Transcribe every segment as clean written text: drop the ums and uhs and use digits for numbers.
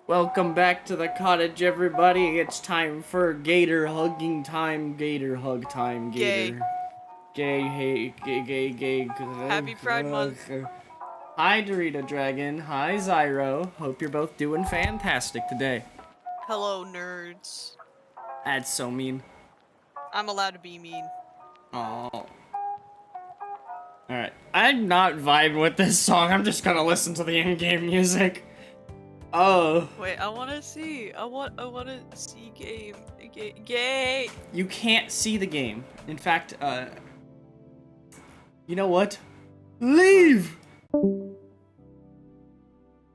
Welcome back to the cottage, everybody. It's time for gator hugging time. Gator hug time. Gator. Gay. Hey. Gay. Happy Pride Month. Hi, Dorita Dragon. Hi, Zyro. Hope you're both doing fantastic today. Hello, nerds. That's so mean. I'm allowed to be mean. Oh. Alright. I'm not vibing with this song. I'm just gonna listen to the in-game music. Oh. Wait, I wanna see. I wanna see game. Gay. You can't see the game. In fact, you know what? Leave!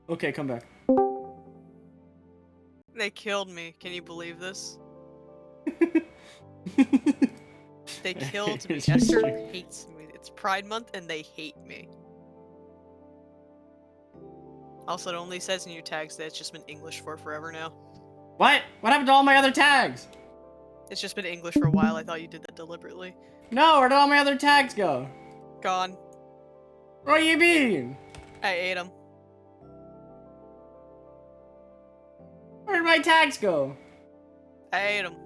Okay, come back. They killed me. Can you believe this? They killed me. Esther hates me. It's Pride Month and they hate me. Also, it only says in your tags that it's just been English for forever now. What? What happened to all my other tags? It's just been English for a while. I thought you did that deliberately. No, where did all my other tags go? Gone. What do you mean? I ate them. Where did my tags go? I ate them.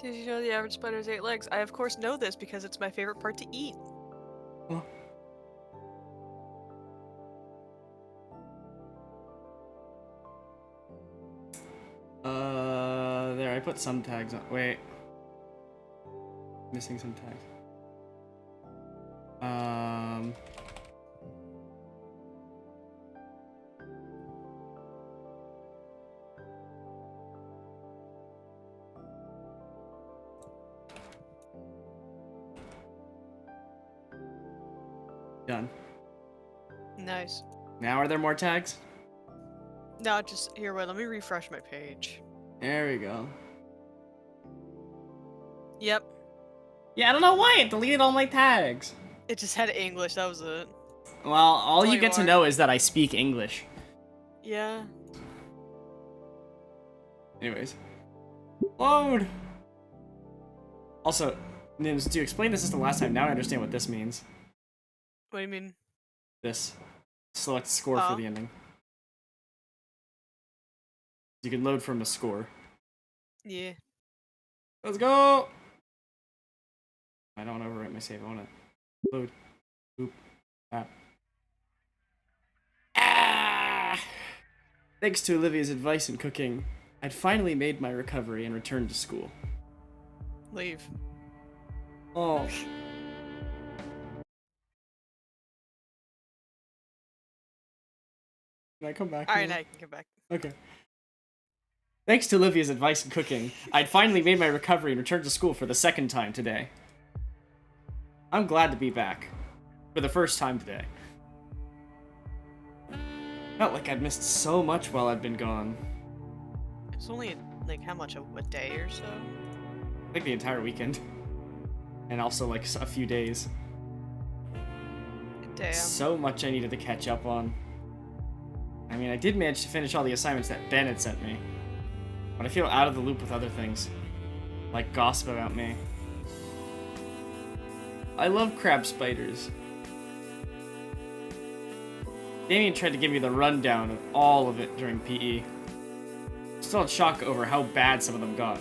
Did you know the average spider has 8 legs? I of course know this because it's my favorite part to eat. Huh? There, I put some tags on. Wait. Missing some tags. Done. Nice. Now are there more tags? No, just here. Wait, let me refresh my page. There we go. Yep. Yeah, I don't know why it deleted all my tags. It just had English. That was it. Well, all you get to know is that I speak English. Yeah. Anyways. Load! Also, Nims, to explain this is the last time, now I understand what this means. What do you mean? This. Select score for the ending. You can load from a score. Yeah. Let's go! I don't want to overwrite my save, I want to load. Oop. Ah! Thanks to Olivia's advice in cooking, I'd finally made my recovery and returned to school. Leave. Oh. Can I come back? Alright, now you can come back. Okay. Thanks to Olivia's advice in cooking, I'd finally made my recovery and returned to school for the second time today. I'm glad to be back. For the first time today. Felt like I'd missed so much while I'd been gone. It's only, like, how much? A day or so? I think the entire weekend. And also, like, a few days. Damn. So much I needed to catch up on. I mean, I did manage to finish all the assignments that Ben had sent me. But I feel out of the loop with other things. Like gossip about me. I love crab spiders. Damien tried to give me the rundown of all of it during PE. still in shock over how bad some of them got.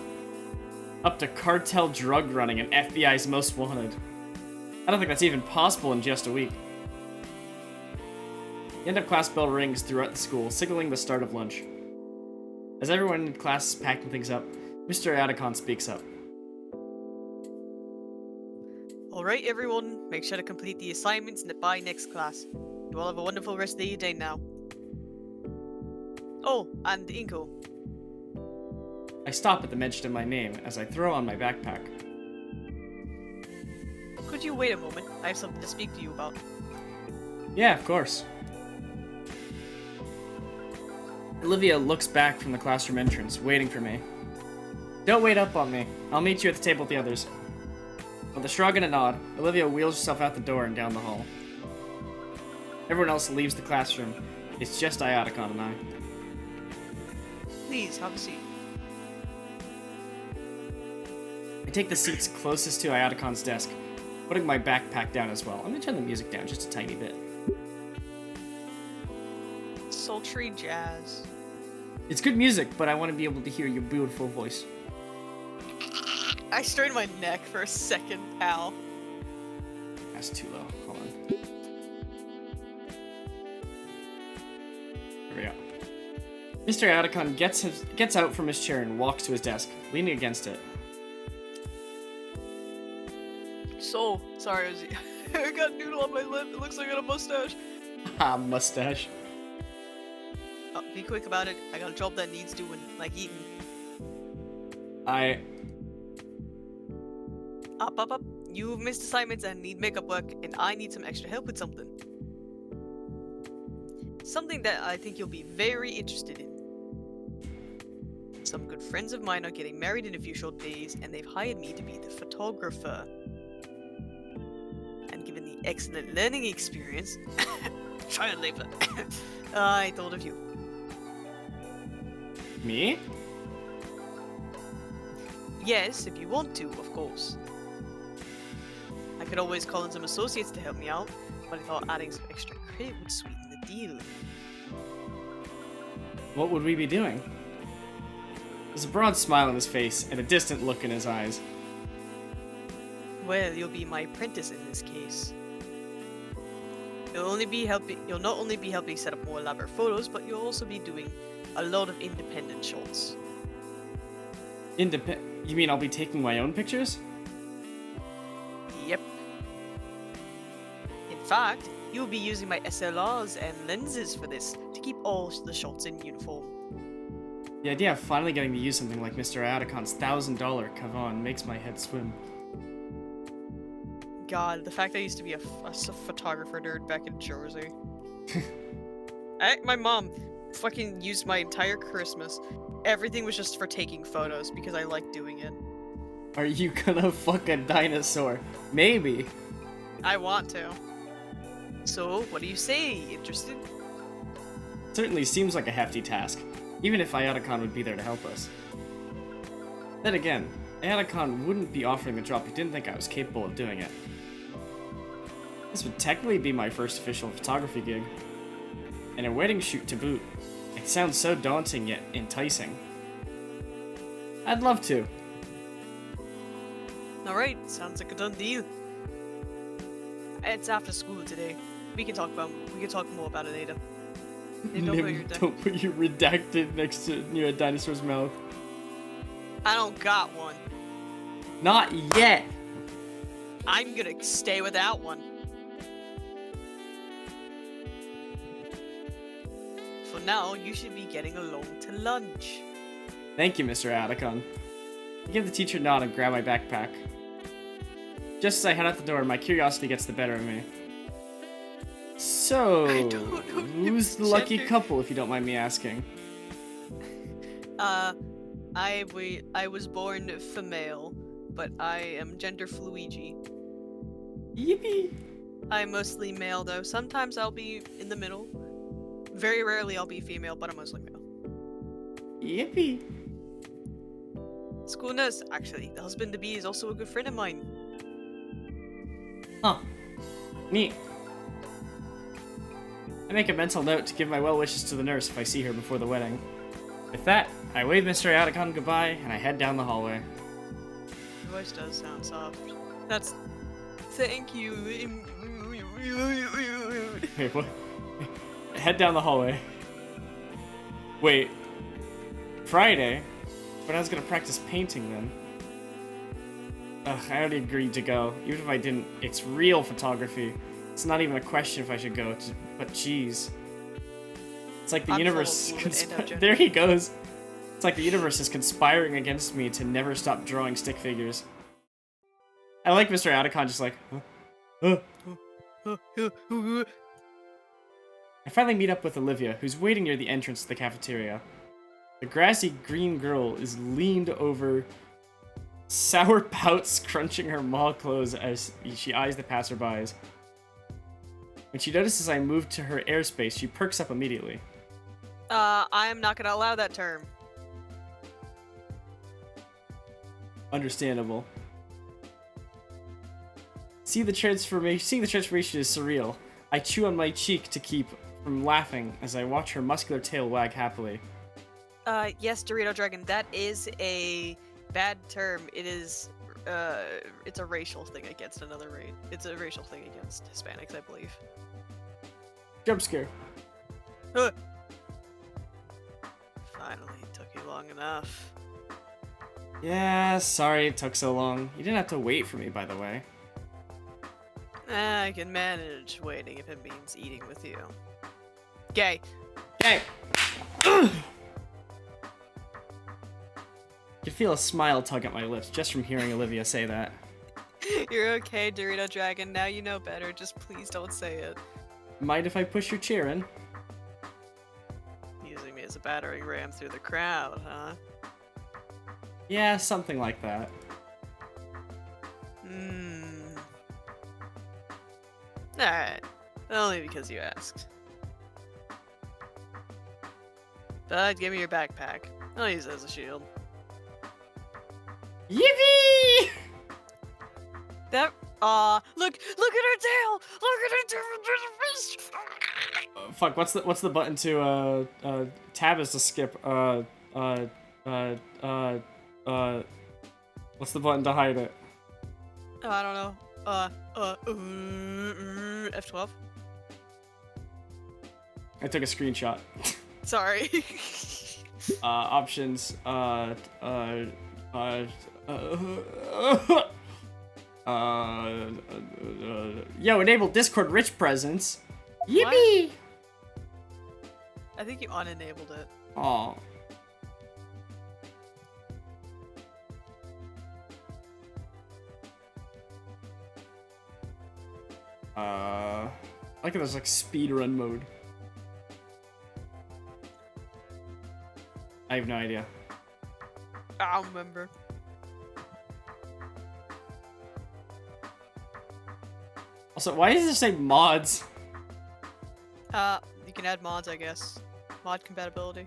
Up to cartel drug running and FBI's most wanted. I don't think that's even possible in just a week. The end of class bell rings throughout the school, signaling the start of lunch. As everyone in class is packing things up, Mr. Atticon speaks up. Alright everyone, make sure to complete the assignments by next class. You all have a wonderful rest of your day now. Oh, and Inko. I stop at the mention of my name as I throw on my backpack. Could you wait a moment? I have something to speak to you about. Yeah, of course. Olivia looks back from the classroom entrance, waiting for me. Don't wait up on me. I'll meet you at the table with the others. With a shrug and a nod, Olivia wheels herself out the door and down the hall. Everyone else leaves the classroom. It's just Iaticon and I. Please, have a seat. I take the seats closest to Iaticon's desk, putting my backpack down as well. I'm gonna turn the music down just a tiny bit. Sultry jazz. It's good music, but I want to be able to hear your beautiful voice. I strained my neck for a second, pal. That's too low. Hold on. Here we go. Mr. Atticon gets out from his chair and walks to his desk, leaning against it. So, sorry, I got a noodle on my lip. It looks like I got a mustache. Ah, mustache. Oh, be quick about it. I got a job that needs doing, like eating. Up. You've missed assignments and need makeup work, and I need some extra help with something. Something that I think you'll be very interested in. Some good friends of mine are getting married in a few short days, and they've hired me to be the photographer. And given the excellent learning experience, try and leave that. I thought of you. Me? Yes, if you want to, of course. I could always call in some associates to help me out, but I thought adding some extra credit would sweeten the deal. What would we be doing? There's a broad smile on his face and a distant look in his eyes. Well, you'll be my apprentice in this case. You'll not only be helping set up more elaborate photos, but you'll also be doing a lot of independent shots. You mean I'll be taking my own pictures? Yep. In fact, you'll be using my SLRs and lenses for this to keep all the shots in uniform. The idea of finally getting to use something like Mr. Atticon's $1,000 kavan makes my head swim. God, the fact I used to be a photographer nerd back in Jersey. My mom fucking used my entire Christmas. Everything was just for taking photos because I like doing it. Are you gonna fuck a dinosaur? Maybe. I want to. So, what do you say? Interested? Certainly seems like a hefty task, even if Iaticon would be there to help us. Then again, Iaticon wouldn't be offering the job if he didn't think I was capable of doing it. This would technically be my first official photography gig. And a wedding shoot to boot. It sounds so daunting yet enticing. I'd love to. Alright, sounds like a done deal. It's after school today. We can talk more about it later. Hey, Don't put your redacted near a dinosaur's mouth. I don't got one. Not yet. I'm gonna stay without one. For now, you should be getting along to lunch. Thank you, Mr. Atticon. I give the teacher a nod and grab my backpack. Just as I head out the door, my curiosity gets the better of me. So, who's the lucky couple, if you don't mind me asking? I was born female, but I am gender fluigi. Yippee! I'm mostly male though. Sometimes I'll be in the middle. Very rarely I'll be female, but I'm mostly male. Yippee! School nurse, actually. The husband-to-be is also a good friend of mine. Huh. Neat. I make a mental note to give my well wishes to the nurse if I see her before the wedding. With that, I wave Mr. Atticon goodbye, and I head down the hallway. Your voice does sound soft. That's... Thank you. Wait, what? I head down the hallway. Wait. Friday? But I was gonna practice painting then. Ugh, I already agreed to go. Even if I didn't, it's real photography. It's not even a question if I should go, but jeez. It's like the universe... There he goes. It's like the universe is conspiring against me to never stop drawing stick figures. I like Mr. Atticon just like, huh? I finally meet up with Olivia, who's waiting near the entrance to the cafeteria. The grassy green girl is leaned over, sour pouts crunching her mall clothes as she eyes the passerbys. When she notices I move to her airspace, she perks up immediately. I'm not gonna allow that term. Understandable. Seeing the transformation is surreal. I chew on my cheek to keep from laughing as I watch her muscular tail wag happily. Yes, Dorito Dragon, that is a bad term. It is, it's a racial thing against another race. It's a racial thing against Hispanics, I believe. Jump scare. Finally, took you long enough. Yeah, sorry it took so long. You didn't have to wait for me, by the way. I can manage waiting if it means eating with you. Gay. Gay! I can feel a smile tug at my lips just from hearing Olivia say that. You're okay, Dorito Dragon. Now you know better. Just please don't say it. Mind if I push your chair in? Using me as a battering ram through the crowd, huh? Yeah, something like that. Alright. Only because you asked. But give me your backpack. I'll use it as a shield. Yippee! That look at her tail! Look at her tail! Fuck, what's the button to tab is to skip. What's the button to hide it? Oh, I don't know. F12. I took a screenshot. Sorry. Options. Yo, enable Discord rich presence. Yippee! What? I think you unenabled it. Aw. I like how there's like speedrun mode. I have no idea. I don't remember. Also, why does it say mods? You can add mods, I guess. Mod compatibility.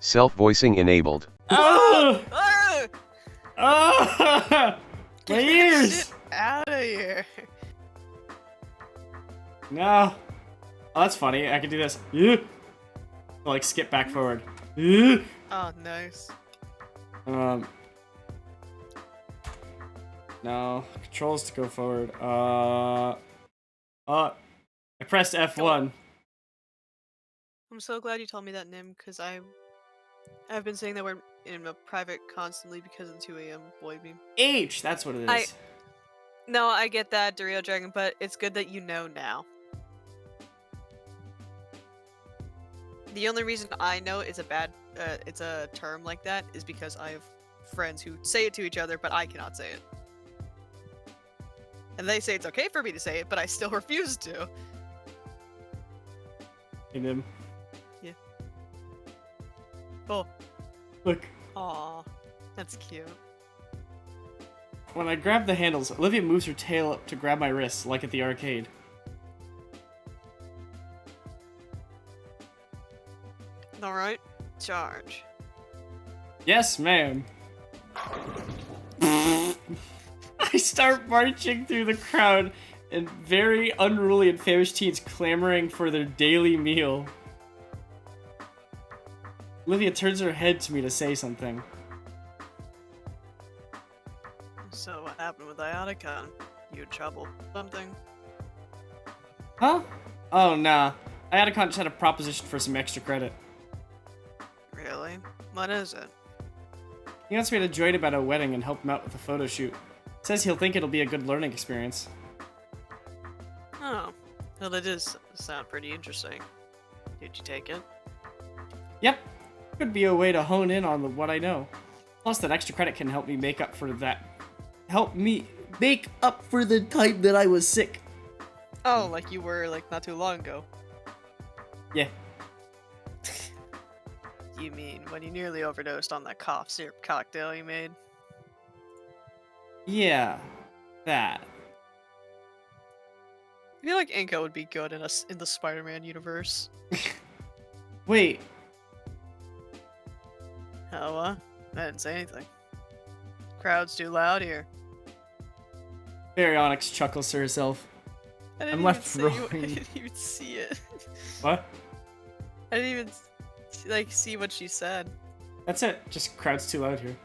Self-voicing enabled. Oh! Ah! Ah! My ears! Out of here! No. Oh, that's funny. I can do this. Yeah. Like skip back forward. Yeah. Oh, nice. No. Controls to go forward. I pressed F1. I'm so glad you told me that, Nim, because I've been saying that word in a private constantly because of the 2 a.m. boy beam. H, that's what it is. No, I get that, Dorito Dragon, but it's good that you know now. The only reason I know it's a term like that is because I have friends who say it to each other, but I cannot say it. And they say it's okay for me to say it, but I still refuse to. Hey, Nim. Yeah. Oh. Look. Aw. That's cute. When I grab the handles, Olivia moves her tail up to grab my wrists, like at the arcade. Alright. Charge. Yes, ma'am. I start marching through the crowd and very unruly and famished teens clamoring for their daily meal. Olivia turns her head to me to say something. So what happened with Ioticon? You in trouble? Something? Huh? Oh, nah. Iotacon just had a proposition for some extra credit. Really? What is it? He wants me to join him at a wedding and help him out with a photo shoot. Says he'll think it'll be a good learning experience. Oh. Well, that does sound pretty interesting. Did you take it? Yep. Could be a way to hone in on what I know. Plus, that extra credit can help me make up for that. Help me make up for the time that I was sick. Oh, like you were, like, not too long ago. Yeah. You mean when you nearly overdosed on that cough syrup cocktail you made? Yeah. That. I feel like Inko would be good in the Spider-Man universe. Wait. Oh, I didn't say anything. Crowd's too loud here. Baryonyx chuckles to herself. I'm left I rolling. didn't even see it. What? I didn't even like see what she said. That's it. Just crowd's too loud here.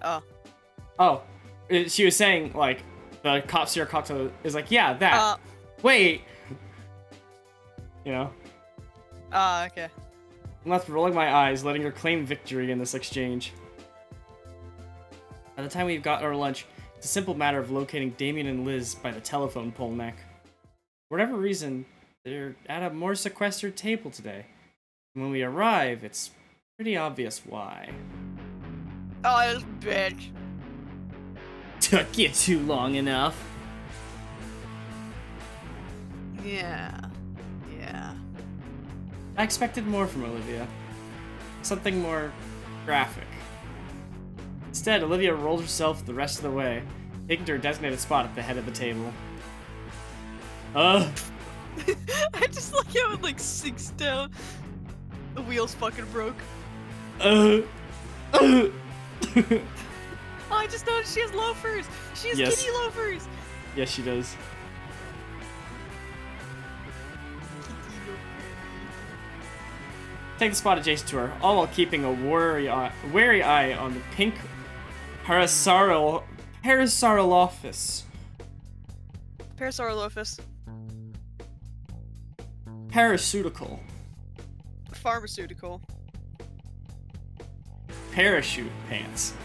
Oh. Oh. She was saying, like, the cop syrup cocktail is like, yeah, that. Wait. You know? Okay. I'm left rolling my eyes, letting her claim victory in this exchange. By the time we've got our lunch, it's a simple matter of locating Damien and Liz by the telephone pole neck. For whatever reason, they're at a more sequestered table today. And when we arrive, it's pretty obvious why. Oh, this bitch. Took you too long enough. Yeah. I expected more from Olivia. Something more graphic. Instead, Olivia rolled herself the rest of the way, taking to her designated spot at the head of the table. I just like how it like sinks down. The wheels fucking broke. Oh, I just noticed she has loafers. She has Yes. kitty loafers. yes, she does. Take the spot adjacent to her, all while keeping a wary eye on the pink Parasaurolophus. Parasaurolophus. Paraceutical. Pharmaceutical. Parachute pants.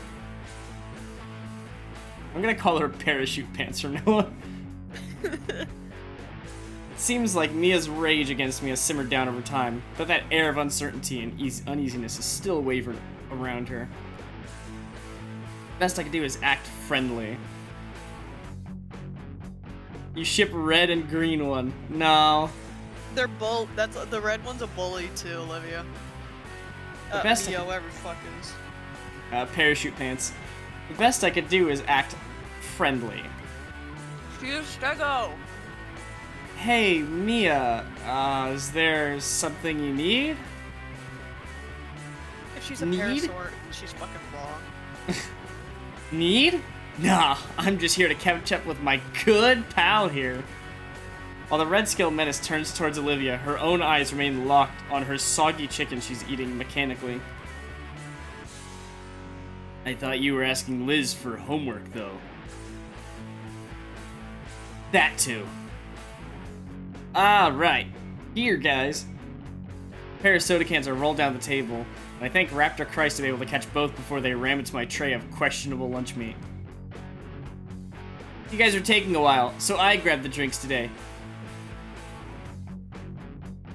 I'm gonna call her parachute pants from now on. It seems like Mia's rage against me has simmered down over time, but that air of uncertainty and uneasiness is still wavering around her. Best I can do is act friendly. You ship red and green one. No. They're that's the red one's a bully too, Olivia. The best Mia, whatever the fuck is. Parachute pants. The best I could do is act friendly. She's Stego. Hey, Mia, is there something you need? If she's a Need? parasaur, she's fucking wrong. Need? Nah, I'm just here to catch up with my good pal here. While the red scale menace turns towards Olivia, her own eyes remain locked on her soggy chicken she's eating mechanically. I thought you were asking Liz for homework, though. That too. Ah, right. Here, guys. A pair of soda cans are rolled down the table, and I thank Raptor Christ to be able to catch both before they ram into my tray of questionable lunch meat. You guys are taking a while, so I grabbed the drinks today.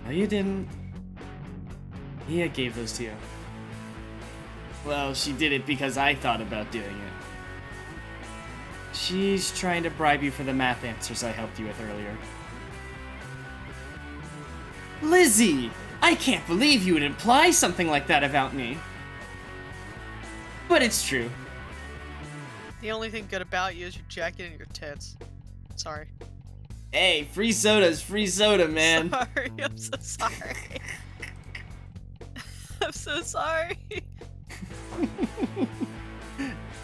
No, you didn't. Mia gave those to you. Well, she did it because I thought about doing it. She's trying to bribe you for the math answers I helped you with earlier. Lizzie! I can't believe you would imply something like that about me. But it's true. The only thing good about you is your jacket and your tits. Sorry. Hey, free soda's free soda, man. Sorry, I'm so sorry. I'm so sorry.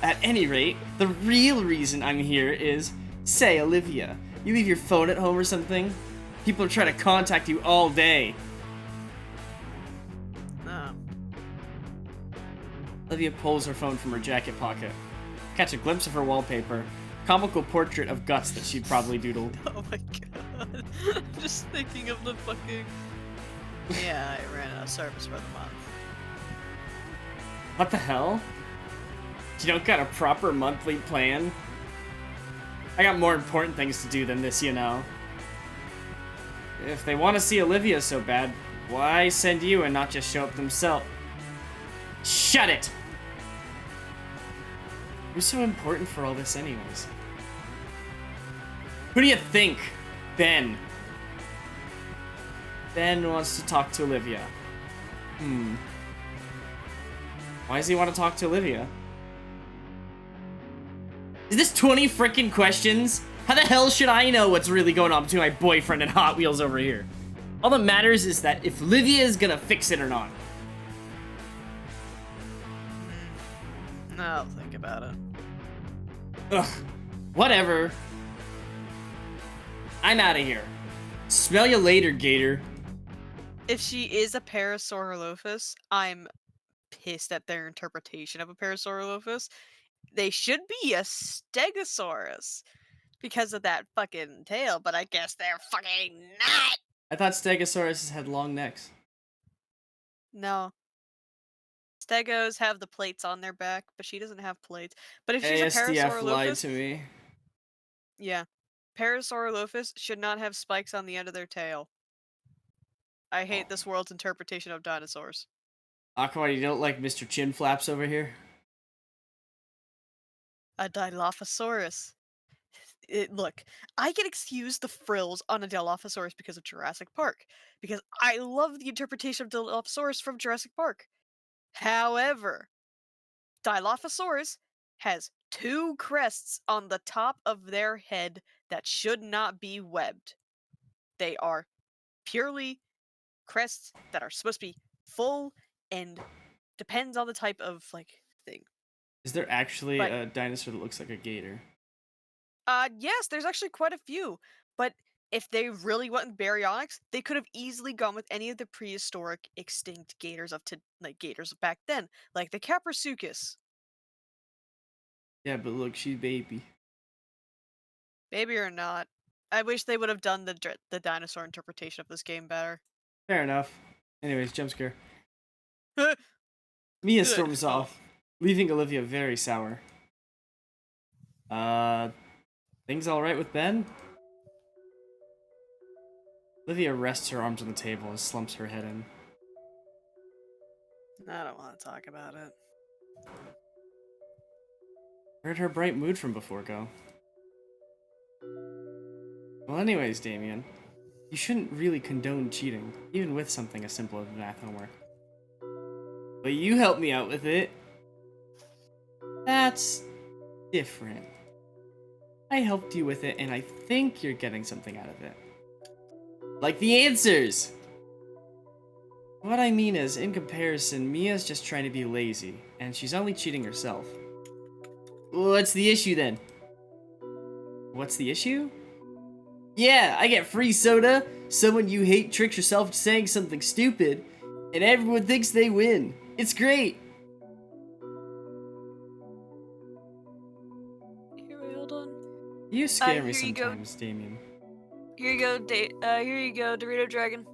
At any rate, the real reason I'm here is, say, Olivia, you leave your phone at home or something? People are trying to contact you all day. No. Olivia pulls her phone from her jacket pocket. Catch a glimpse of her wallpaper. Comical portrait of guts that she'd probably doodled. Oh my god. I'm just thinking of the fucking... Yeah, I ran out of service for the month. What the hell? You don't got a proper monthly plan? I got more important things to do than this, you know. If they want to see Olivia so bad, why send you and not just show up themselves? Shut it! Who's so important for all this anyways? Who do you think? Ben. Ben wants to talk to Olivia. Why does he want to talk to Olivia? Is this 20 freaking questions? How the hell should I know what's really going on between my boyfriend and Hot Wheels over here? All that matters is that if Olivia is gonna fix it or not. I'll think about it. Ugh. Whatever. I'm out of here. Smell you later, Gator. If she is a Parasaurolophus, I'm pissed at their interpretation of a Parasaurolophus. They should be a Stegosaurus because of that fucking tail, but I guess they're fucking not. I thought Stegosauruses had long necks. No. Stegos have the plates on their back, but she doesn't have plates. But if she's a ASDF lied Parasaurolophus, to me. yeah. Parasaurolophus should not have spikes on the end of their tail. I hate this world's interpretation of dinosaurs. Aqua, you don't like Mr. Chin Flaps over here? A Dilophosaurus. Look, I can excuse the frills on a Dilophosaurus because of Jurassic Park, because I love the interpretation of Dilophosaurus from Jurassic Park. However, Dilophosaurus has 2 crests on the top of their head that should not be webbed. They are purely crests that are supposed to be full and depends on the type of, like, thing. Is there actually a dinosaur that looks like a gator? Yes, there's actually quite a few, but if they really went baryonyx, they could have easily gone with any of the prehistoric extinct gators gators back then, like the Caprasuchus. Yeah, but look, she's baby. Baby or not, I wish they would have done the dinosaur interpretation of this game better. Fair enough. Anyways, jump scare. Mia storms off, leaving Olivia very sour. Things alright with Ben? Olivia rests her arms on the table and slumps her head in. I don't want to talk about it. Where'd her bright mood from before go? Well, anyways, Damien, you shouldn't really condone cheating, even with something as simple as math homework. But you helped me out with it. That's different. I helped you with it, and I think you're getting something out of it. Like the answers! What I mean is, in comparison, Mia's just trying to be lazy, and she's only cheating herself. What's the issue then? What's the issue? Yeah, I get free soda, someone you hate tricks herself to saying something stupid, and everyone thinks they win. It's great! Hold on. You scare me here you go. sometimes, Damien. Here you go, here you go, Dorito Dragon.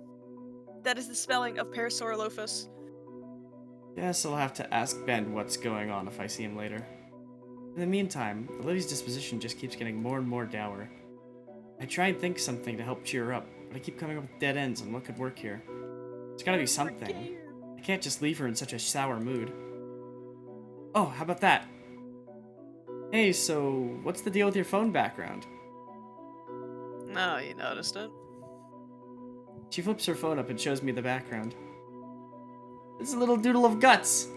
That is the spelling of Parasaurolophus. Guess I'll have to ask Ben what's going on if I see him later. In the meantime, Olivia's disposition just keeps getting more and more dour. I try and think something to help cheer her up, but I keep coming up with dead ends on what could work here. There's gotta be something. I can't just leave her in such a sour mood. Oh, how about that? Hey, so what's the deal with your phone background? No, you noticed it. She flips her phone up and shows me the background. It's a little doodle of guts.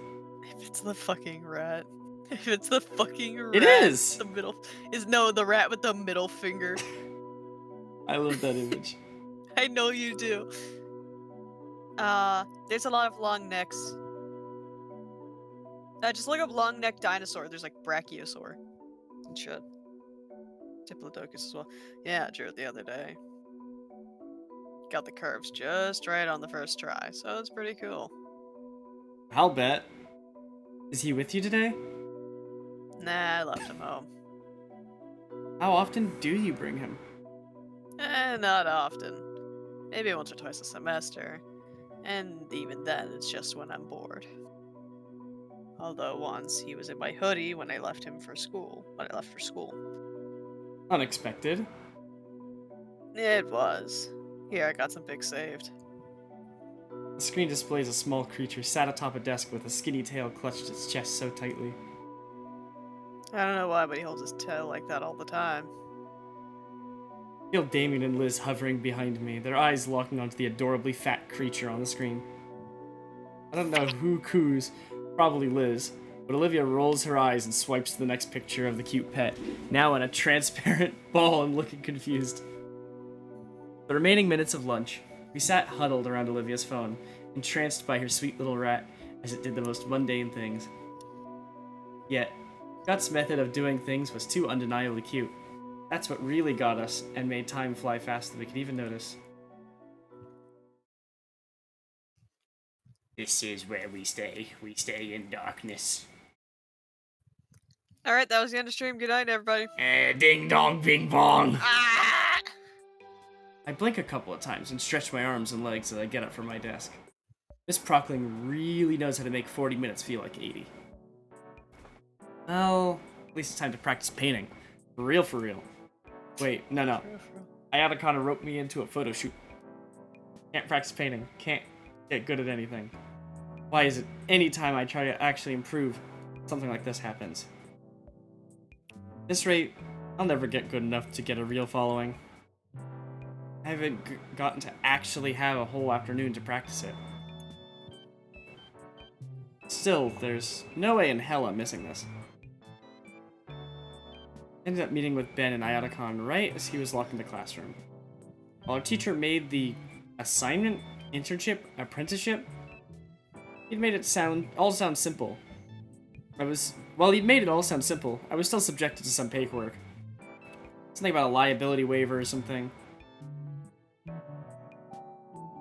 If it's the fucking rat. If it's the fucking rat. It is! The rat with the middle finger. I love that image. I know you do. There's a lot of long necks. Just look up long neck dinosaur. There's like Brachiosaur and shit. Diplodocus as well. Yeah, I drew it the other day. Got the curves just right on the first try, so it's pretty cool. I'll bet. Is he with you today? Nah, I left him home. How often do you bring him? Not often. Maybe once or twice a semester. And even then, it's just when I'm bored. Although once he was in my hoodie when I left him for school. When I left for school. Unexpected. It was. Here, I got some pics saved. The screen displays a small creature sat atop a desk with a skinny tail clutched its chest so tightly. I don't know why, but he holds his tail like that all the time. I feel Damien and Liz hovering behind me, their eyes locking onto the adorably fat creature on the screen. I don't know who coos, probably Liz, but Olivia rolls her eyes and swipes to the next picture of the cute pet, now in a transparent ball and looking confused. The remaining minutes of lunch, we sat huddled around Olivia's phone, entranced by her sweet little rat as it did the most mundane things. Yet, Scott's method of doing things was too undeniably cute. That's what really got us and made time fly faster than we could even notice. This is where we stay. We stay in darkness. Alright, that was the end of stream. Good night, everybody. Ding dong bing bong. Ah! I blink a couple of times and stretch my arms and legs as I get up from my desk. Miss Prockling really knows how to make 40 minutes feel like 80. Well, at least it's time to practice painting. For real, for real. Wait, no. Ayana kinda roped me into a photo shoot. Can't practice painting. Can't get good at anything. Why is it any time I try to actually improve, something like this happens? At this rate, I'll never get good enough to get a real following. I haven't gotten to actually have a whole afternoon to practice it. Still, there's no way in hell I'm missing this. Ended up meeting with Ben and Ayatacon right as he was locked in the classroom. While our teacher made the assignment, internship, apprenticeship, he'd made it all sound simple. While he'd made it all sound simple, I was still subjected to some paperwork. Something about a liability waiver or something.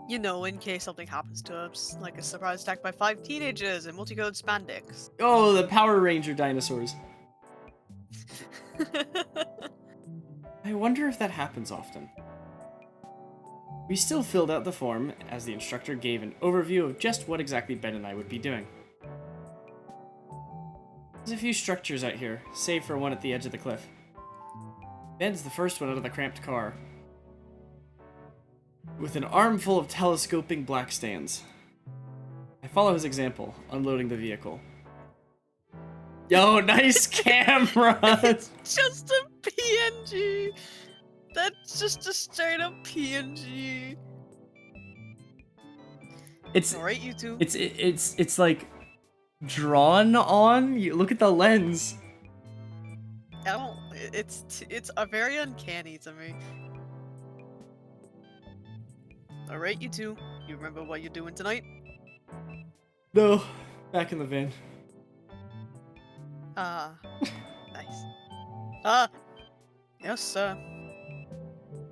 You know, in case something happens to us, like a surprise attack by 5 teenagers in multicolored spandex. Oh, the Power Ranger dinosaurs. I wonder if that happens often. We still filled out the form as the instructor gave an overview of just what exactly Ben and I would be doing. There's a few structures out here, save for one at the edge of the cliff. Ben's the first one out of the cramped car, with an armful of telescoping black stands. I follow his example, unloading the vehicle. Yo, nice camera! It's just a PNG! That's just a straight up PNG. It's alright, you two. It's like drawn on. You look at the lens. I don't. It's a very uncanny to me. Alright, you two. You remember what you're doing tonight? No, back in the van. Nice. Yes, sir.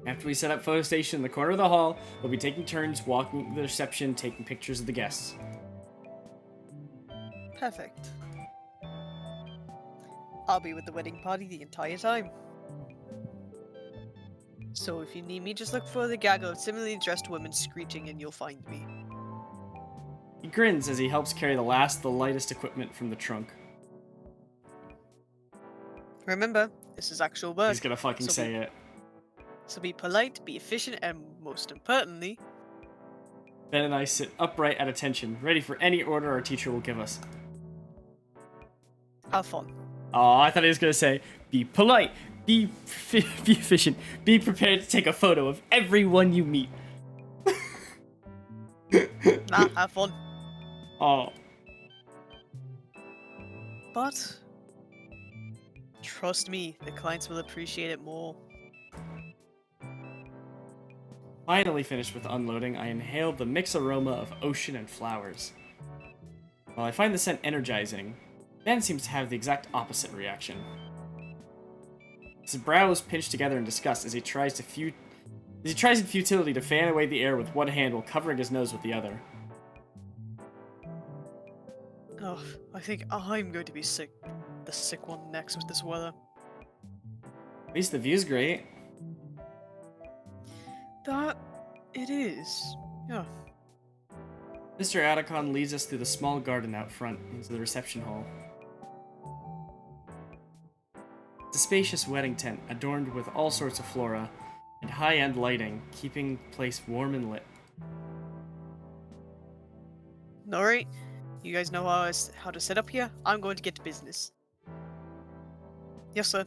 After we set up photo station in the corner of the hall, we'll be taking turns walking to the reception, taking pictures of the guests. Perfect. I'll be with the wedding party the entire time. So if you need me, just look for the gaggle of similarly dressed women screeching and you'll find me. He grins as he helps carry the lightest equipment from the trunk. Remember, this is actual work. He's gonna fucking say it. So be polite, be efficient, and most importantly... Ben and I sit upright at attention, ready for any order our teacher will give us. Have fun. Oh, I thought he was gonna say, be polite, be efficient, be prepared to take a photo of everyone you meet. Nah, have fun. Oh. But... trust me, the clients will appreciate it more. Finally finished with unloading, I inhaled the mixed aroma of ocean and flowers. While I find the scent energizing, Ben seems to have the exact opposite reaction. His brows pinch together in disgust as he tries in futility to fan away the air with one hand while covering his nose with the other. Oh, I think I'm going to be sick. The sick one next with this weather. At least the view's great. That it is. Yeah. Mr. Atticon leads us through the small garden out front into the reception hall. It's a spacious wedding tent adorned with all sorts of flora and high-end lighting, keeping the place warm and lit. Alright, you guys know how to set up here? I'm going to get to business. Yes, sir.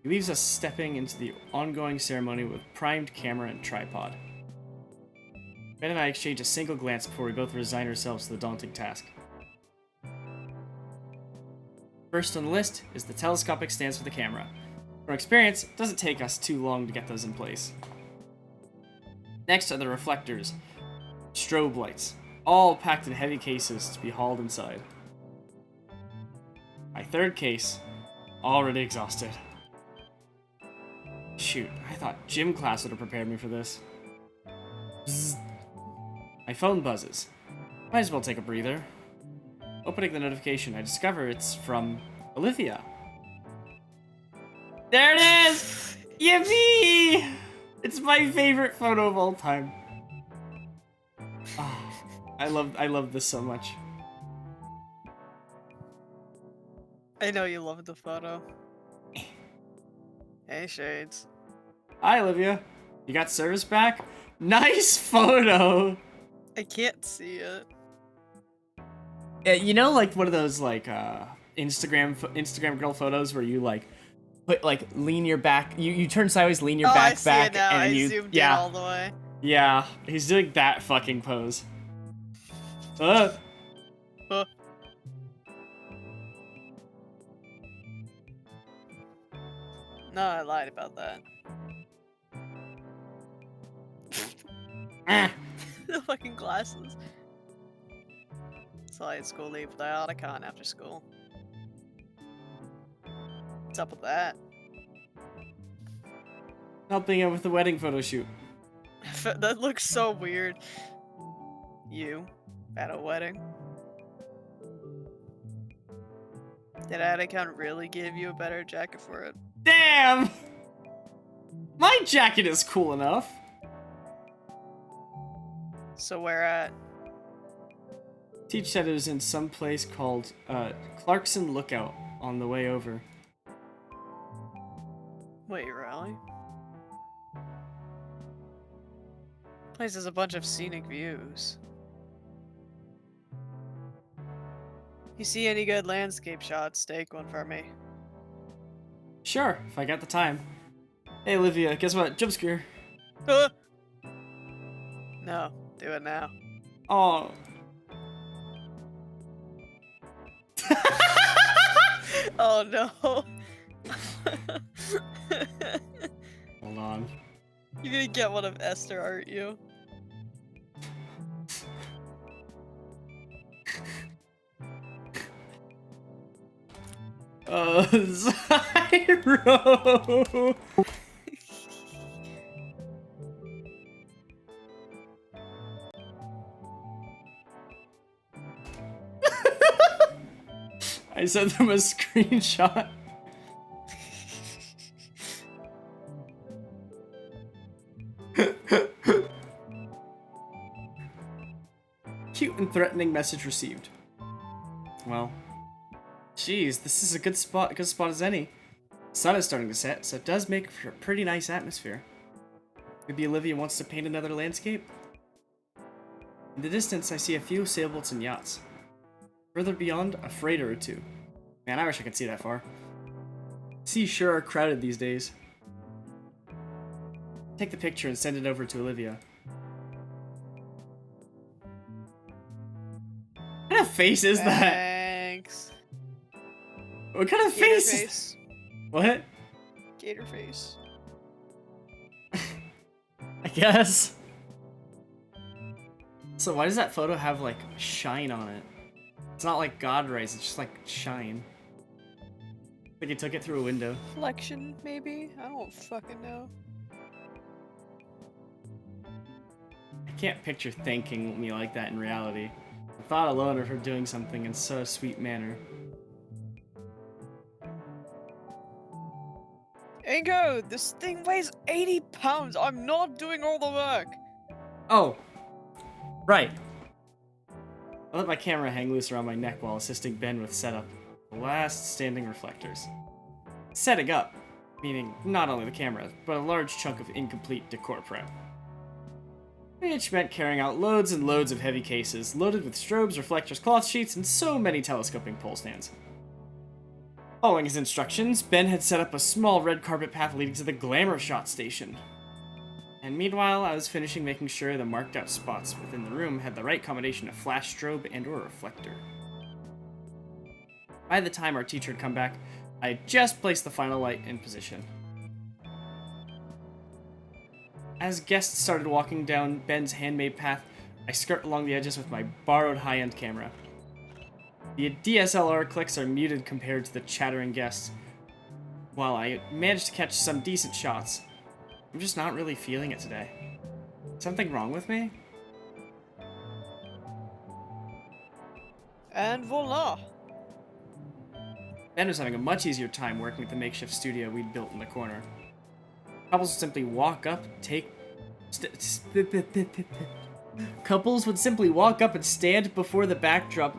He leaves us stepping into the ongoing ceremony with primed camera and tripod. Ben and I exchange a single glance before we both resign ourselves to the daunting task. First on the list is the telescopic stance for the camera. From experience, it doesn't take us too long to get those in place. Next are the reflectors, strobe lights, all packed in heavy cases to be hauled inside. My third case, already exhausted. Shoot, I thought gym class would have prepared me for this. Bzzz. My phone buzzes. Might as well take a breather. Opening the notification, I discover it's from Olivia. There it is! Yippee! It's my favorite photo of all time. Oh, I love this so much. I know you love the photo. Hey, Shades. Hi, Olivia. You got service back? Nice photo! I can't see it. You know, like one of those like Instagram girl photos where you like put lean your back, you turn sideways, lean your back I see back, it now. and then I you zoomed in all the way. yeah, he's doing that fucking pose. Huh. No, I lied about that. The fucking glasses. So I had school leave with Iodicon after school. What's up with that? Helping out with the wedding photo shoot. That looks so weird. You at a wedding? Did Iodicon really give you a better jacket for it? Damn! My jacket is cool enough. So where at? Teach said it was in some place called Clarkson Lookout on the way over. Wait, really? Place has a bunch of scenic views. You see any good landscape shots, take one for me. Sure, if I got the time. Hey Olivia, guess what? Jump scare. No, do it now. Oh. Oh no. Hold on. You're gonna get one of Esther, aren't you? Zyro! I sent them a screenshot. Cute and threatening message received. Well, geez, this is a good spot as any. The sun is starting to set, so it does make for a pretty nice atmosphere. Maybe Olivia wants to paint another landscape? In the distance, I see a few sailboats and yachts. Further beyond, a freighter or two. Man, I wish I could see that far. Seas sure are crowded these days. Take the picture and send it over to Olivia. What kind of face is that? Thanks. What kind of Gator face? face. What? Gator face. I guess. So why does that photo have like shine on it? It's not like God rays, it's just like shine. Like he took it through a window. Reflection, maybe? I don't fucking know. I can't picture thanking me like that in reality. thought alone of her doing something in such a sweet manner. Ingo, this thing weighs 80 pounds. I'm not doing all the work. Oh, right. I let my camera hang loose around my neck while assisting Ben with setup. The last standing reflectors. Setting up, meaning not only the camera, but a large chunk of incomplete decor prep. Which meant carrying out loads and loads of heavy cases, loaded with strobes, reflectors, cloth sheets, and so many telescoping pole stands. Following his instructions, Ben had set up a small red carpet path leading to the glamour shot station. And meanwhile, I was finishing making sure the marked out spots within the room had the right combination of flash strobe and or reflector. By the time our teacher had come back, I had just placed the final light in position. As guests started walking down Ben's handmade path, I skirt along the edges with my borrowed high-end camera. The DSLR clicks are muted compared to the chattering guests. While I managed to catch some decent shots, I'm just not really feeling it today. Something wrong with me? And voila. Ben was having a much easier time working at the makeshift studio we'd built in the corner. Couples would simply walk up, Couples would simply walk up and stand before the backdrop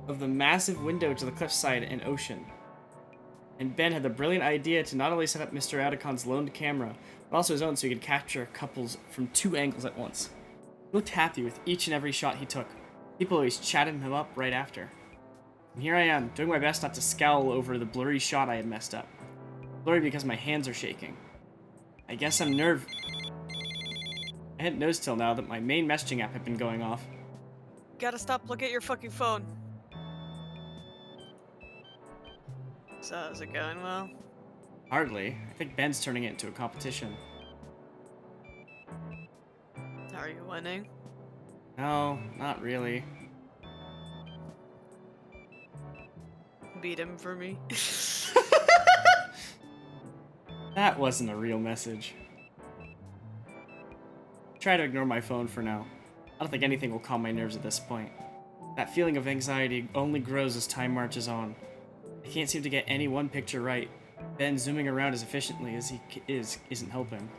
of the massive window to the cliffside and ocean. And Ben had the brilliant idea to not only set up Mr. Adacon's loaned camera, but also his own so he could capture couples from 2 angles at once. He looked happy with each and every shot he took. People always chatted him up right after. And here I am, doing my best not to scowl over the blurry shot I had messed up. Blurry because my hands are shaking. I guess I'm I hadn't noticed till now that my main messaging app had been going off. Gotta stop looking at your fucking phone. So, is it going well? Hardly. I think Ben's turning it into a competition. Are you winning? No, not really. Beat him for me. That wasn't a real message. Try to ignore my phone for now. I don't think anything will calm my nerves at this point. That feeling of anxiety only grows as time marches on. I can't seem to get any one picture right. Ben zooming around as efficiently as he isn't helping.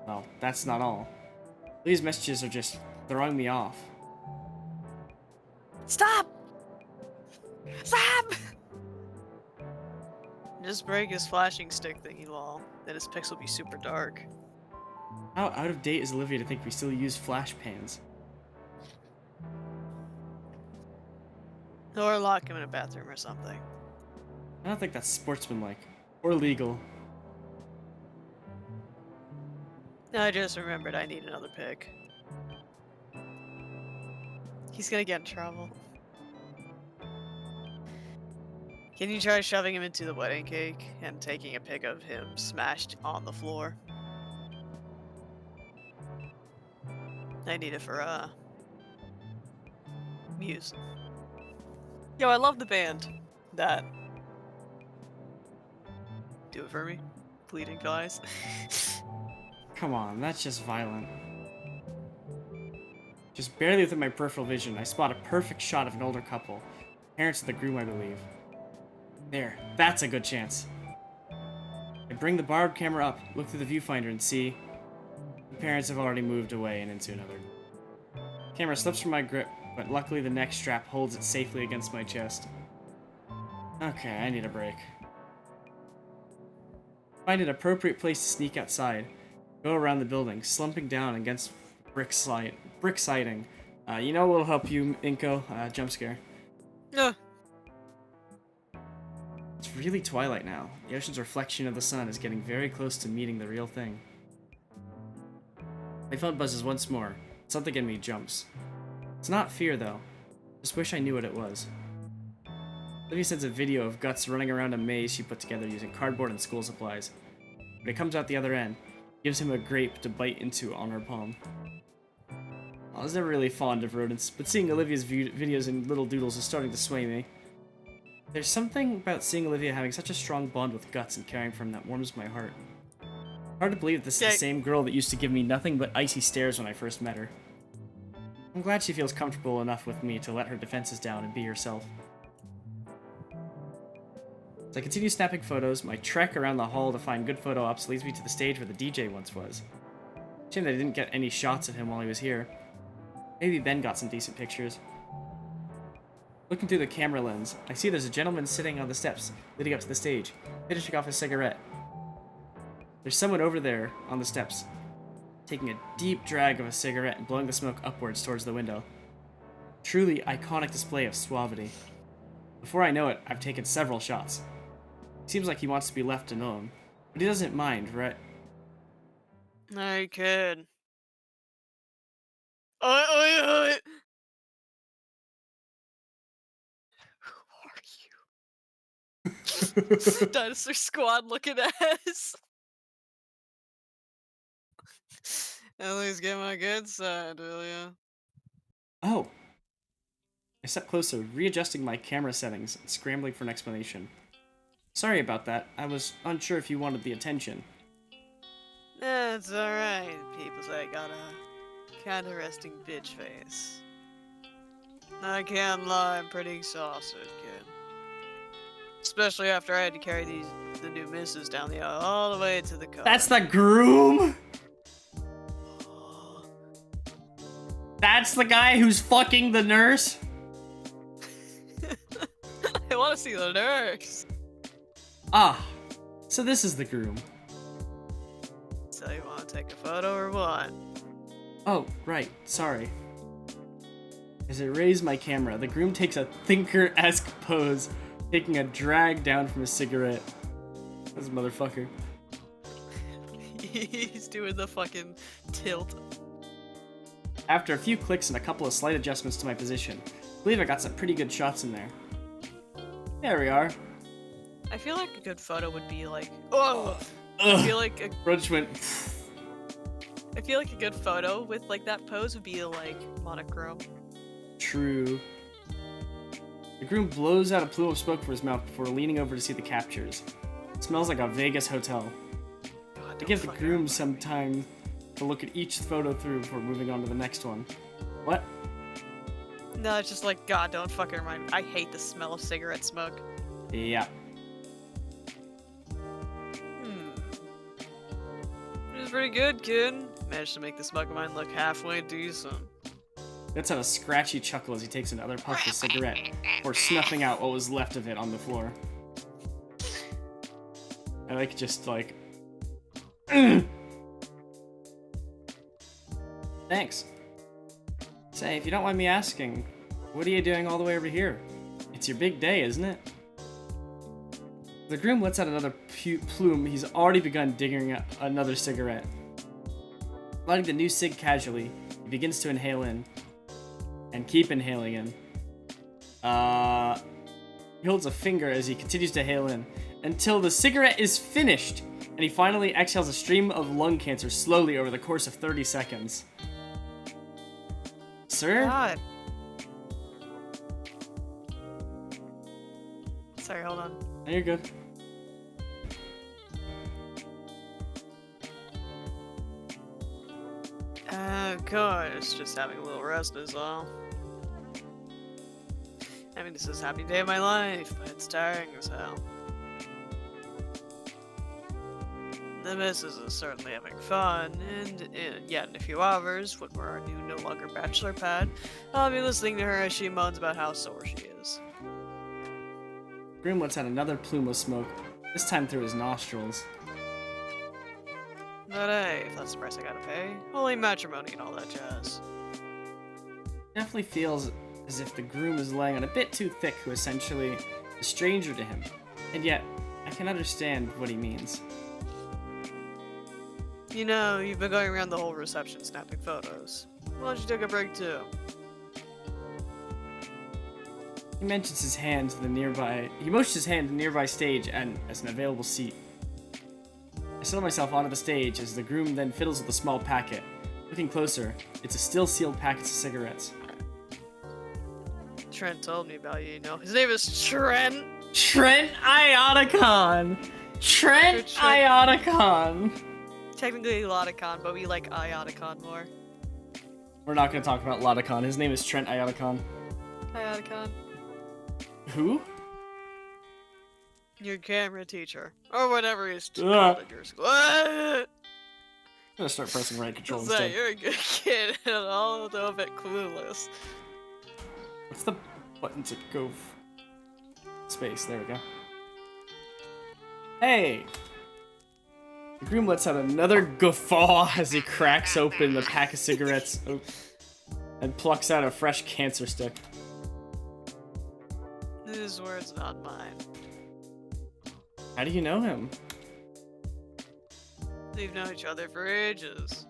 Well, that's not all. These messages are just throwing me off. Stop! Stop! Just break his flashing stick thingy, lol. Then his pics will be super dark. How out of date is Olivia to think we still use flash pans? Or lock him in a bathroom or something. I don't think that's sportsmanlike. Or legal. I just remembered I need another pic. He's gonna get in trouble. Can you try shoving him into the wedding cake and taking a pic of him smashed on the floor? I need it for, Muse. Yo, I love the band. That. Do it for me. Bleeding guys. Come on, that's just violent. Just barely within my peripheral vision, I spot a perfect shot of an older couple. Parents of the groom, I believe. There, that's a good chance. I bring the borrowed camera up, look through the viewfinder, and see the parents have already moved away and into another. Camera slips from my grip, but luckily the neck strap holds it safely against my chest. Okay, I need a break. Find an appropriate place to sneak outside. Go around the building, slumping down against brick siding. You know what'll help you, Inko? Jump scare. It's really twilight now. The ocean's reflection of the sun is getting very close to meeting the real thing. My phone buzzes once more. Something in me jumps. It's not fear, though. Just wish I knew what it was. Livia sends a video of Guts running around a maze she put together using cardboard and school supplies. When it comes out the other end, gives him a grape to bite into on her palm. I was never really fond of rodents, but seeing Olivia's videos and little doodles is starting to sway me. There's something about seeing Olivia having such a strong bond with Guts and caring for him that warms my heart. Hard to believe this is the same girl that used to give me nothing but icy stares when I first met her. I'm glad she feels comfortable enough with me to let her defenses down and be herself. As I continue snapping photos, my trek around the hall to find good photo ops leads me to the stage where the DJ once was. Shame that I didn't get any shots of him while he was here. Maybe Ben got some decent pictures. Looking through the camera lens, I see there's a gentleman sitting on the steps leading up to the stage, finishing off his cigarette. There's someone over there on the steps, taking a deep drag of a cigarette and blowing the smoke upwards towards the window. Truly iconic display of suavity. Before I know it, I've taken several shots. Seems like he wants to be left alone, but he doesn't mind, right? I could. Oi. Who are you? Dinosaur Squad looking ass. At least get my good side, will ya? Oh. I stepped closer, readjusting my camera settings and scrambling for an explanation. Sorry about that. I was unsure if you wanted the attention. That's alright. People say I got a kinda resting bitch face. I can't lie, I'm pretty exhausted, kid. Especially after I had to carry the new missus down the aisle all the way to the car. That's the groom? That's the guy who's fucking the nurse? I want to see the nurse. Ah, so this is the groom. So you want to take a photo or what? Oh, right, sorry. As I raise my camera, the groom takes a thinker-esque pose, taking a drag down from his cigarette. This motherfucker. He's doing the fucking tilt. After a few clicks and a couple of slight adjustments to my position, I believe I got some pretty good shots in there. There we are. I feel like a good photo would be like, oh! Ugh. I feel like I feel like a good photo with like that pose would be like monochrome. True. The groom blows out a plume of smoke from his mouth before leaning over to see the captures. It smells like a Vegas hotel. God, I give the groom some time to look at each photo through before moving on to the next one. What? No, it's just like, God, don't fucking remind me. I hate the smell of cigarette smoke. Yeah. It was pretty good, kid. Managed to make the smoke of mine look halfway decent. Let's have a scratchy chuckle as he takes another puff of his cigarette, or snuffing out what was left of it on the floor. I like just like... Thanks. Say, if you don't mind me asking, what are you doing all the way over here? It's your big day, isn't it? The groom lets out another plume. He's already begun digging up another cigarette. Lighting the new cig casually, he begins to inhale in. And keep inhaling in. He holds a finger as he continues to inhale in, until the cigarette is finished, and he finally exhales a stream of lung cancer slowly over the course of 30 seconds. Sir? God. Sorry, hold on. No, you're good. Of course, just having a little rest is all. I mean, this is a happy day of my life, but it's tiring as hell. The missus is certainly having fun, and yet in a few hours, when we're our new no longer bachelor pad, I'll be listening to her as she moans about how sore she is. Groom lets out another plume of smoke, this time through his nostrils. But hey, if that's the price I gotta pay, holy matrimony and all that jazz. Definitely feels as if the groom is laying on a bit too thick who essentially a stranger to him. And yet, I can understand what he means. You know, you've been going around the whole reception snapping photos. Why don't you take a break too? He motions his hand to the nearby stage and as an available seat. I settle myself onto the stage as the groom then fiddles with a small packet. Looking closer, it's a still sealed packet of cigarettes. Trent told me about you, you know. His name is Trent! Trent Ioticon! Trent Ioticon! Technically Loticon, but we like Ioticon more. We're not gonna talk about Lotacon. His name is Trent Iotacon. Hi, Otacon. Who? Your camera teacher. Or whatever he's Ugh. called at your school. I'm gonna start pressing right control Is that instead. you're a good kid and all a little bit clueless. What's the button to go? Space. There we go. Hey! The groom lets out another guffaw as he cracks open the pack of cigarettes and plucks out a fresh cancer stick. These words not mine. How do you know him? We've known each other for ages.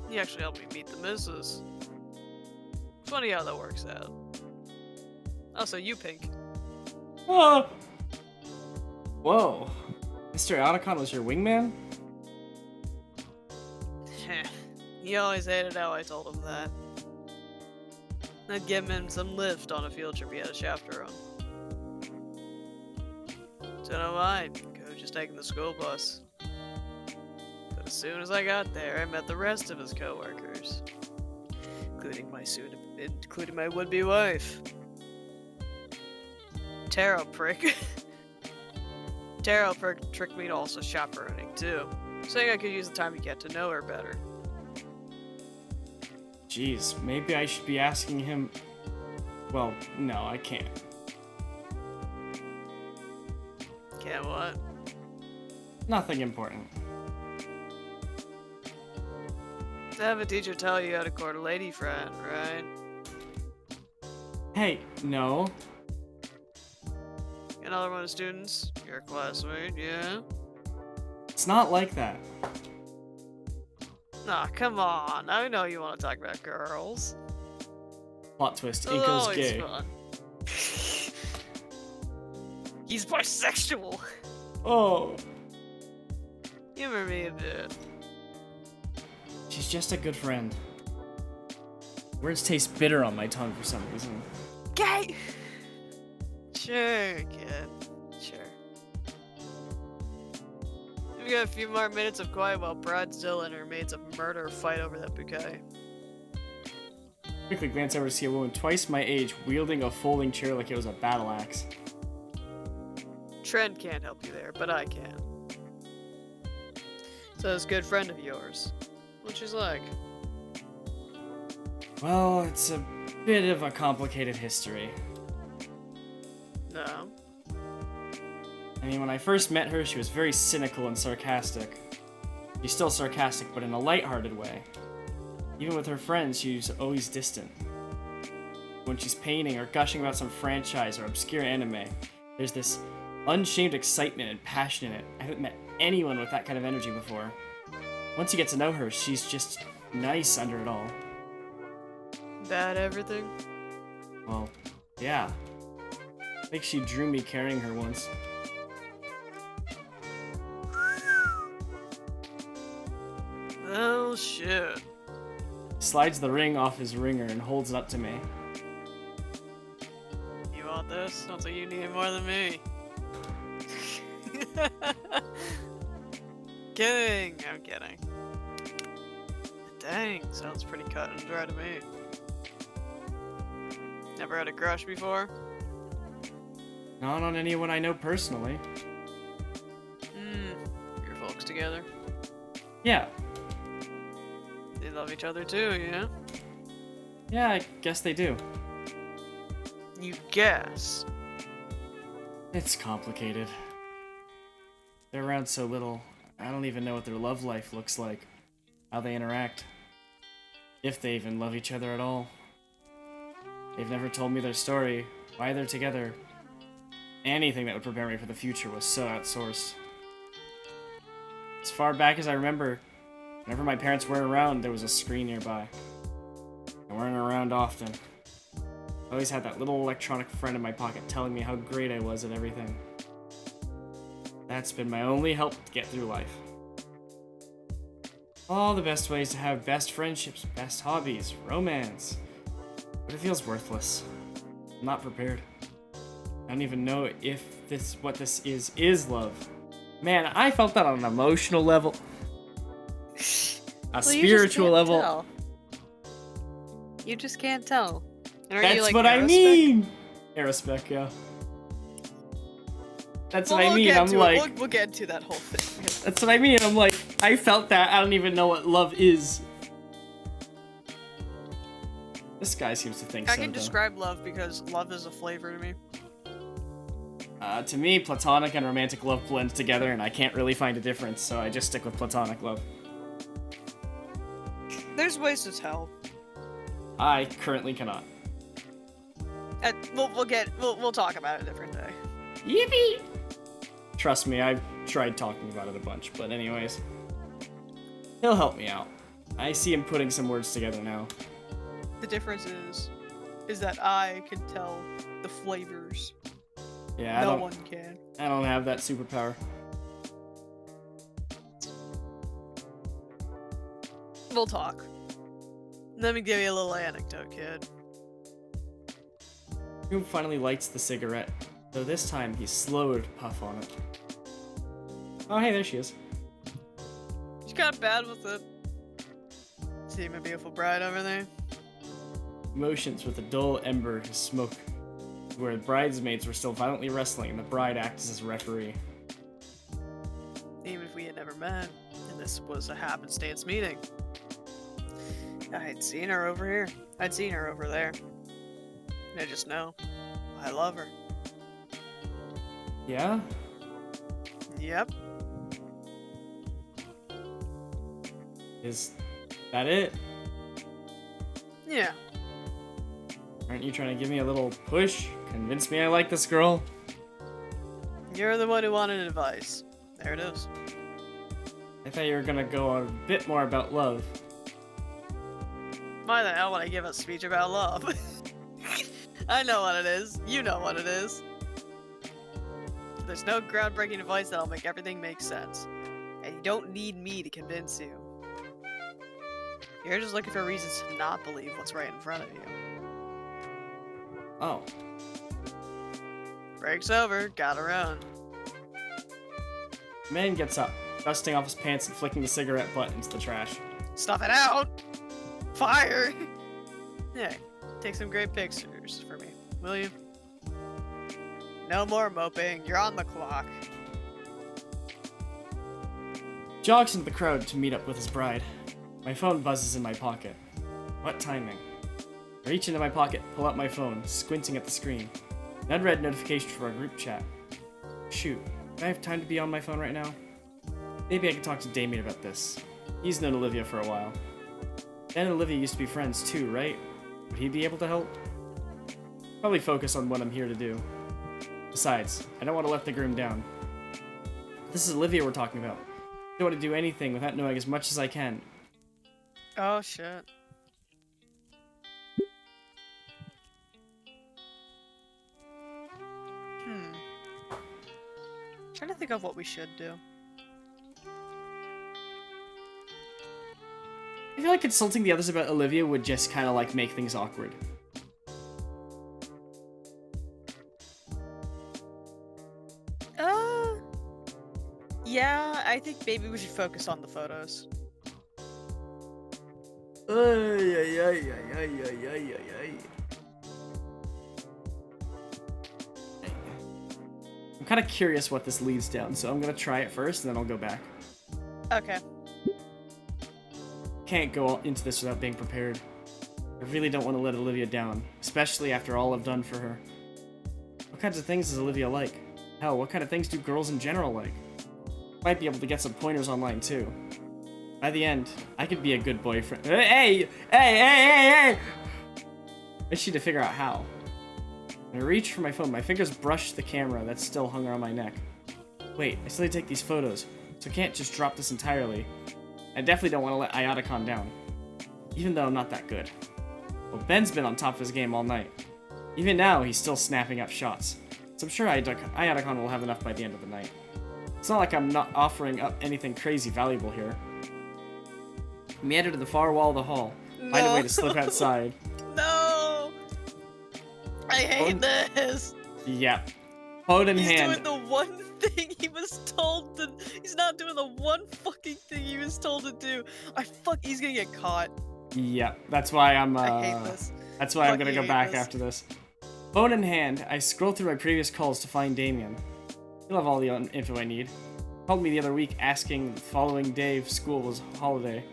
He actually helped me meet the missus. Funny how that works out. Also, you pink. Oh! Whoa. Mr. Otacon was your wingman? He always hated how I told him that. I'd give him some lift on a field trip he had a chaperone. So no mind, go just taking the school bus. But as soon as I got there, I met the rest of his coworkers, including my would-be wife. Taro prick. Taro prick tricked me to also chaperoning too, saying I could use the time to get to know her better. Jeez, maybe I should be asking him... Well, no, I can't. Can't what? Nothing important. To have a teacher tell you how to court a lady friend, right? Hey, no. Another one of the students, your classmate, yeah? It's not like that. Nah, come on. I know you want to talk about girls. Plot twist, It's Inko's always gay. fun. He's bisexual. Oh. Humor me a bit. She's just a good friend. Words taste bitter on my tongue for some reason. Gay! Sure, kid. Sure. We got a few more minutes of quiet while Bridezilla and her maids of murder fight over that bouquet. Quickly glance over to see a woman twice my age wielding a folding chair like it was a battle axe. Trent can't help you there, but I can. So this good friend of yours, what she's like? Well, it's a bit of a complicated history. No. I mean, when I first met her, she was very cynical and sarcastic. She's still sarcastic, but in a lighthearted way. Even with her friends, she's always distant. When she's painting or gushing about some franchise or obscure anime, there's this unshamed excitement and passion in it. I haven't met anyone with that kind of energy before. Once you get to know her, she's just nice under it all. That everything? Well, yeah. I think she drew me carrying her once. Oh shit. Slides the ring off his ringer and holds it up to me. You want this? Sounds like you need it more than me. Kidding, I'm kidding. Dang, sounds pretty cut and dry to me. Never had a crush before? Not on anyone I know personally. Your folks together? Yeah. They love each other too, yeah? Yeah, I guess they do. You guess. It's complicated. They're around so little, I don't even know what their love life looks like. How they interact. If they even love each other at all. They've never told me their story, why they're together. Anything that would prepare me for the future was so outsourced. As far back as I remember, whenever my parents weren't around, there was a screen nearby. They weren't around often. I always had that little electronic friend in my pocket telling me how great I was at everything. That's been my only help to get through life. All the best ways to have best friendships, best hobbies, romance. But it feels worthless. I'm not prepared. I don't even know if what this is love. Man, I felt that on an emotional level. A spiritual level. You just can't tell. And That's you, like, what I aerospec? mean! Aerospec, yeah. That's what I mean, I'm like... We'll get into that whole thing. That's what I mean, I'm like, I felt that, I don't even know what love is. This guy seems to think I so, can though. describe love because love is a flavor to me. To me, platonic and romantic love blend together, and I can't really find a difference, so I just stick with platonic love. There's ways to tell. I currently cannot. We'll talk about it a different day. Yippee! Trust me, I've tried talking about it a bunch, but anyways. He'll help me out. I see him putting some words together now. The difference is that I can tell the flavors. Yeah, No one can. I don't have that superpower. We'll talk. Let me give you a little anecdote, kid. Who finally lights the cigarette, though this time he's slow to puff on it. Oh, hey, there she is. She's kind of bad with it. See my beautiful bride over there? Motions with a dull ember of smoke, where the bridesmaids were still violently wrestling and the bride acts as referee. Even if we had never met, and this was a happenstance meeting. I'd seen her over here. I'd seen her over there. And I just know. I love her. Yeah? Yep. Is that it? Yeah. Aren't you trying to give me a little push? Convince me I like this girl? You're the one who wanted advice. There it is. I thought you were gonna go a bit more about love. Why the hell would I give a speech about love? I know what it is. You know what it is. There's no groundbreaking advice that'll make everything make sense. And you don't need me to convince you. You're just looking for reasons to not believe what's right in front of you. Oh. Break's over. Gotta run. The man gets up, dusting off his pants and flicking the cigarette butt into the trash. Stuff it out! Fire! Hey, take some great pictures for me, will you? No more moping. You're on the clock. Jogs into the crowd to meet up with his bride. My phone buzzes in my pocket. What timing? I reach into my pocket, pull out my phone, squinting at the screen. An unread notification for our group chat. Shoot, do I have time to be on my phone right now? Maybe I can talk to Damien about this. He's known Olivia for a while. Ben and Olivia used to be friends too, right? Would he be able to help? Probably focus on what I'm here to do. Besides, I don't want to let the groom down. This is Olivia we're talking about. I don't want to do anything without knowing as much as I can. Oh, shit. Trying to think of what we should do. I feel like consulting the others about Olivia would just kind of like make things awkward. Yeah, I think maybe we should focus on the photos. I'm kind of curious what this leads down, so I'm gonna try it first and then I'll go back. Okay. Can't go into this without being prepared. I really don't want to let Olivia down, especially after all I've done for her. What kinds of things does Olivia like? Hell, what kind of things do girls in general like? Might be able to get some pointers online too. By the end, I could be a good boyfriend. Hey! I just need to figure out how. When I reach for my phone, my fingers brush the camera that's still hung around my neck. Wait, I still need to take these photos, so I can't just drop this entirely. I definitely don't want to let Iotacon down, even though I'm not that good. Well, Ben's been on top of his game all night. Even now, he's still snapping up shots, so I'm sure Iotacon will have enough by the end of the night. It's not like I'm not offering up anything crazy valuable here. I meander to the far wall of the hall, find a way to slip outside. No! I hate this! Yep. Phone in hand. He's doing the one thing he was told to. He's not doing the one fucking thing he was told to do. He's gonna get caught. Yeah, that's why I'm I hate this. that's why I'm gonna go Fucking hate back this. after this. Phone in hand, I scroll through my previous calls to find Damien. He'll have all the info I need. Called me the other week asking the following day if school was holiday.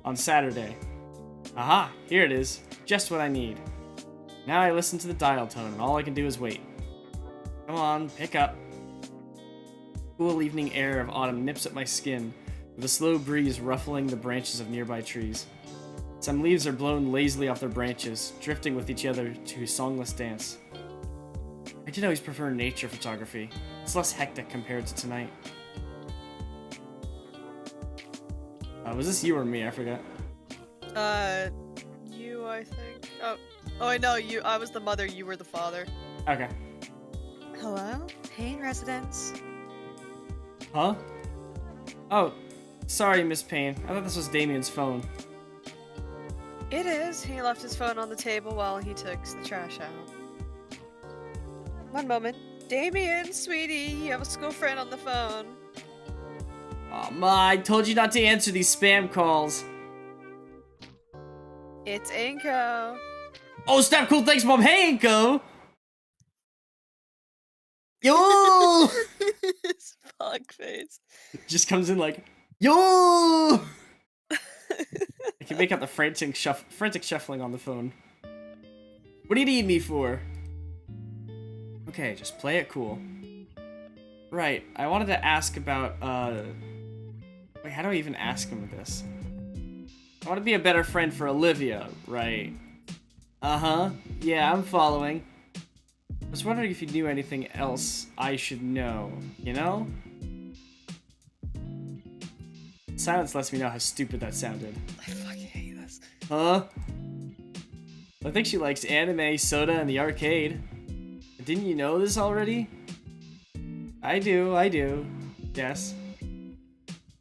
On Saturday. Aha, here it is. Just what I need. Now I listen to the dial tone and all I can do is wait. Come on, pick up. Cool evening air of autumn nips at my skin, with a slow breeze ruffling the branches of nearby trees. Some leaves are blown lazily off their branches, drifting with each other to a songless dance. I did always prefer nature photography. It's less hectic compared to tonight. Was this you or me? I forget. You, I think. Oh, I know you. I was the mother. You were the father. Okay. Hello, Payne residence. Huh? Oh, sorry, Miss Payne. I thought this was Damien's phone. It is. He left his phone on the table while he took the trash out. One moment. Damien, sweetie, you have a school friend on the phone. Aw, Ma, I told you not to answer these spam calls. It's Inko. Oh, snap, cool, thanks, Mom. Hey, Inko! Yo! His fuck face. Just comes in like, yo! I can make out the frantic shuffling on the phone. What do you need me for? Okay, just play it cool. Right, I wanted to ask about, wait, how do I even ask him this? I want to be a better friend for Olivia, right? Uh-huh, yeah, I'm following. I was wondering if you knew anything else I should know, you know? Silence lets me know how stupid that sounded. I fucking hate this. Huh? I think she likes anime, soda, and the arcade. Didn't you know this already? I do. Yes.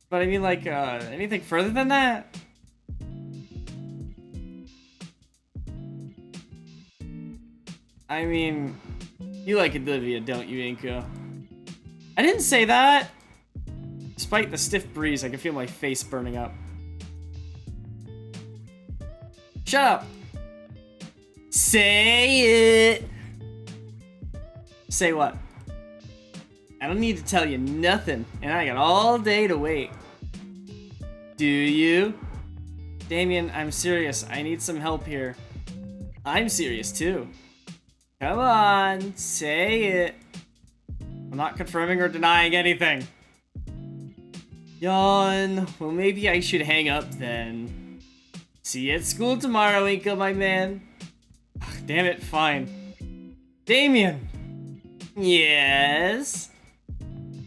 But I mean, like, anything further than that? I mean, you like Olivia, don't you, Inko? I didn't say that! Despite the stiff breeze, I can feel my face burning up. Shut up! Say it! Say what? I don't need to tell you nothing, and I got all day to wait. Do you? Damien, I'm serious. I need some help here. I'm serious too. Come on, say it. I'm not confirming or denying anything. Yawn. Well, maybe I should hang up then. See you at school tomorrow, Inko, my man. Ugh, damn it, fine. Damien! Yes?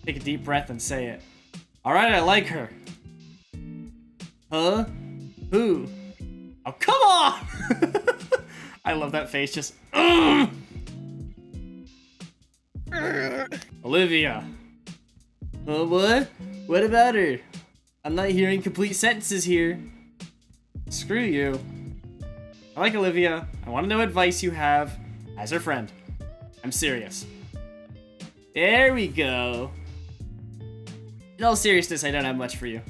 Take a deep breath and say it. Alright, I like her. Huh? Who? Oh, come on! I love that face, just... Olivia. What? What about her? I'm not hearing complete sentences here. Screw you. I like Olivia. I want to know advice you have as her friend. I'm serious. There we go. In all seriousness, I don't have much for you.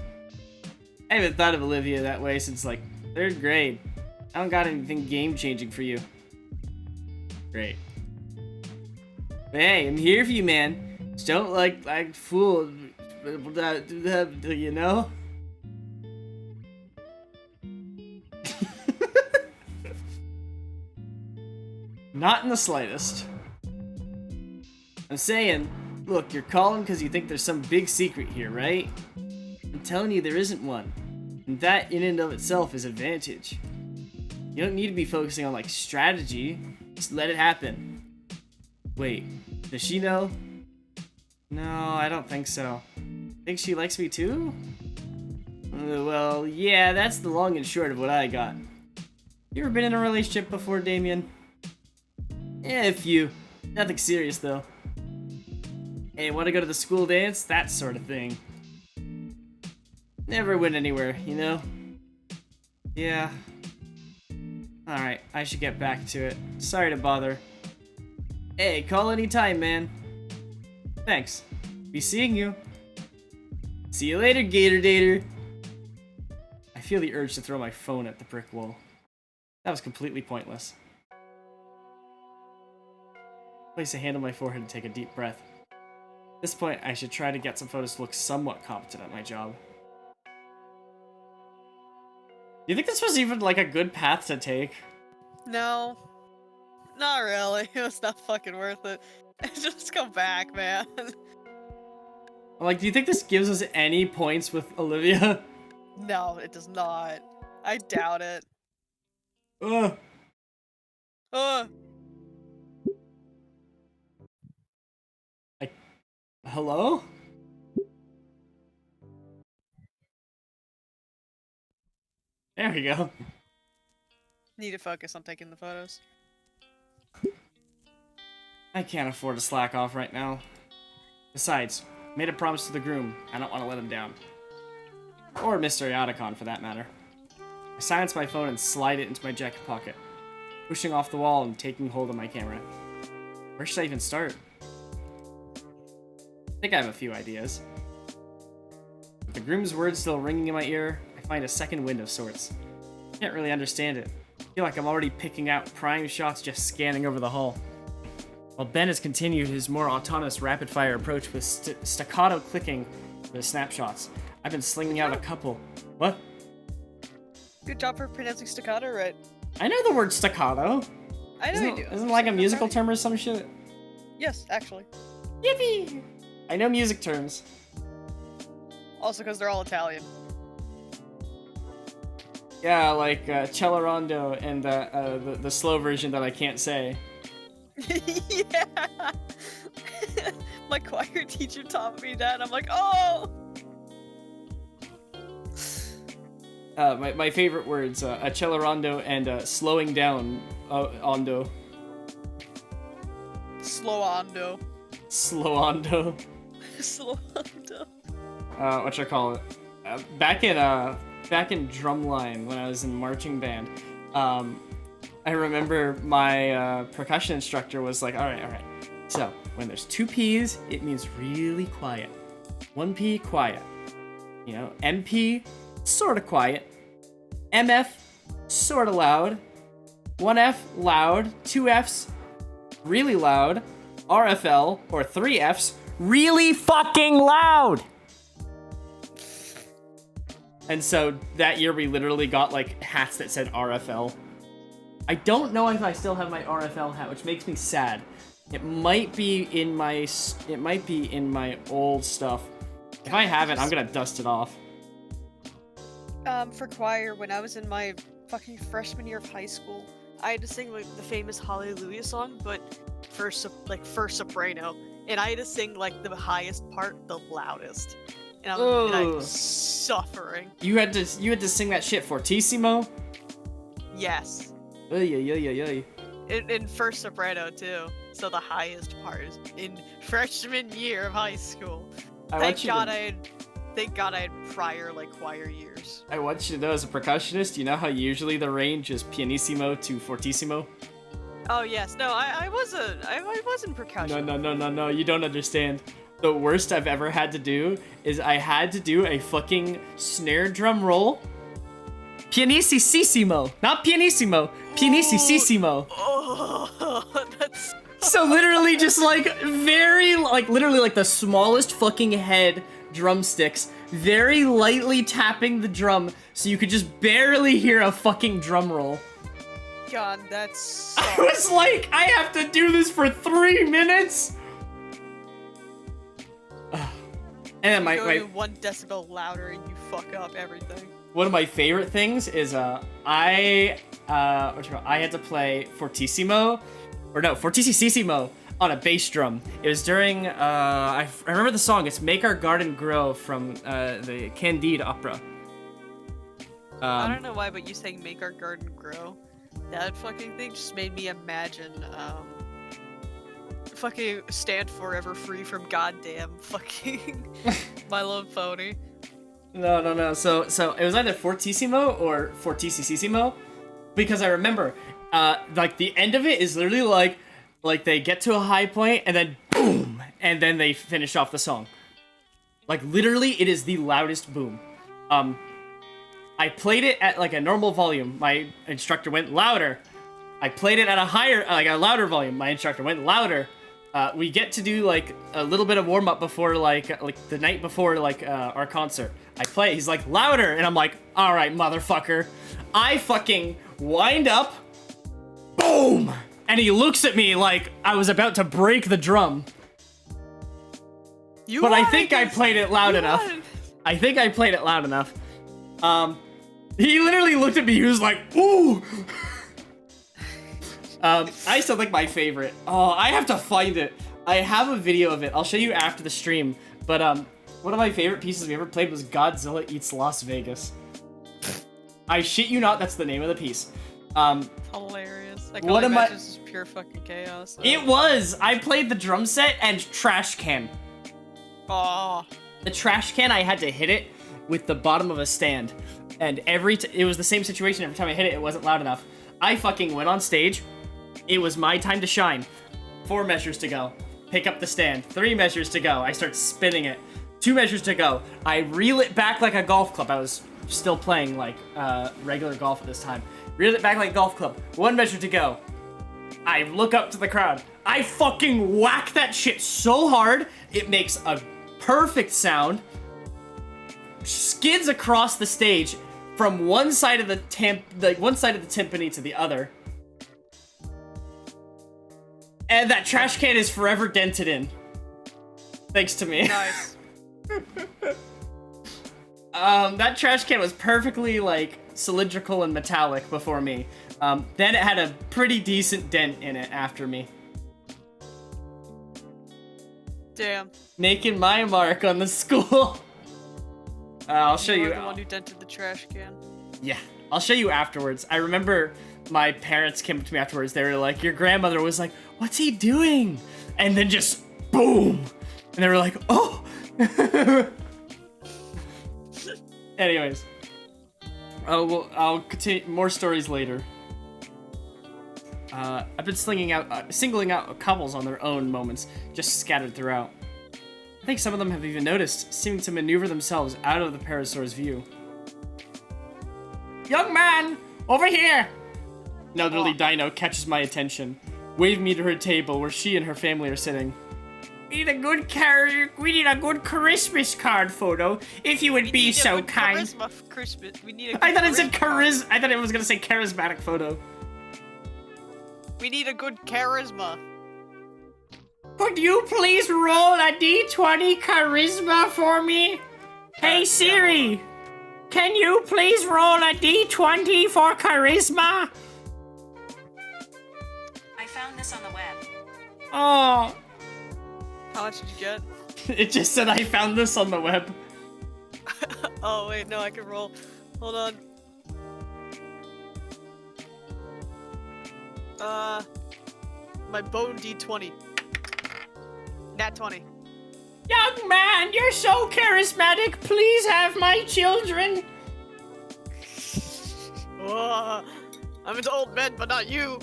I haven't thought of Olivia that way since, like, 3rd grade. I don't got anything game-changing for you. Great. But hey, I'm here for you, man. Just don't, like fool, you know? Not in the slightest. I'm saying, look, you're calling because you think there's some big secret here, right? I'm telling you there isn't one. And that in and of itself is advantage. You don't need to be focusing on, like, strategy. Just let it happen. Wait, does she know? No, I don't think so. Think she likes me too? Well, yeah, that's the long and short of what I got. You ever been in a relationship before, Damien? Yeah, a few. Nothing serious, though. Hey, wanna go to the school dance? That sort of thing. Never went anywhere, you know? Yeah. Alright, I should get back to it. Sorry to bother. Hey, call anytime, man. Thanks. Be seeing you. See you later, Gator Dater. I feel the urge to throw my phone at the brick wall. That was completely pointless. Place a hand on my forehead and take a deep breath. At this point, I should try to get some photos to look somewhat competent at my job. Do you think this was even, like, a good path to take? No. Not really. It was not fucking worth it. Just go back, man. Like, do you think this gives us any points with Olivia? No, it does not. I doubt it. Ugh. Like, hello? There we go. Need to focus on taking the photos. I can't afford to slack off right now. Besides, I made a promise to the groom. I don't want to let him down. Or Mr. Yatacon, for that matter. I silence my phone and slide it into my jacket pocket, pushing off the wall and taking hold of my camera. Where should I even start? I think I have a few ideas. With the groom's words still ringing in my ear, I find a second wind of sorts. I can't really understand it. I feel like I'm already picking out prime shots just scanning over the hall. While Ben has continued his more autonomous rapid-fire approach with staccato clicking for the snapshots, I've been slinging out a couple. What? Good job for pronouncing staccato right. I know the word staccato. I know you do. Isn't it like a musical term or some shit? Yes, actually. Yippee! I know music terms. Also because they're all Italian. Yeah, like Cellerondo and the slow version that I can't say. Yeah! My choir teacher taught me that, and I'm like, oh! My favorite words, Accelerando and slowing down, ondo. Slowando. Slowando. Slowando. Whatchamacallit? Back in drumline when I was in marching band, I remember my percussion instructor was like, all right. So when there's 2 P's, it means really quiet. 1 P, quiet. You know, MP, sort of quiet. MF, sort of loud. 1 F, loud. 2 Fs, really loud. RFL, or 3 Fs, really fucking loud! And so that year we literally got like hats that said RFL. I don't know if I still have my RFL hat, which makes me sad. It might be in my old stuff. If I have it, I'm gonna dust it off. For choir, when I was in my fucking freshman year of high school, I had to sing like the famous Hallelujah song, but for soprano, and I had to sing like the highest part the loudest, and I'm suffering. You had to sing that shit fortissimo? Yes. Oy. In first soprano too, so the highest part is in freshman year of high school. Thank God I had prior like choir years. I want you to know, as a percussionist, you know how usually the range is pianissimo to fortissimo? Oh yes, no, I wasn't percussion. No, you don't understand. The worst I've ever had to do is I had to do a fucking snare drum roll. Pianissimo, not pianissimo, pianissimo. Oh, that's so literally just like literally like the smallest fucking head drumsticks, very lightly tapping the drum so you could just barely hear a fucking drum roll. God, that's. I was like, I have to do this for 3 minutes. And my 1 decibel louder and you fuck up everything. One of my favorite things is I had to play fortissimo on a bass drum. It was during I remember the song. It's "Make Our Garden Grow" from the Candide opera. I don't know why, but you saying "Make Our Garden Grow," that fucking thing just made me imagine fucking Stand Forever Free from goddamn fucking My Love Pony. No. So it was either fortissimo or fortissimo, because I remember, like the end of it is literally like they get to a high point and then boom, and then they finish off the song. Like literally, it is the loudest boom. I played it at like a normal volume. My instructor went louder. I played it at a higher, like a louder volume. My instructor went louder. We get to do like a little bit of warm up before like the night before like our concert. I play. He's like louder, and I'm like, all right, motherfucker. I fucking wind up. Boom! And he looks at me like I was about to break the drum. But I think I played it loud enough. I think I played it loud enough. He literally looked at me. He was like, ooh. I still think my favorite. Oh, I have to find it. I have a video of it. I'll show you after the stream. But one of my favorite pieces we ever played was Godzilla Eats Las Vegas. I shit you not, that's the name of the piece. Hilarious. Like, what am I? This is pure fucking chaos. So. It was. I played the drum set and trash can. Oh. The trash can, I had to hit it with the bottom of a stand, and it was the same situation every time I hit it. It wasn't loud enough. I fucking went on stage. It was my time to shine. 4 measures to go. Pick up the stand. 3 measures to go. I start spinning it. 2 measures to go. I reel it back like a golf club. I was still playing like regular golf at this time. Reel it back like a golf club. 1 measure to go. I look up to the crowd. I fucking whack that shit so hard it makes a perfect sound. Skids across the stage from one side of the timpani to the other. And that trash can is forever dented in. Thanks to me. Nice. That trash can was perfectly, like, cylindrical and metallic before me. Then it had a pretty decent dent in it after me. Damn. Making my mark on the school. I'll show you. The one who dented the trash can. Yeah, I'll show you afterwards. I remember my parents came up to me afterwards. They were like, your grandmother was like, what's he doing? And then just boom. And they were like, oh. Anyways. I'll continue more stories later. I've been singling out couples on their own moments, just scattered throughout. I think some of them have even noticed, seeming to maneuver themselves out of the Parasaur's view. Young man, over here! An elderly dino catches my attention, waving me to her table where she and her family are sitting. We need a good Christmas card photo, if you would be so kind. I thought it said charisma. I thought it was gonna say charismatic photo. We need a good charisma. Could you please roll a d20 charisma for me? Hey Siri, can you please roll a d20 for charisma? I found this on the web. Oh. How much did you get? It just said I found this on the web. Oh wait, no, I can roll. Hold on. My bone d20. Nat 20. Young man, you're so charismatic. Please have my children. Oh, I'm into old men, but not you.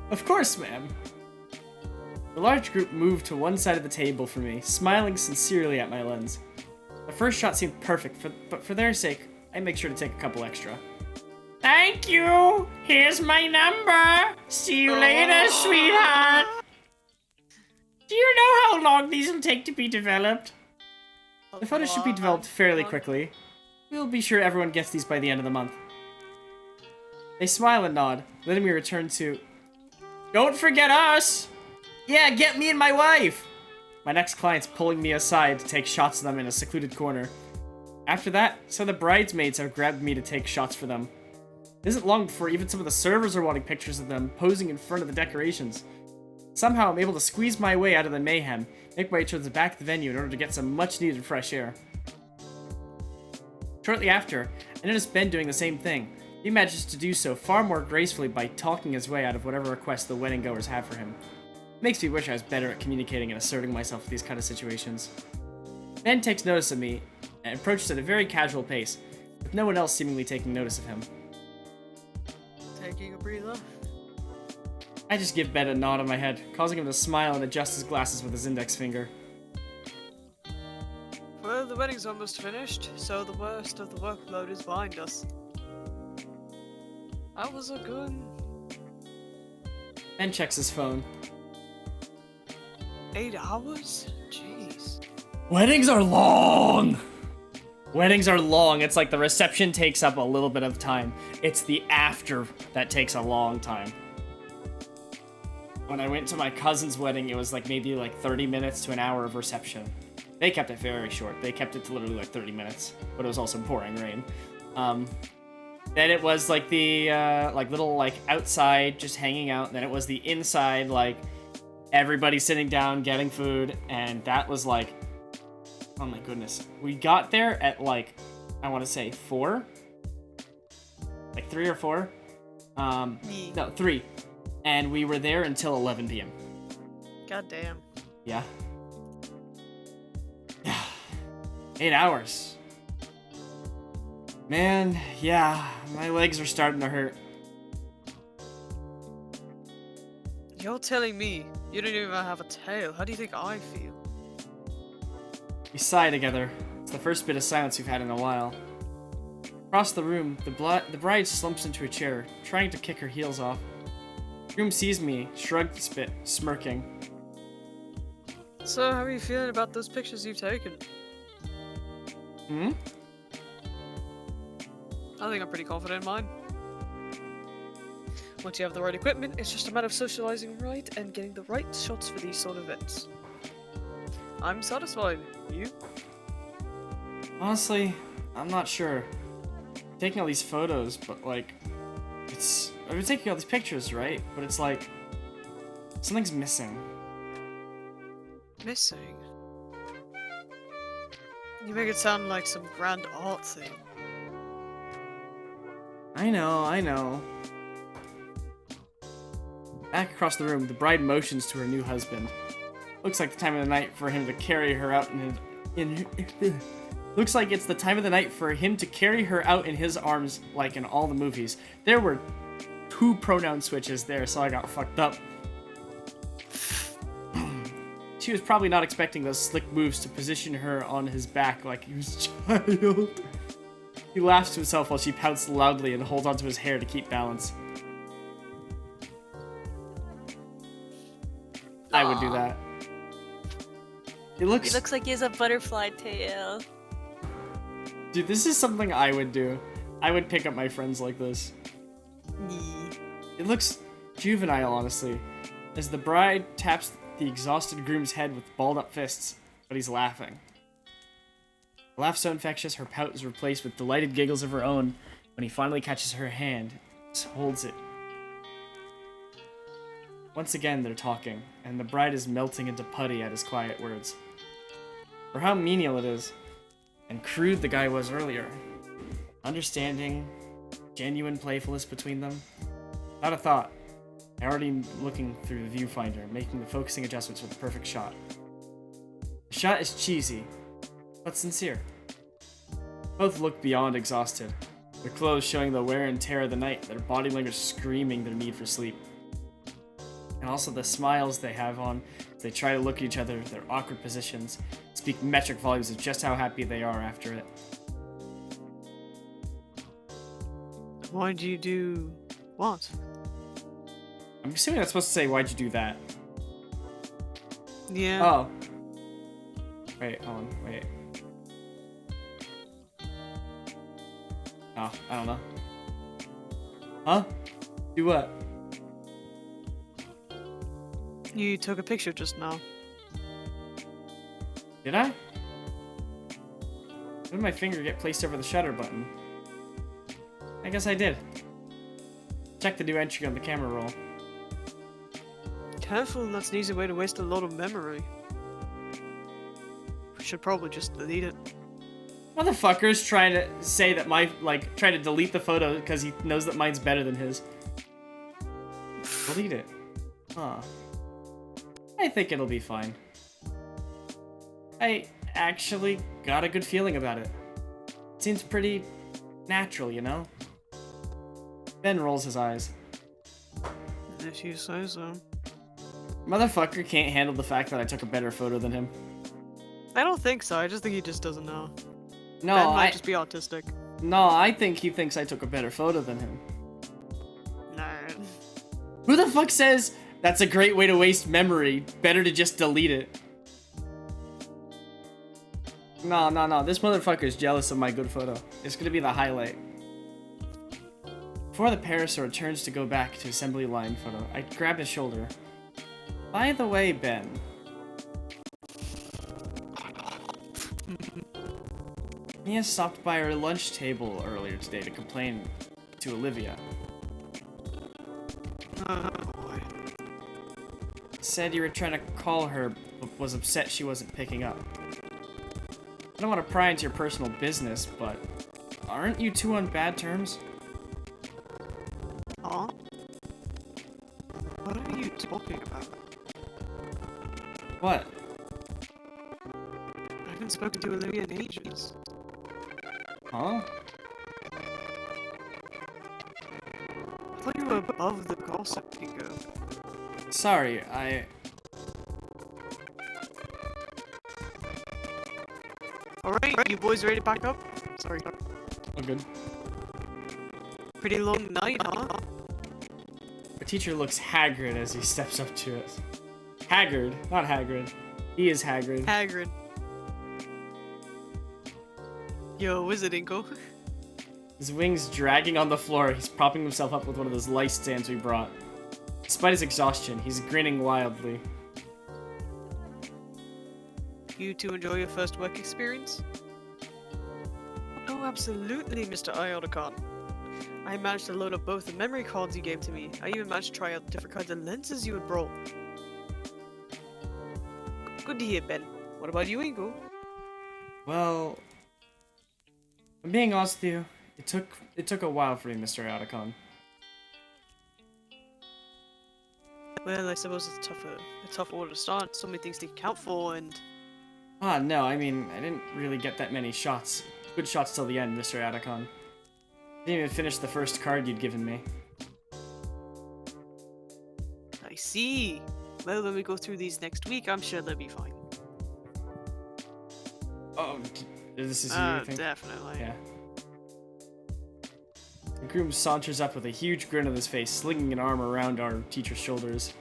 Of course, ma'am. The large group moved to one side of the table for me, smiling sincerely at my lens. The first shot seemed perfect, but for their sake, I make sure to take a couple extra. Thank you! Here's my number! See you later, sweetheart! Do you know how long these will take to be developed? The photos should be developed fairly quickly. We'll be sure everyone gets these by the end of the month. They smile and nod, letting me return to... Don't forget us! Yeah, get me and my wife! My next client's pulling me aside to take shots of them in a secluded corner. After that, some of the bridesmaids have grabbed me to take shots for them. It isn't long before even some of the servers are wanting pictures of them posing in front of the decorations. Somehow I'm able to squeeze my way out of the mayhem, make my way towards the back of the venue in order to get some much-needed fresh air. Shortly after, I noticed Ben doing the same thing. He manages to do so far more gracefully by talking his way out of whatever requests the wedding goers have for him. It makes me wish I was better at communicating and asserting myself in these kind of situations. Ben takes notice of me and approaches at a very casual pace, with no one else seemingly taking notice of him. Taking a breather. I just give Ben a nod on my head, causing him to smile and adjust his glasses with his index finger. Well, the wedding's almost finished, so the worst of the workload is behind us. That was a good... Ben checks his phone. 8 hours? Jeez. Weddings are long! Weddings are long. It's like the reception takes up a little bit of time. It's the after that takes a long time. When I went to my cousin's wedding, it was like maybe like 30 minutes to an hour of reception. They kept it very short. They kept it to literally like 30 minutes, but it was also pouring rain. Then it was like the like little like outside just hanging out. Then it was the inside like everybody sitting down getting food, and that was like, oh my goodness. We got there at like, I want to say 4, like 3 or 4. No, 3, and we were there until 11 p.m. God damn. Yeah. 8 hours. Man, yeah, my legs are starting to hurt. You're telling me you don't even have a tail. How do you think I feel? We sigh together. It's the first bit of silence we've had in a while. Across the room, the bride slumps into a chair, trying to kick her heels off. The groom sees me, shrugged a bit, smirking. So, how are you feeling about those pictures you've taken? Hmm? I think I'm pretty confident in mine. Once you have the right equipment, it's just a matter of socializing right and getting the right shots for these sort of events. I'm satisfied. You? Honestly, I'm not sure. Taking all these photos, but like, I've been taking all these pictures, right? But it's like, something's missing. Missing? You make it sound like some grand art thing. I know. Back across the room, the bride motions to her new husband. Looks like the time of the night for him to carry her out Looks like it's the time of the night for him to carry her out in his arms, like in all the movies. There were 2 pronoun switches there, so I got fucked up. She was probably not expecting those slick moves to position her on his back like he was a child. He laughs to himself while she pouts loudly and holds onto his hair to keep balance. I would do that. He looks like he has a butterfly tail. Dude, this is something I would do. I would pick up my friends like this. It looks juvenile, honestly, as the bride taps the exhausted groom's head with balled-up fists, but he's laughing. The laugh so infectious, her pout is replaced with delighted giggles of her own when he finally catches her hand, holds it. Once again, they're talking, and the bride is melting into putty at his quiet words. For how menial it is, and crude the guy was earlier. Understanding, genuine playfulness between them. Not a thought. I already looking through the viewfinder, making the focusing adjustments for the perfect shot. The shot is cheesy, but sincere. Both look beyond exhausted, their clothes showing the wear and tear of the night, their body language screaming their need for sleep. And also the smiles they have on as they try to look at each other, their awkward positions, speak metric volumes of just how happy they are after it. Why'd you do what? I'm assuming that's supposed to say, why'd you do that? Yeah. Oh. Wait, hold on, wait. Oh, I don't know. Huh? Do what? You took a picture just now. Did I? When did my finger get placed over the shutter button? I guess I did. Check the new entry on the camera roll. Careful, that's an easy way to waste a lot of memory. We should probably just delete it. Motherfucker's trying to say that trying to delete the photo because he knows that mine's better than his. Delete it. Huh. I think it'll be fine. I actually got a good feeling about it. It seems pretty natural, you know? Ben rolls his eyes. If you say so. Motherfucker can't handle the fact that I took a better photo than him. I don't think so. I just think he just doesn't know. No, Ben might just be autistic. No, I think he thinks I took a better photo than him. Nah. Who the fuck says that's a great way to waste memory? Better to just delete it. No. This motherfucker's jealous of my good photo. It's gonna be the highlight. Before the parasaur turns to go back to assembly line photo, I grab his shoulder. By the way, Ben. Mia stopped by our lunch table earlier today to complain to Olivia. Said you were trying to call her, but was upset she wasn't picking up. I don't want to pry into your personal business, but aren't you two on bad terms? Huh? What are you talking about? What? I haven't spoken to Olivia in ages. Huh? I thought you were above the gossip, Nico. Sorry, I... Alright, you boys ready to pack up? Sorry. Oh, good. Pretty long night, huh? The teacher looks haggard as he steps up to us. Haggard, not Hagrid. He is Hagrid. Hagrid. Yo, is it Inko? His wings dragging on the floor, he's propping himself up with one of those lice stands we brought. Despite his exhaustion, he's grinning wildly. You two enjoy your first work experience? Oh, absolutely, Mr. Iotacon. I managed to load up both the memory cards you gave to me. I even managed to try out different kinds of lenses you had brought. Good to hear, Ben. What about you, Ingo? Well, I'm being honest with you, it took a while for me, Mr. Iotacon. Well, I suppose it's a tough order to start. So many things to account for, and Ah, no, I mean, I didn't really get that many shots. Good shots till the end, Mr. Iotacon. Didn't even finish the first card you'd given me. I see. Well, when we go through these next week, I'm sure they'll be fine. Oh, this is you, you think? Definitely. Yeah. The groom saunters up with a huge grin on his face, slinging an arm around our teacher's shoulders.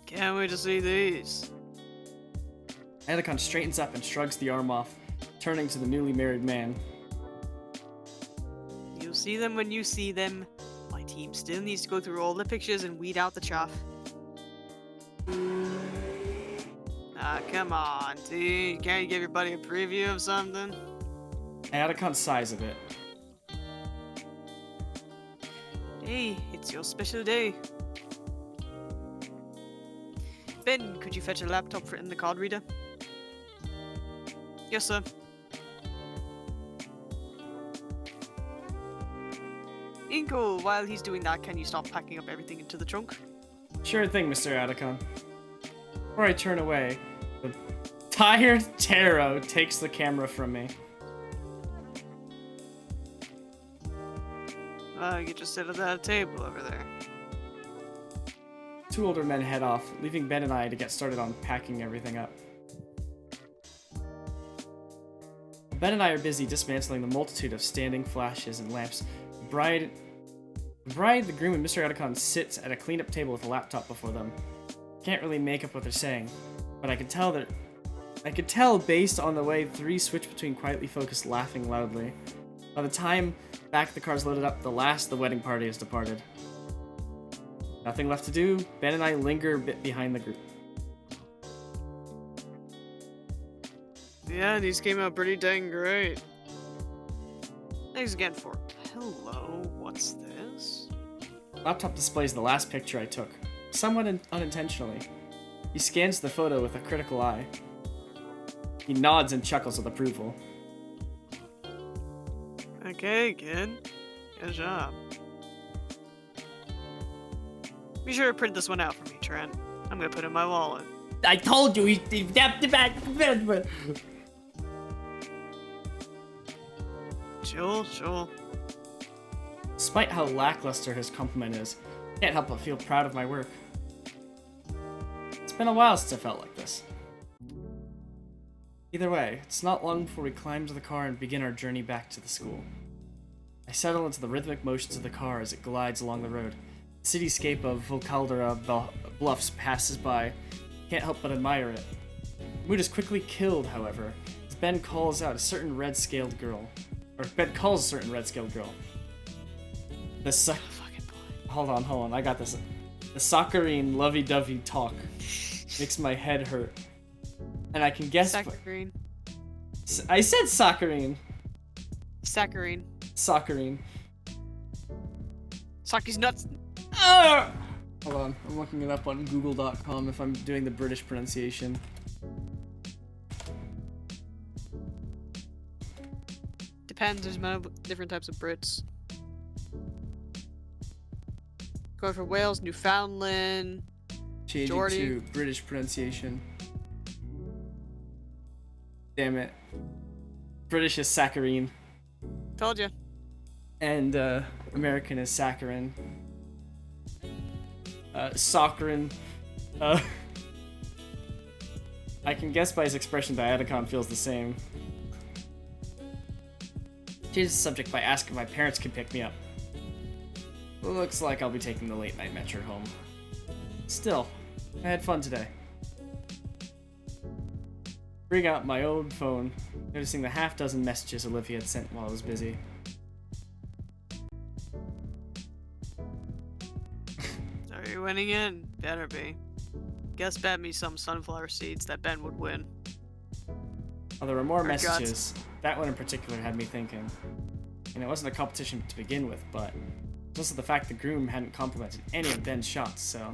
Can't wait to see these. Iotacon straightens up and shrugs the arm off, turning to the newly married man. You'll see them when you see them. My team still needs to go through all the pictures and weed out the chaff. Ah, come on, dude. Can't you give everybody a preview of something? Iotacon sighs a bit. Hey, it's your special day. Ben, could you fetch a laptop in the card reader? Yes, sir. Inko, while he's doing that, can you stop packing up everything into the trunk? Sure thing, Mr. Iotacon. Before I turn away, the tired Taro takes the camera from me. You just sit at that table over there. Two older men head off, leaving Ben and I to get started on packing everything up. Ben and I are busy dismantling the multitude of standing flashes and lamps. The bride, the groom, and Mr. Iotacon sits at a clean-up table with a laptop before them. Can't really make up what they're saying, but I could tell based on the way three switch between quietly focused laughing loudly. By the time back the car's loaded up, the last of the wedding party has departed. Nothing left to do, Ben and I linger a bit behind the group. Yeah, these came out pretty dang great. Thanks again for... Hello, what's this? Laptop displays the last picture I took, somewhat unintentionally. He scans the photo with a critical eye. He nods and chuckles with approval. Okay, kid. Good job. Be sure to print this one out for me, Trent. I'm gonna put it in my wallet. I told you he Sure. Despite how lackluster his compliment is, I can't help but feel proud of my work. It's been a while since I felt like this. Either way, it's not long before we climb to the car and begin our journey back to the school. I settle into the rhythmic motions of the car as it glides along the road. The cityscape of Volcaldera Bluffs passes by. Can't help but admire it. Mood is quickly killed, however, as Ben calls out a certain red-scaled girl. Or Ben calls a certain red-scaled girl. Hold on, I got this. The saccharine lovey-dovey talk makes my head hurt. And I can guess... Saccharine. I said saccharine. Saccharine. Saccharine. Saki's nuts. Ah! Hold on, I'm looking it up on google.com if I'm doing the British pronunciation. Depends, there's many different types of Brits. Going for Wales, Newfoundland, Changing Geordie. to British pronunciation. Damn it. British is saccharine. Told you. And American is saccharin. Saccharin. I can guess by his expression that Atacon feels the same. Change the subject by asking if my parents can pick me up. Looks like I'll be taking the late night metro home. Still, I had fun today. Bring out my old phone, noticing the half-dozen messages Olivia had sent while I was busy. Are you winning in? Better be. Guess bet me some sunflower seeds that Ben would win. Oh, there were more Or messages. That one in particular had me thinking. And it wasn't a competition to begin with, but it's also the fact the groom hadn't complimented any of Ben's shots, so...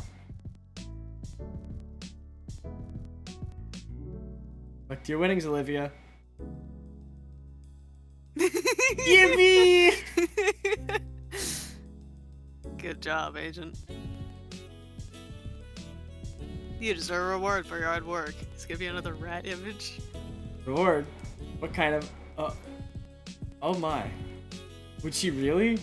Look to your winnings, Olivia. Yippee! Good job, Agent. You deserve a reward for your hard work. Let's give you another rat image. Reward? What kind of... Oh my. Would she really?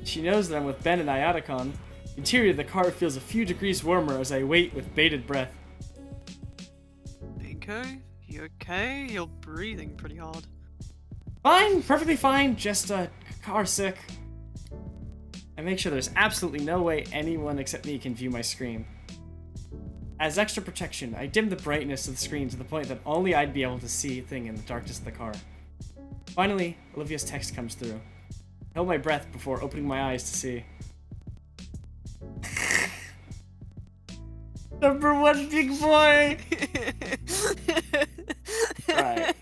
She knows that I'm with Ben and Iotacon. The interior of the car feels a few degrees warmer as I wait with bated breath. Okay? You okay? You're breathing pretty hard. Fine, perfectly fine, just car sick. I make sure there's absolutely no way anyone except me can view my screen. As extra protection, I dim the brightness of the screen to the point that only I'd be able to see a thing in the darkness of the car. Finally, Olivia's text comes through. I hold my breath before opening my eyes to see. Number one, big boy! Right.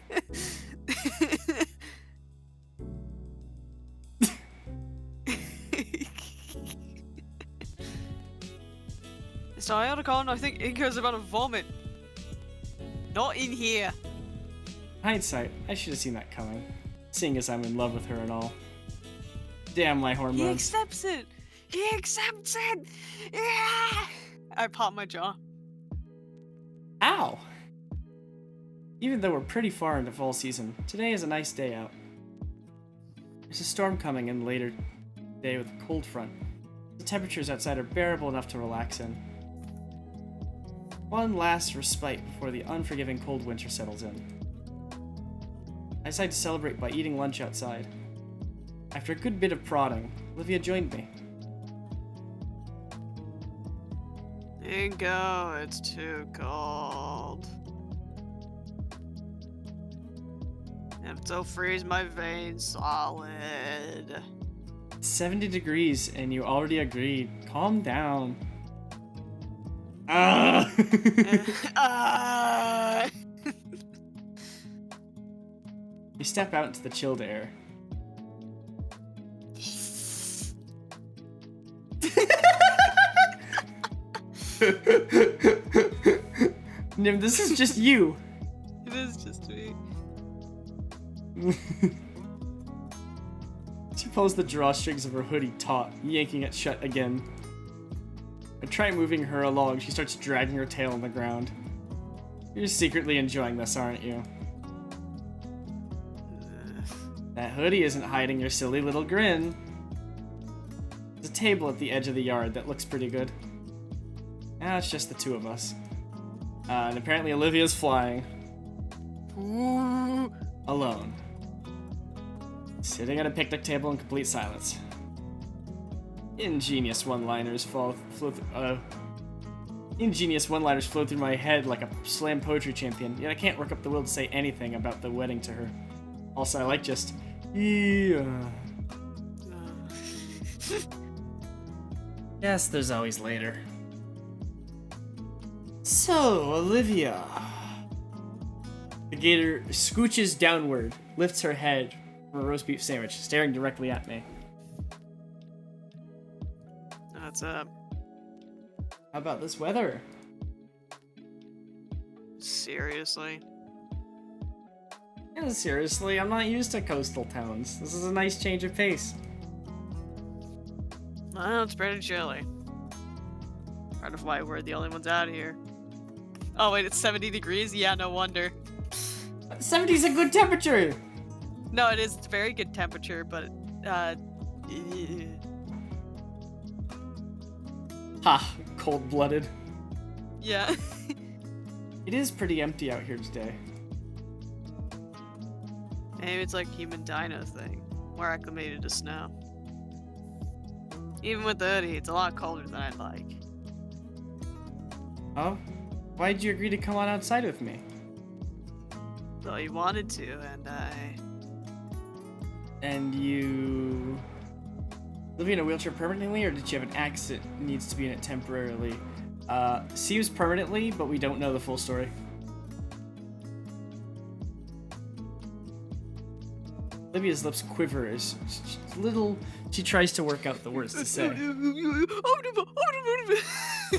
So Iotacon, I think Inko's about to vomit. Not in here. Hindsight, I should have seen that coming, seeing as I'm in love with her and all. Damn my He hormones. accepts it! He accepts it! Yeah! I pop my jaw. Ow! Even though we're pretty far into fall season, today is a nice day out. There's a storm coming in later today with a cold front. The temperatures outside are bearable enough to relax in. One last respite before the unforgiving cold winter settles in. I decided to celebrate by eating lunch outside. After a good bit of prodding, Olivia joined me. Inko, it's too cold. If it'll freeze my veins solid. 70 degrees and you already agreed. Calm down. Ah! You step out into the chilled air. Nim, this is just you. It is just me. She pulls the drawstrings of her hoodie taut, yanking it shut again. I try moving her along. She starts dragging her tail on the ground. You're secretly enjoying this, aren't you? That hoodie isn't hiding your silly little grin. There's a table at the edge of the yard that looks pretty good. Now it's just the two of us. And apparently Olivia's flying. Ooh. Alone. Sitting at a picnic table in complete silence. Ingenious one-liners flow through my head like a slam poetry champion, yet I can't work up the will to say anything about the wedding to her. Also, I like just... Yeah. Yes, there's always later. So, Olivia... The gator scooches downward, lifts her head from a roast beef sandwich, staring directly at me. What's up? How about this weather? Seriously? Yeah, seriously, I'm not used to coastal towns. This is a nice change of pace. Well, it's pretty chilly. Part of why we're the only ones out here. Oh wait, it's 70 degrees? Yeah, no wonder. 70's a good temperature! No, it is. It's a very good temperature, but, Ha, cold-blooded. yeah. It is pretty empty out here today. Maybe it's like human dino thing. We're acclimated to snow. Even with the hoodie, it's a lot colder than I'd like. Oh? Why'd you agree to come on outside with me? Though you wanted to, and I... And you... live in a wheelchair permanently, or did you have an accident needs to be in it temporarily? Seems permanently, but we don't know the full story. Olivia's lips quiver as she tries to work out the words to say. Her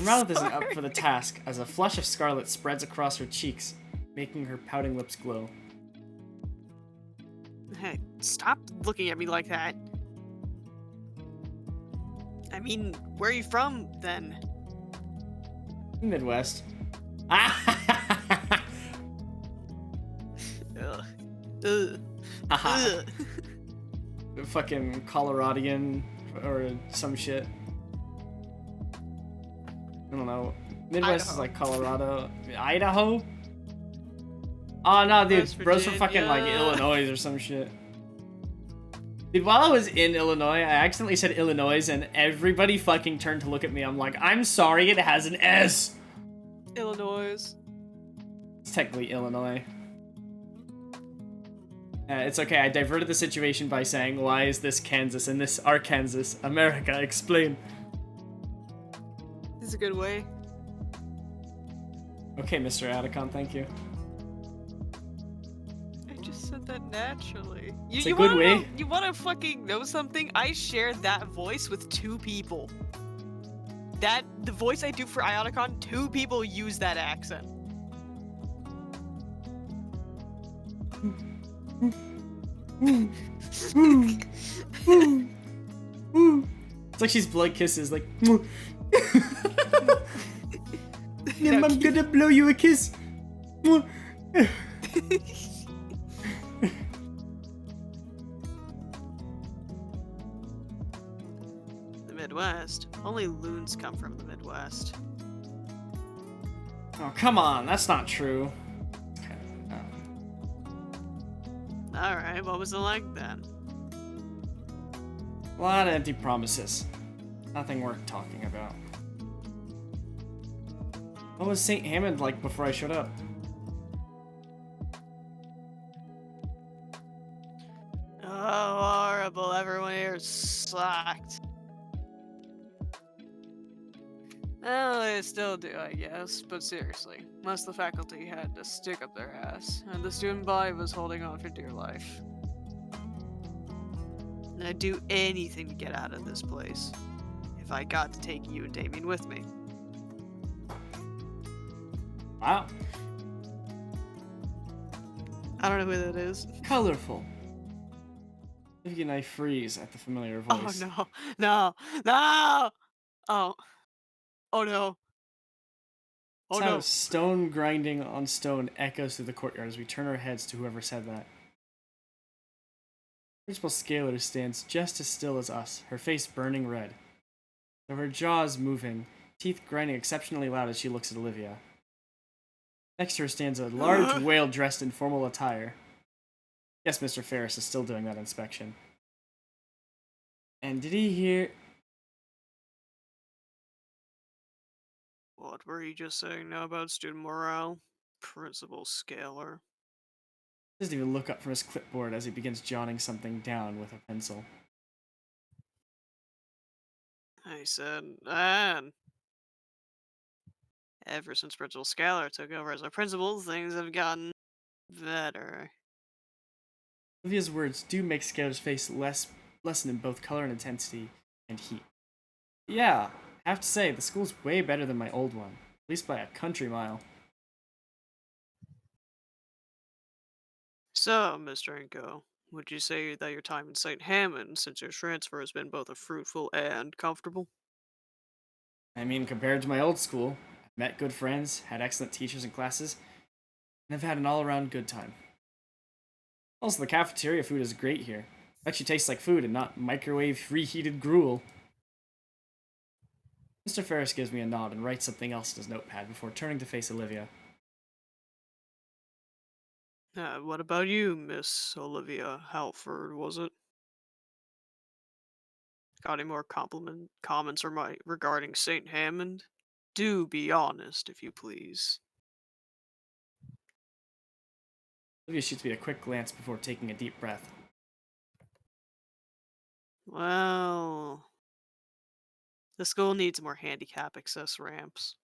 mouth isn't up for the task as a flush of scarlet spreads across her cheeks, making her pouting lips glow. Hey, stop looking at me like that. I mean, where are you from, then? Midwest. Ugh. Ugh. Ugh. Fucking Coloradian or some shit. I don't know. Midwest is like Colorado. Idaho? Oh no, dude. West Bros from fucking like Virginia. Illinois or some shit. Dude, while I was in Illinois, I accidentally said Illinois and everybody fucking turned to look at me. I'm like, I'm sorry, it has an S. Illinois. It's technically Illinois. It's okay, I diverted the situation by saying, why is this Kansas and this Arkansas? America, explain. This is a good way. Okay, Mr. Atticon, thank you. I just said that naturally. It's a good way. You wanna fucking know something? I shared that voice with 2 people. The voice I do for Ionicon, 2 people use that accent. It's like she's blood kisses, like. Now I'm gonna blow you a kiss. The Midwest. Only loons come from the Midwest. Oh, come on, that's not true. Alright, what was it like then? A lot of empty promises. Nothing worth talking about. What was St. Hammond like before I showed up? Oh, horrible. Everyone here sucked. Well, they still do, I guess, but seriously, most of the faculty had to stick up their ass, and the student body was holding on for dear life. And I'd do anything to get out of this place, if I got to take you and Damien with me. Wow. I don't know who that is. Colorful. Vivian and I freeze at the familiar voice. Oh no, no! Oh. Oh no. Oh Sound no. of stone grinding on stone echoes through the courtyard as we turn our heads to whoever said that. Principal Scalar stands just as still as us, her face burning red, though her jaws moving, teeth grinding exceptionally loud as she looks at Olivia. Next to her stands a large whale dressed in formal attire. Yes, Mr. Ferris is still doing that inspection. And did he hear... What were you just saying now about student morale? Principal Scalar. He doesn't even look up from his clipboard as he begins jotting something down with a pencil. I said, and ever since Principal Scalar took over as our principal, things have gotten better. Olivia's words do make Scalar's face lessen in both color and intensity and heat. Yeah, I have to say, the school's way better than my old one, at least by a country mile. So, Mr. Inco, would you say that your time in St. Hammond since your transfer has been both fruitful and comfortable? I mean, compared to my old school, I've met good friends, had excellent teachers and classes, and have had an all-around good time. Also, the cafeteria food is great here. It actually tastes like food and not microwave reheated gruel. Mr. Ferris gives me a nod and writes something else in his notepad before turning to face Olivia. What about you, Miss Olivia Halford, was it? Got any more comments regarding St. Hammond? Do be honest, if you please. Olivia shoots me a quick glance before taking a deep breath. Well, the school needs more handicap access ramps.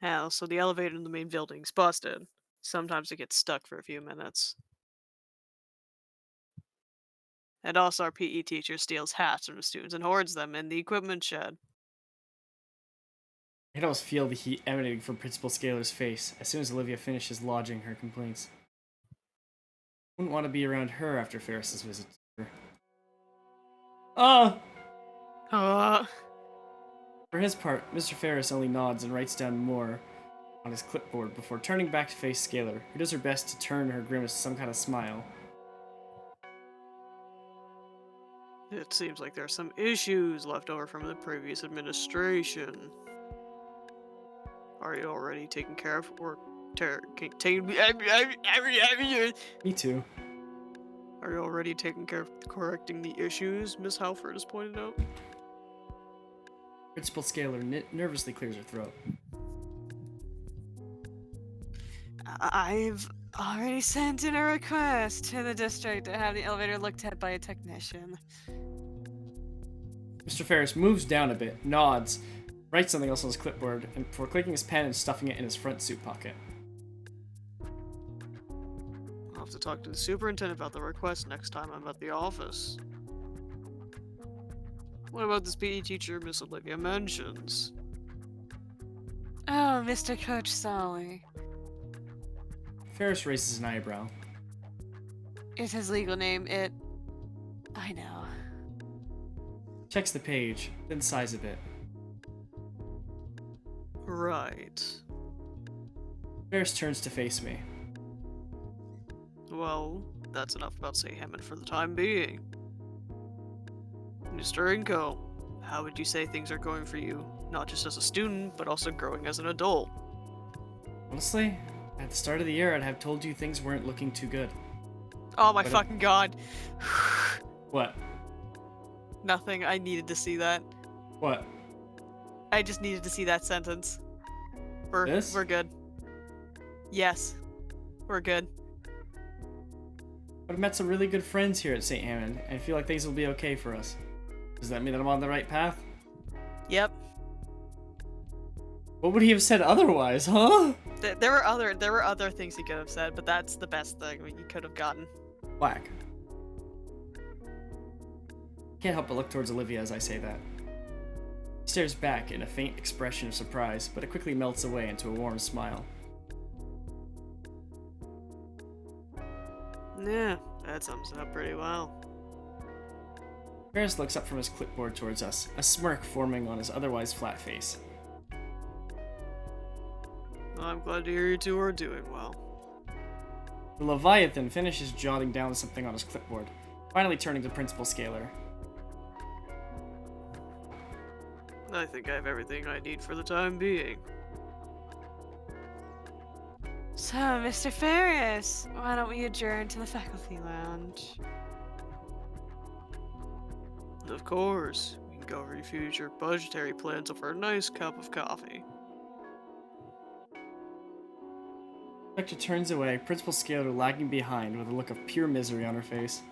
Hell, so the elevator in the main building's busted. Sometimes it gets stuck for a few minutes. And also our PE teacher steals hats from the students and hoards them in the equipment shed. I can almost feel the heat emanating from Principal Scalar's face as soon as Olivia finishes lodging her complaints. Wouldn't want to be around her after Ferris's visit to her. For his part, Mr. Ferris only nods and writes down more on his clipboard before turning back to face Scalar, who does her best to turn her grimace to some kind of smile. It seems like there are some issues left over from the previous administration. Are you already taking care of or Me too. Are you already taking care of correcting the issues Miss Halford has pointed out? Principal Scalar nervously clears her throat. I've already sent in a request to the district to have the elevator looked at by a technician. Mr. Ferris moves down a bit, nods, writes something else on his clipboard, and before clicking his pen and stuffing it in his front suit pocket. I'll have to talk to the superintendent about the request next time I'm at the office. What about this PE teacher Miss Olivia mentions? Oh, Mr. Coach Solly. Ferris raises an eyebrow. It's his legal name, I know. Checks the page, then sighs a bit. Right. Ferris turns to face me. Well, that's enough about St. Hammond for the time being. Mr. Inco, how would you say things are going for you? Not just as a student, but also growing as an adult. Honestly, at the start of the year, I'd have told you things weren't looking too good. Oh my But fucking god. What? Nothing. I needed to see that. What? I just needed to see that sentence. We're This? we're good. Yes. We're good. I've met some really good friends here at St. Hammond, and I feel like things will be okay for us. Does that mean that I'm on the right path? Yep. What would he have said otherwise, huh? There were other things he could have said, but that's the best thing you could have gotten. Whack. Can't help but look towards Olivia as I say that. She stares back in a faint expression of surprise, but it quickly melts away into a warm smile. Yeah, that sums it up pretty well. Ferris looks up from his clipboard towards us, a smirk forming on his otherwise flat face. Well, I'm glad to hear you two are doing well. The Leviathan finishes jotting down something on his clipboard, finally turning to Principal Scalar. I think I have everything I need for the time being. So, Mr. Ferris, why don't we adjourn to the faculty lounge? Of course, we can go over your future budgetary plans over a nice cup of coffee. Inspector turns away, Principal Scaler lagging behind with a look of pure misery on her face.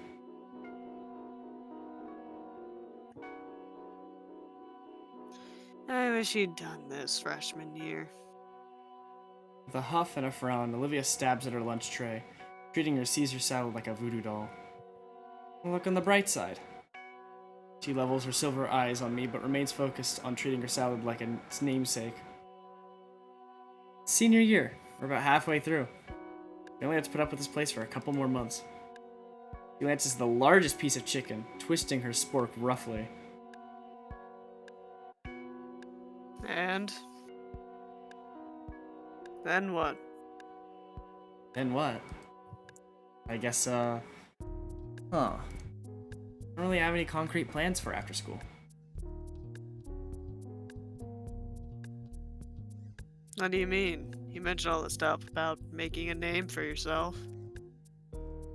I wish you'd done this freshman year. With a huff and a frown, Olivia stabs at her lunch tray, treating her Caesar salad like a voodoo doll. Look on the bright side. She levels her silver eyes on me, but remains focused on treating her salad like its namesake. Senior year. We're about halfway through. We only have to put up with this place for a couple more months. She lances the largest piece of chicken, twisting her spork roughly. And then what? Then what? I guess, I don't really have any concrete plans for after school. What do you mean? You mentioned all this stuff about making a name for yourself.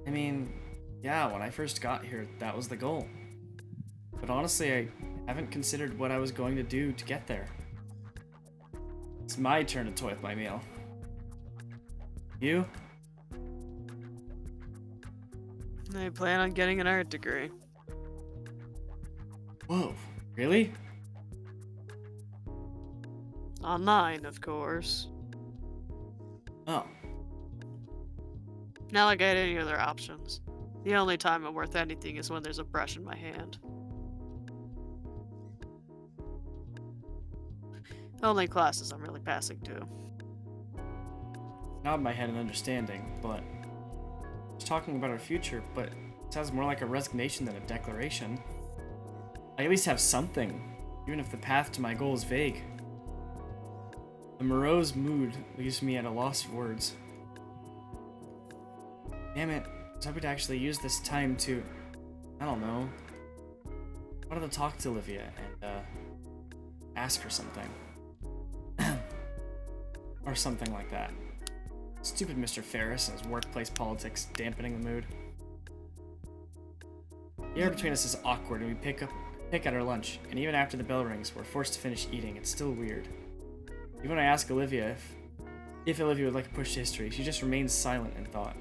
I mean, yeah, when I first got here, that was the goal. But honestly, I haven't considered what I was going to do to get there. It's my turn to toy with my meal. You? I plan on getting an art degree. Whoa, really? Online, of course. Oh, Not like I had any other options. The only time I'm worth anything is when there's a brush in my hand. Only classes I'm really passing to. nod my head in understanding, but just talking about our future, but it sounds more like a resignation than a declaration. I at least have something, even if the path to my goal is vague. The morose mood leaves me at a loss of words. Damn it, I was hoping to actually use this time to, I don't know, I wanted to talk to Olivia and, ask her something. Or something like that. Stupid Mr. Ferris and his workplace politics dampening the mood. The air between us is awkward and we pick at our lunch, and even after the bell rings, we're forced to finish eating. It's still weird. Even when I ask Olivia if Olivia would like to push to history, she just remains silent in thought.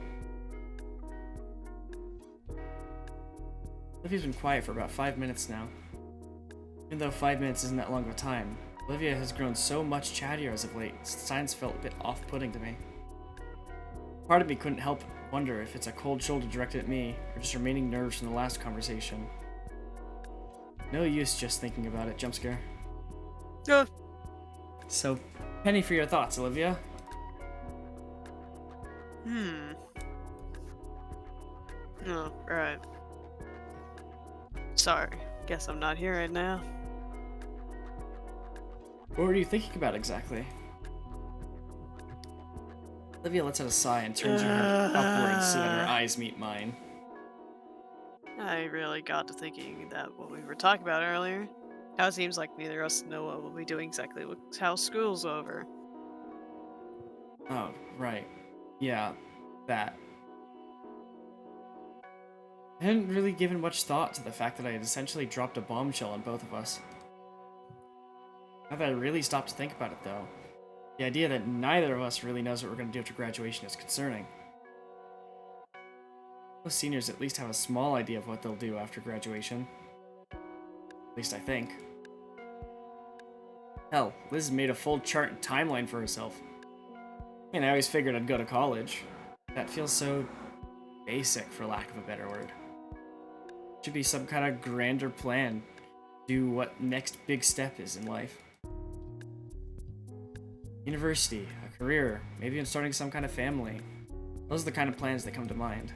Olivia's been quiet for about 5 minutes now. Even though 5 minutes isn't that long of a time, Olivia has grown so much chattier as of late, signs felt a bit off-putting to me. Part of me couldn't help wonder if it's a cold shoulder directed at me, or just remaining nerves from the last conversation. No use just thinking about it, jump scare. So, penny for your thoughts, Olivia. Oh, right. Sorry, guess I'm not here right now. What were you thinking about exactly? Olivia lets out a sigh and turns her head upwards so that her eyes meet mine. I really got to thinking that what we were talking about earlier. How it seems like neither of us know what we'll be doing exactly how school's over. Oh, right. Yeah, that. I hadn't really given much thought to the fact that I had essentially dropped a bombshell on both of us. Now that I really stopped to think about it, though, the idea that neither of us really knows what we're going to do after graduation is concerning. Most seniors at least have a small idea of what they'll do after graduation. At least I think. Hell, Liz made a full chart and timeline for herself. I mean, I always figured I'd go to college. That feels so basic, for lack of a better word. Should be some kind of grander plan. Do what next big step is in life. University, a career, maybe even starting some kind of family. Those are the kind of plans that come to mind.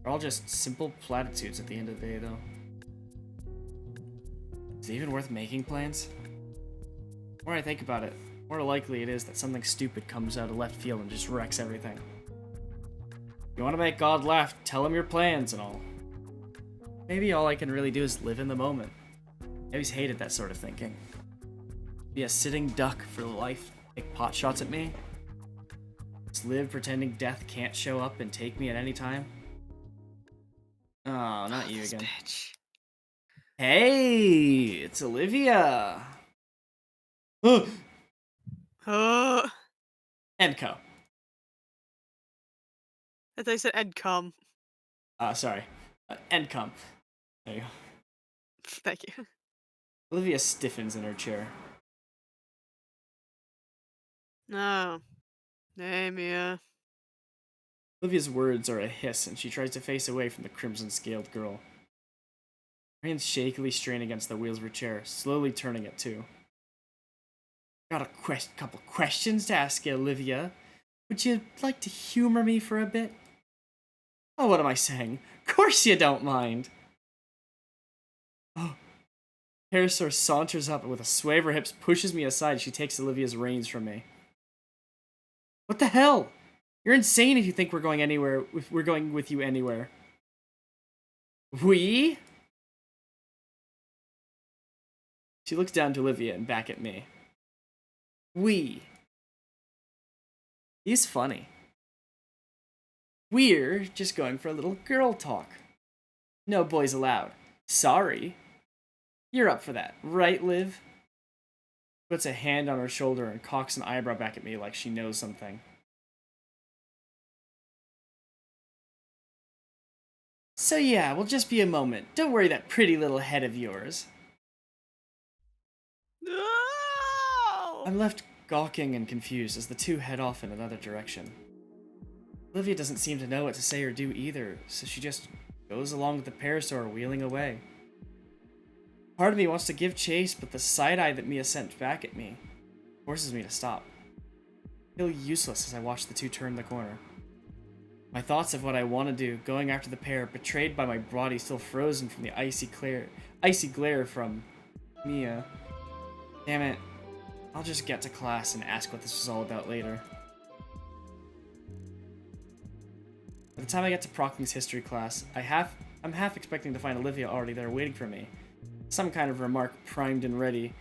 They're all just simple platitudes at the end of the day, though. Is it even worth making plans? The more I think about it, the more likely it is that something stupid comes out of left field and just wrecks everything. You want to make God laugh, tell him your plans and all. Maybe all I can really do is live in the moment. I always hated that sort of thinking. Be a sitting duck for life, take pot shots at me. Just live pretending death can't show up and take me at any time? Oh, not you This again. bitch. Hey, it's Olivia. And I Co. thought they said Ed come. Sorry. And come. There you go. Thank you. Olivia stiffens in her chair. No. Hey, Mia. Olivia's words are a hiss, and she tries to face away from the crimson-scaled girl. Her hands shakily strain against the wheels of her chair, slowly turning it too. Got a couple questions to ask you, Olivia. Would you like to humor me for a bit? Oh, what am I saying? Of course you don't mind. Oh. Parasaur saunters up and with a sway of her hips pushes me aside. She takes Olivia's reins from me. What the hell? You're insane if you think we're going anywhere. If we're going with you anywhere. We? She looks down to Olivia and back at me. We. He's funny. We're just going for a little girl talk. No boys allowed. Sorry. You're up for that, right, Liv? Puts a hand on her shoulder and cocks an eyebrow back at me like she knows something. So yeah, we'll just be a moment. Don't worry that pretty little head of yours. No! I'm left gawking and confused as the two head off in another direction. Olivia doesn't seem to know what to say or do either, so she just goes along with the parasaur wheeling away. Part of me wants to give chase, but the side-eye that Mia sent back at me forces me to stop. I feel useless as I watch the two turn the corner. My thoughts of what I want to do, going after the pair, betrayed by my body still frozen from the icy glare from Mia. Damn it. I'll just get to class and ask what this was all about later. By the time I get to Prockling's history class, I'm half expecting to find Olivia already there waiting for me. Some kind of remark primed and ready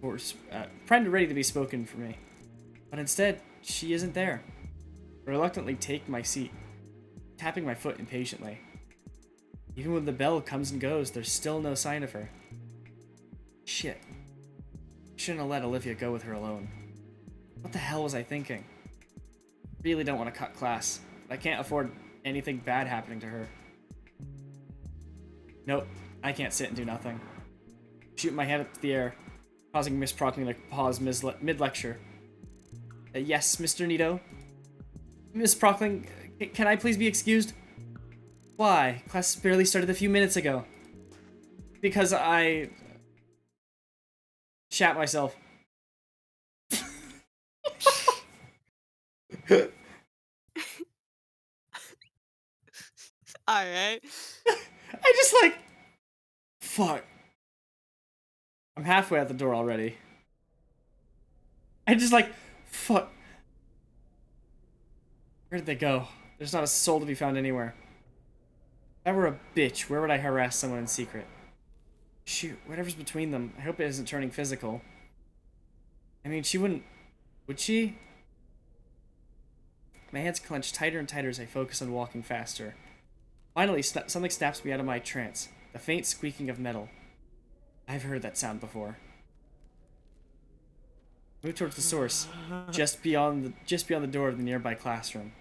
to be spoken for me. But instead, she isn't there. I reluctantly take my seat, tapping my foot impatiently. Even when the bell comes and goes, there's still no sign of her. Shit. Shouldn't have let Olivia go with her alone. What the hell was I thinking? Really don't want to cut class, but I can't afford anything bad happening to her. Nope, I can't sit and do nothing. Shoot my head up to the air, causing Miss Prockling to pause mid-lecture. Yes, Mr. Nito? Miss Prockling, can I please be excused? Why? Class barely started a few minutes ago. Because I... shat myself. Alright. I just like... Fuck. I'm halfway out the door already. I just like... Fuck. Where did they go? There's not a soul to be found anywhere. If I were a bitch, where would I harass someone in secret? Shoot, whatever's between them, I hope it isn't turning physical. I mean, she wouldn't... Would she? My hands clench tighter and tighter as I focus on walking faster. Finally, something snaps me out of my trance. The faint squeaking of metal. I've heard that sound before. Move towards the source, just beyond the door of the nearby classroom.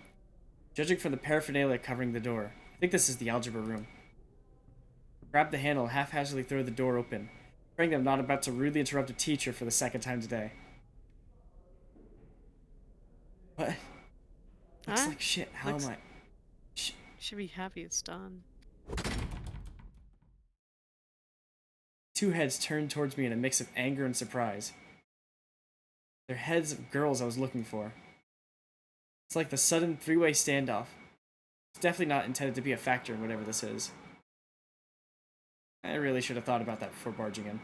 Judging from the paraphernalia covering the door, I think this is the algebra room. Grab the handle and haphazardly throw the door open, praying that I'm not about to rudely interrupt a teacher for the second time today. What? Looks like shit. How am I? Should be happy it's done. Two heads turned towards me in a mix of anger and surprise. They're heads of girls I was looking for. It's like the sudden three-way standoff. It's definitely not intended to be a factor in whatever this is. I really should have thought about that before barging in.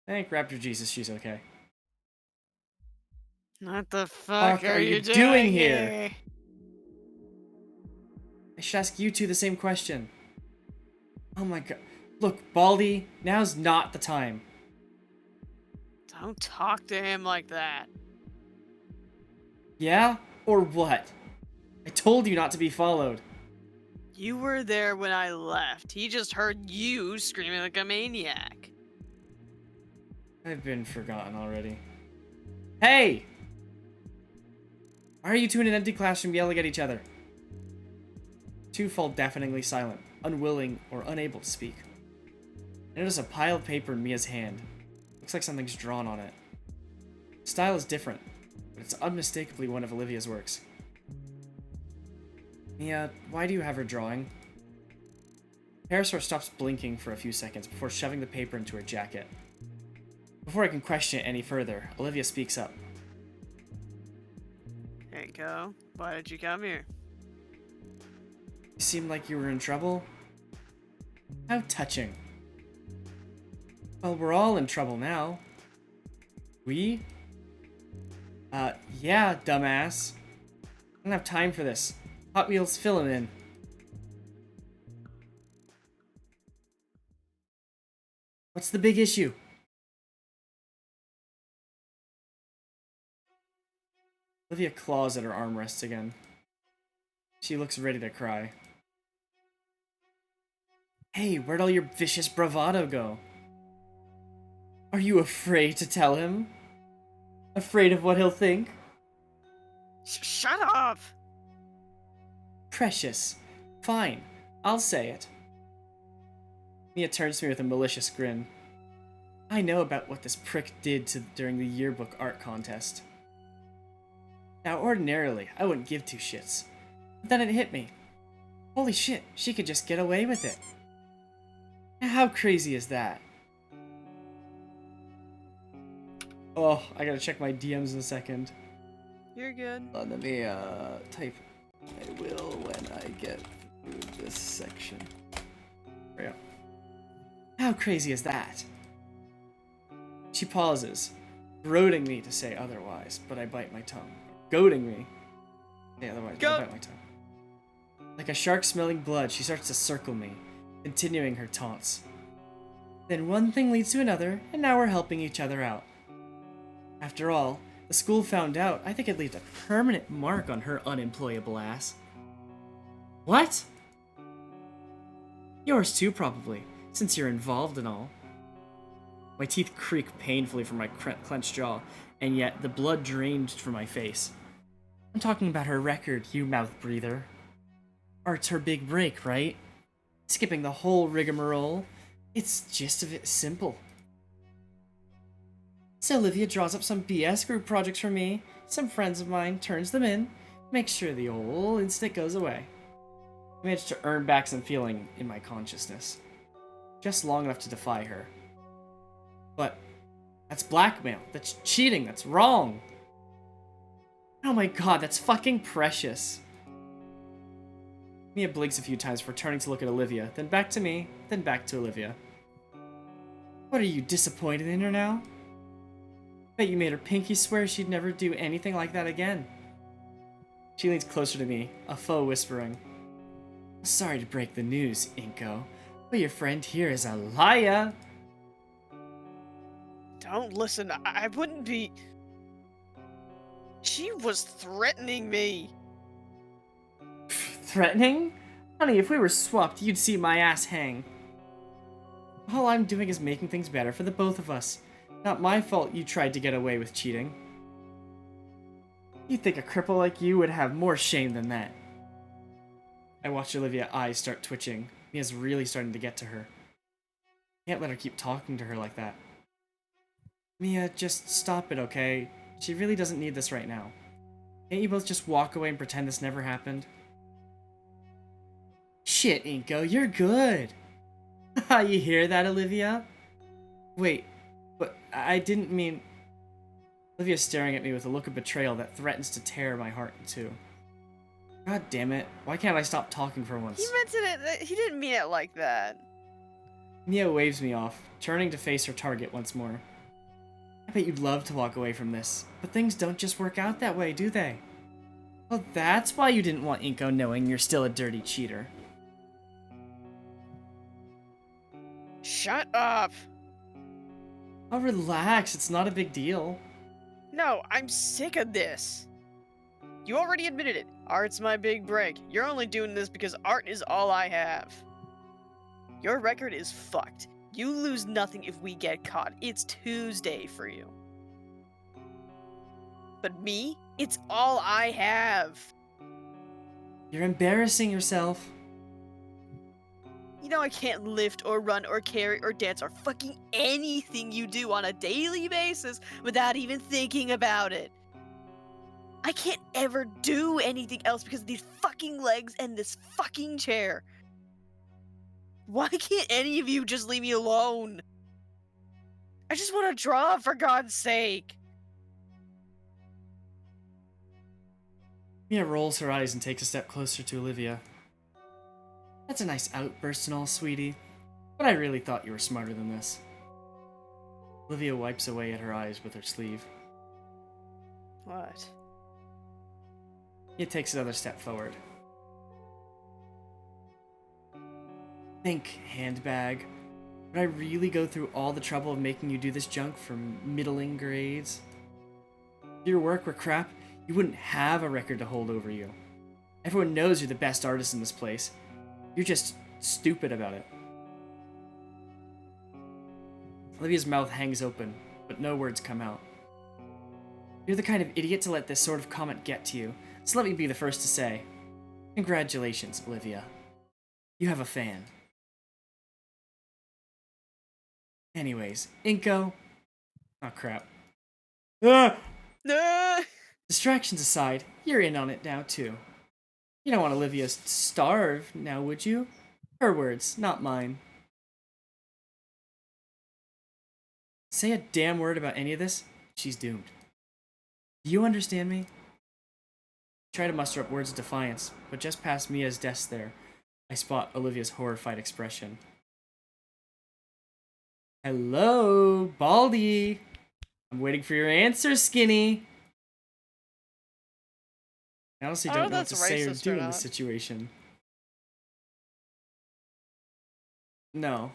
Thank Raptor Jesus she's okay. What the fuck are you doing here? I should ask you two the same question. Oh my god. Look, Baldy, now's not the time. Don't talk to him like that. Yeah? Or what? I told you not to be followed. You were there when I left. He just heard you screaming like a maniac. I've been forgotten already. Hey! Why are you two in an empty classroom yelling at each other? Two fall deafeningly silent, unwilling or unable to speak. I notice a pile of paper in Mia's hand. Looks like something's drawn on it. The style is different, but it's unmistakably one of Olivia's works. Mia, why do you have her drawing? Parasaur stops blinking for a few seconds before shoving the paper into her jacket. Before I can question it any further, Olivia speaks up. Hanko, why did you come here? You seemed like you were in trouble? How touching. Well, we're all in trouble now. We? Yeah, dumbass. I don't have time for this. Hot Wheels, fill him in. What's the big issue? Olivia claws at her armrests again. She looks ready to cry. Hey, where'd all your vicious bravado go? Are you afraid to tell him? Afraid of what he'll think? Shut up! Precious. Fine, I'll say it. Mia turns to me with a malicious grin. I know about what this prick did during the yearbook art contest. Now, ordinarily, I wouldn't give two shits. But then it hit me. Holy shit, she could just get away with it. Now, how crazy is that? Oh, I gotta check my DMs in a second. You're good. Let me, type. I will when I get through this section. There we go. How crazy is that? She pauses, goading me to say otherwise, but I bite my tongue. Goading me. Yeah, otherwise, I bite my tongue. Like a shark smelling blood, she starts to circle me, continuing her taunts. Then one thing leads to another, and now we're helping each other out. After all, the school found out, I think it leaves a permanent mark on her unemployable ass. What? Yours too, probably, since you're involved and all. My teeth creak painfully from my clenched jaw, and yet the blood drained from my face. I'm talking about her record, you mouth breather. Art's her big break, right? Skipping the whole rigmarole. It's just a bit simple. So Olivia draws up some BS group projects for me, some friends of mine, turns them in, makes sure the old instinct goes away. I managed to earn back some feeling in my consciousness. Just long enough to defy her. But that's blackmail, that's cheating, that's wrong. Oh my god, that's fucking precious. Mia blinks a few times before turning to look at Olivia, then back to me, then back to Olivia. What are you, disappointed in her now? Bet you made her pinky swear she'd never do anything like that again. She leans closer to me, a faux whispering. Sorry to break the news, Inko, but your friend here is a liar. Don't listen, I wouldn't be... She was threatening me. Threatening? Honey, if we were swapped, you'd see my ass hang. All I'm doing is making things better for the both of us. Not my fault you tried to get away with cheating. You'd think a cripple like you would have more shame than that. I watch Olivia's eyes start twitching. Mia's really starting to get to her. Can't let her keep talking to her like that. Mia, just stop it, okay? She really doesn't need this right now. Can't you both just walk away and pretend this never happened? Shit, Inko, you're good. You hear that, Olivia? Wait, but I didn't mean... Olivia's staring at me with a look of betrayal that threatens to tear my heart in two. God damn it, why can't I stop talking for once? He meant it, he didn't mean it like that. Mia waves me off, turning to face her target once more. I bet you'd love to walk away from this, but things don't just work out that way, do they? Well, that's why you didn't want Inko knowing you're still a dirty cheater. Shut up! Oh, relax, it's not a big deal. No, I'm sick of this. You already admitted it. Art's my big break. You're only doing this because art is all I have. Your record is fucked. You lose nothing if we get caught. It's Tuesday for you. But me, it's all I have. You're embarrassing yourself. You know I can't lift or run or carry or dance or fucking anything you do on a daily basis without even thinking about it. I can't ever do anything else because of these fucking legs and this fucking chair. Why can't any of you just leave me alone? I just want to draw, for God's sake. Mia rolls her eyes and takes a step closer to Olivia. That's a nice outburst and all, sweetie, but I really thought you were smarter than this. Olivia wipes away at her eyes with her sleeve. What? Mia takes another step forward. Think, handbag. Would I really go through all the trouble of making you do this junk for middling grades? If your work were crap, you wouldn't have a record to hold over you. Everyone knows you're the best artist in this place. You're just stupid about it. Olivia's mouth hangs open, but no words come out. You're the kind of idiot to let this sort of comment get to you, so let me be the first to say, congratulations, Olivia. You have a fan. Anyways, Inko. Oh crap. Ah! No. Distractions aside, you're in on it now too. You don't want Olivia to starve now, would you? Her words, not mine. Say a damn word about any of this, she's doomed. Do you understand me? I try to muster up words of defiance, but just past Mia's desk there, I spot Olivia's horrified expression. Hello, Baldy! I'm waiting for your answer, Skinny! I honestly don't know what to say or do in this situation. No.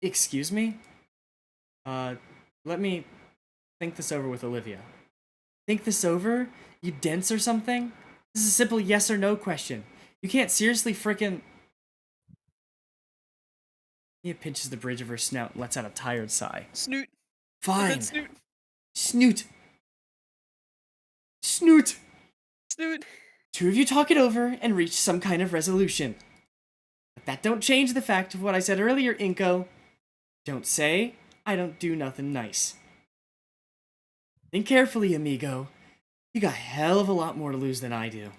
Excuse me? Let me think this over with Olivia. Think this over? You dense or something? This is a simple yes or no question. You can't seriously frickin'... Mia pinches the bridge of her snout and lets out a tired sigh. Snoot. Fine. Snoot. Snoot. Snoot. Snoot. Two of you talk it over and reach some kind of resolution. But that don't change the fact of what I said earlier, Inko. Don't say, I don't do nothing nice. Think carefully, amigo. You got a hell of a lot more to lose than I do.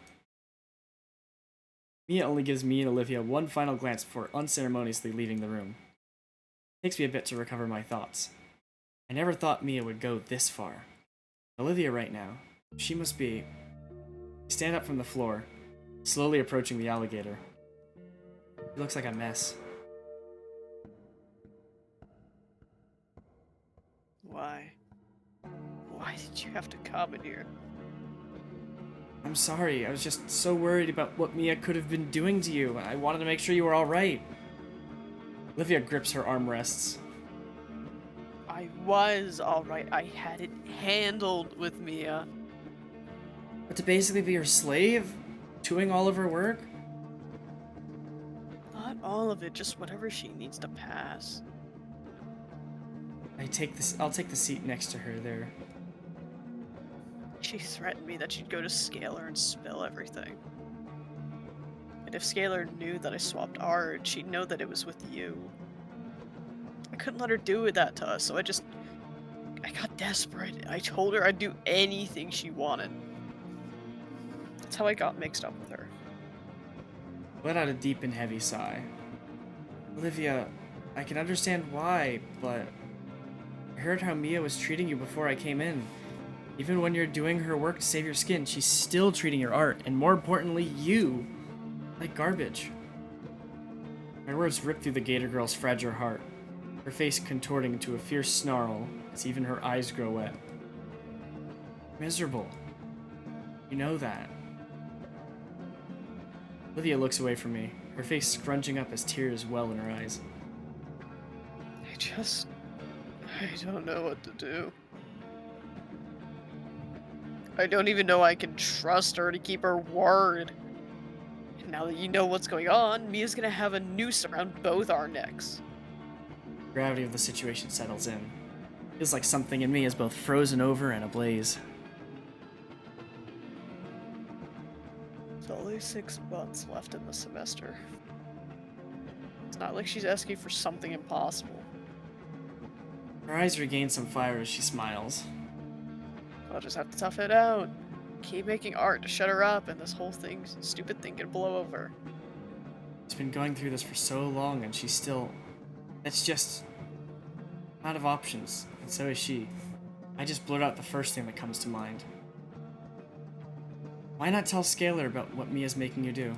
Mia only gives me and Olivia one final glance before unceremoniously leaving the room. It takes me a bit to recover my thoughts. I never thought Mia would go this far. Olivia right now, she must be... I stand up from the floor, slowly approaching the alligator. He looks like a mess. Why? Why did you have to come in here? I'm sorry, I was just so worried about what Mia could have been doing to you. I wanted to make sure you were alright. Olivia grips her armrests. I was alright. I had it handled with Mia. But to basically be her slave? Doing all of her work? Not all of it, just whatever she needs to pass. I'll take the seat next to her there. She threatened me that she'd go to Scalar and spill everything. And if Scalar knew that I swapped art, she'd know that it was with you. I couldn't let her do that to us, so I got desperate. I told her I'd do anything she wanted. That's how I got mixed up with her. Let out a deep and heavy sigh. Olivia, I can understand why, but I heard how Mia was treating you before I came in. Even when you're doing her work to save your skin, she's still treating your art, and more importantly, you, like garbage. My words rip through the gator girl's fragile heart, her face contorting into a fierce snarl as even her eyes grow wet. Miserable. You know that. Olivia looks away from me, her face scrunching up as tears well in her eyes. I don't know what to do. I don't even know I can trust her to keep her word. And now that you know what's going on, Mia's gonna have a noose around both our necks. The gravity of the situation settles in. Feels like something in me is both frozen over and ablaze. There's only 6 months left in the semester. It's not like she's asking for something impossible. Her eyes regain some fire as she smiles. I'll just have to tough it out. Keep making art to shut her up, and this whole stupid thing can blow over. She's been going through this for so long and she's still... That's just... out of options, and so is she. I just blurt out the first thing that comes to mind. Why not tell Scalar about what Mia's making you do?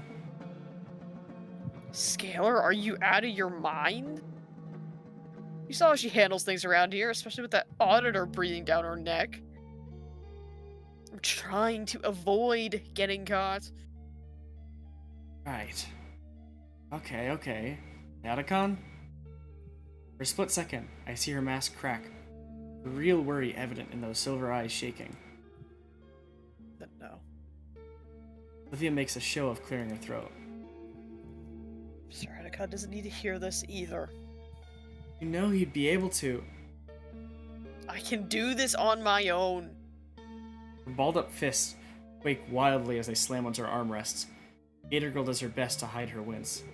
Scalar, are you out of your mind? You saw how she handles things around here, especially with that auditor breathing down her neck. I'm trying to avoid getting caught. Right. Okay. Atacon? For a split second, I see her mask crack, the real worry evident in those silver eyes shaking. Then no. Olivia makes a show of clearing her throat. Mr. Atacon doesn't need to hear this either. You know he'd be able to. I can do this on my own. Her balled-up fists quake wildly as they slam onto her armrests. Gator Girl does her best to hide her wince.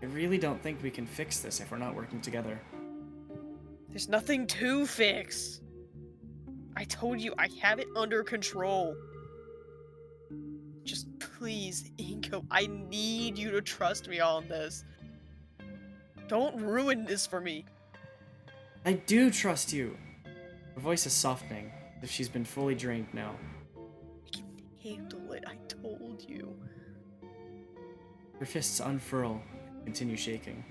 I really don't think we can fix this if we're not working together. There's nothing to fix. I told you I have it under control. Just please, Inko, I need you to trust me on this. Don't ruin this for me. I do trust you! Her voice is softening, as if she's been fully drained now. I can handle it, I told you. Her fists unfurl and continue shaking.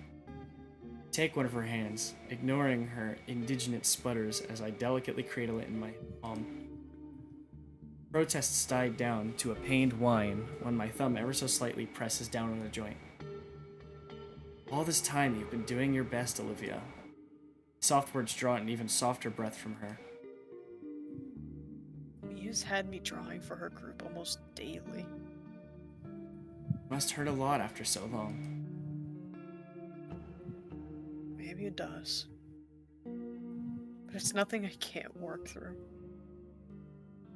Take one of her hands, ignoring her indignant sputters as I delicately cradle it in my palm. Protests died down to a pained whine when my thumb ever so slightly presses down on the joint. All this time you've been doing your best, Olivia. Soft words draw an even softer breath from her. Mia's had me drawing for her group almost daily. Must hurt a lot after so long. Maybe it does. But it's nothing I can't work through.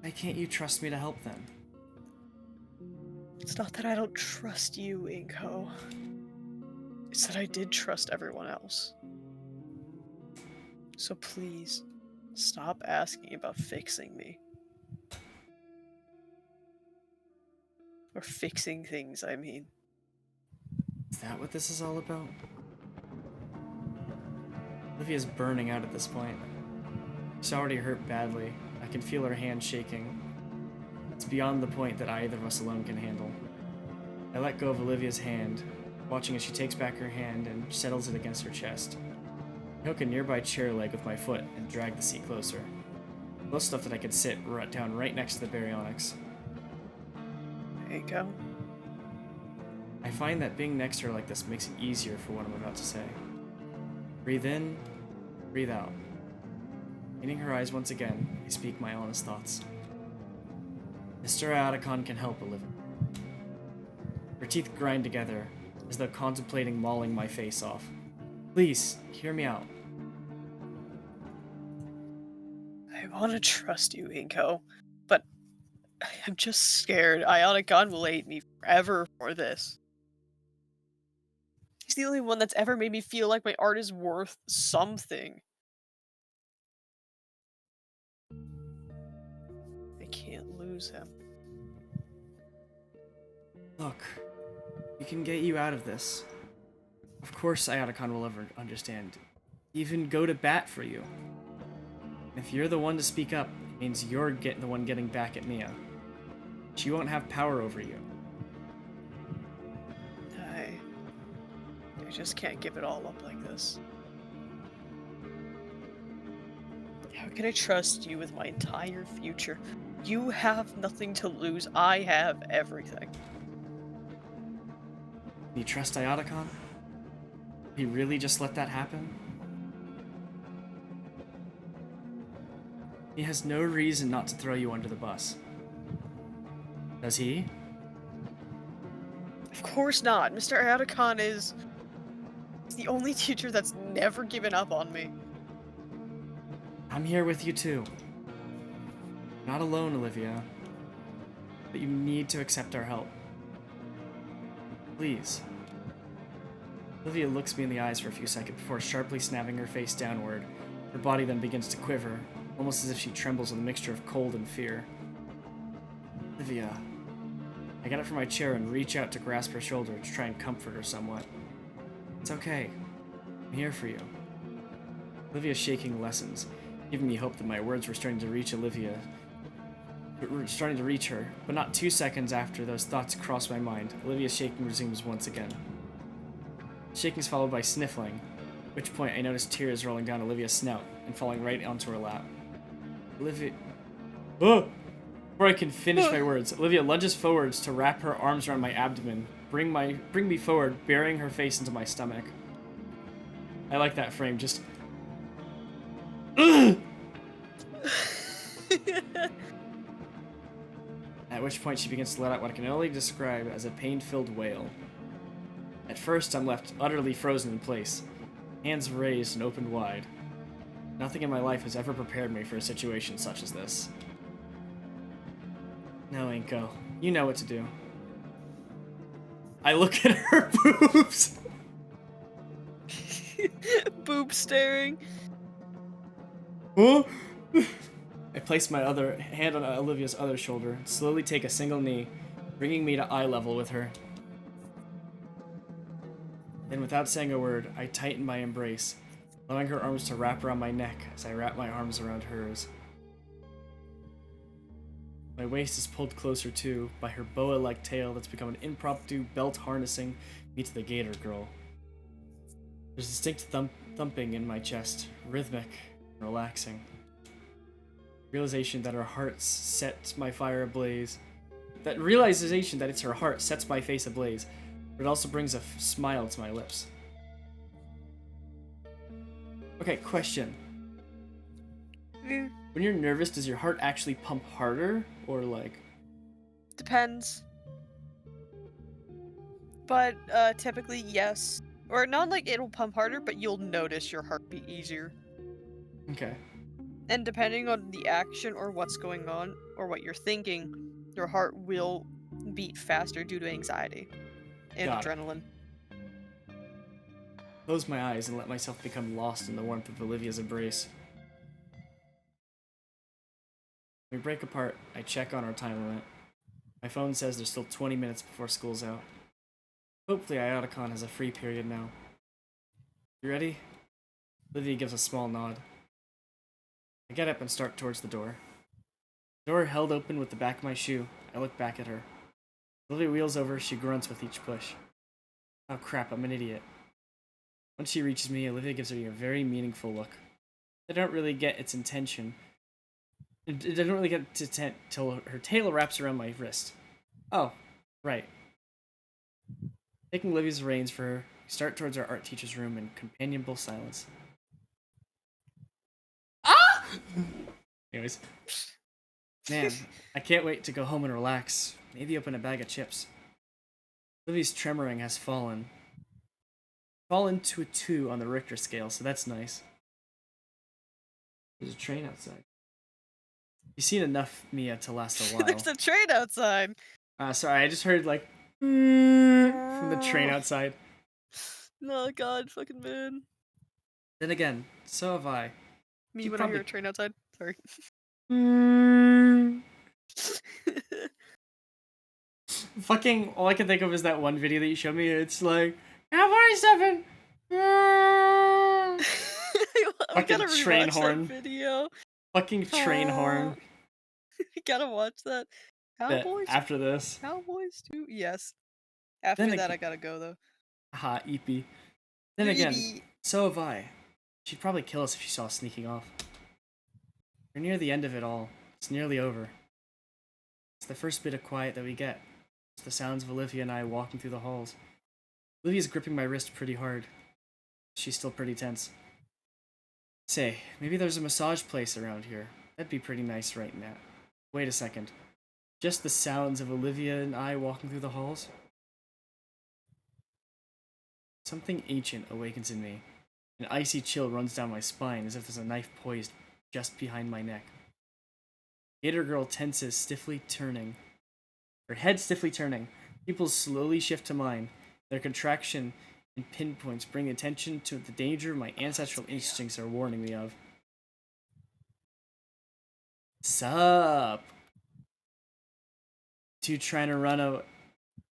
Why can't you trust me to help then? It's not that I don't trust you, Inko. It's that I did trust everyone else. So please, stop asking about fixing me. Or fixing things, I mean. Is that what this is all about? Olivia's burning out at this point. She's already hurt badly. I can feel her hand shaking. It's beyond the point that either of us alone can handle. I let go of Olivia's hand, watching as she takes back her hand and settles it against her chest. I hook a nearby chair leg with my foot and drag the seat closer. Close enough that I could sit down right next to the baryonyx. There you go. I find that being next to her like this makes it easier for what I'm about to say. Breathe in, breathe out. Meeting her eyes once again, I speak my honest thoughts. Mr. Atacon can help Olivia. Her teeth grind together, as though contemplating mauling my face off. Please, hear me out. I want to trust you, Inko, but I'm just scared Ionicon will hate me forever for this. He's the only one that's ever made me feel like my art is worth something. I can't lose him. Look, we can get you out of this. Of course Ionicon will ever understand. Even go to bat for you. If you're the one to speak up, it means you're the one getting back at Mia. She won't have power over you. I just can't give it all up like this. How can I trust you with my entire future? You have nothing to lose. I have everything. You trust Ionicon? He really just let that happen? He has no reason not to throw you under the bus. Does he? Of course not. Mr. Adicon is the only teacher that's never given up on me. I'm here with you too. Not alone, Olivia. But you need to accept our help. Please. Olivia looks me in the eyes for a few seconds before sharply snapping her face downward. Her body then begins to quiver, almost as if she trembles with a mixture of cold and fear. Olivia. I get up from my chair and reach out to grasp her shoulder to try and comfort her somewhat. It's okay. I'm here for you. Olivia's shaking lessens, giving me hope that my words were starting to reach her, but not 2 seconds after those thoughts crossed my mind, Olivia's shaking resumes once again. Shaking is followed by sniffling, at which point I noticed tears rolling down Olivia's snout and falling right onto her lap. Olivia... Oh! Before I can finish my words, Olivia lunges forwards to wrap her arms around my abdomen, bring me forward, burying her face into my stomach. I like that frame, just... At which point she begins to let out what I can only describe as a pain-filled wail. At first, I'm left utterly frozen in place, hands raised and opened wide. Nothing in my life has ever prepared me for a situation such as this. No, Inko. You know what to do. I look at her boobs! Boob staring. Huh? I place my other hand on Olivia's other shoulder and slowly take a single knee, bringing me to eye level with her. Then, without saying a word, I tighten my embrace, allowing her arms to wrap around my neck as I wrap my arms around hers. My waist is pulled closer too by her boa-like tail that's become an impromptu belt harnessing me to the gator girl. There's distinct thumping in my chest, rhythmic and relaxing. Realization that her heart sets my fire ablaze. That realization that it's her heart sets my face ablaze, but it also brings a smile to my lips. Okay, question. When you're nervous, does your heart actually pump harder, or like... Depends. But, typically, yes. Or not like it'll pump harder, but you'll notice your heartbeat easier. Okay. And depending on the action or what's going on, or what you're thinking, your heart will beat faster due to anxiety and Got it. adrenaline. Close my eyes and let myself become lost in the warmth of Olivia's embrace. When we break apart, I check on our time limit. My phone says there's still 20 minutes before school's out. Hopefully Ioticon has a free period now. You ready? Olivia gives a small nod. I get up and start towards the door. The door held open with the back of my shoe. I look back at her. Olivia wheels over, she grunts with each push. Oh crap, I'm an idiot. Once she reaches me, Olivia gives me a very meaningful look. I don't really get its intention. I don't really get to intent till her tail wraps around my wrist. Oh, right. Taking Olivia's reins for her, we start towards our art teacher's room in companionable silence. Ah! Anyways. Man, I can't wait to go home and relax. Maybe open a bag of chips. Olivia's tremoring has fallen. Fallen to a 2 on the Richter scale, so that's nice. There's a train outside. You've seen enough, Mia, to last a while. There's a train outside! Sorry, I just heard, like, from the train outside. Oh god, fucking man. Then again, so have I. Me You when I probably- hear a train outside? Sorry. Fucking, all I can think of is that one video that you showed me. It's like, L47! I gotta Fucking train rewatch horn. that video. Fucking train horn. You gotta watch that. Cowboys? After this. Cowboys too? Yes. After Then that, again- I gotta go though. Haha, EP. Then You're again, EB. so have I. She'd probably kill us if she saw us sneaking off. We're near the end of it all. It's nearly over. It's the first bit of quiet that we get. It's the sounds of Olivia and I walking through the halls. Olivia's gripping my wrist pretty hard. She's still pretty tense. Say, maybe there's a massage place around here. That'd be pretty nice right now. Wait a second. Just the sounds of Olivia and I walking through the halls? Something ancient awakens in me. An icy chill runs down my spine as if there's a knife poised just behind my neck. Gator Girl tenses, stiffly turning. Her head stiffly turning. Pupils slowly shift to mine. Their contraction and pinpoints bring attention to the danger my ancestral instincts are warning me of. Sup? Two trying to run a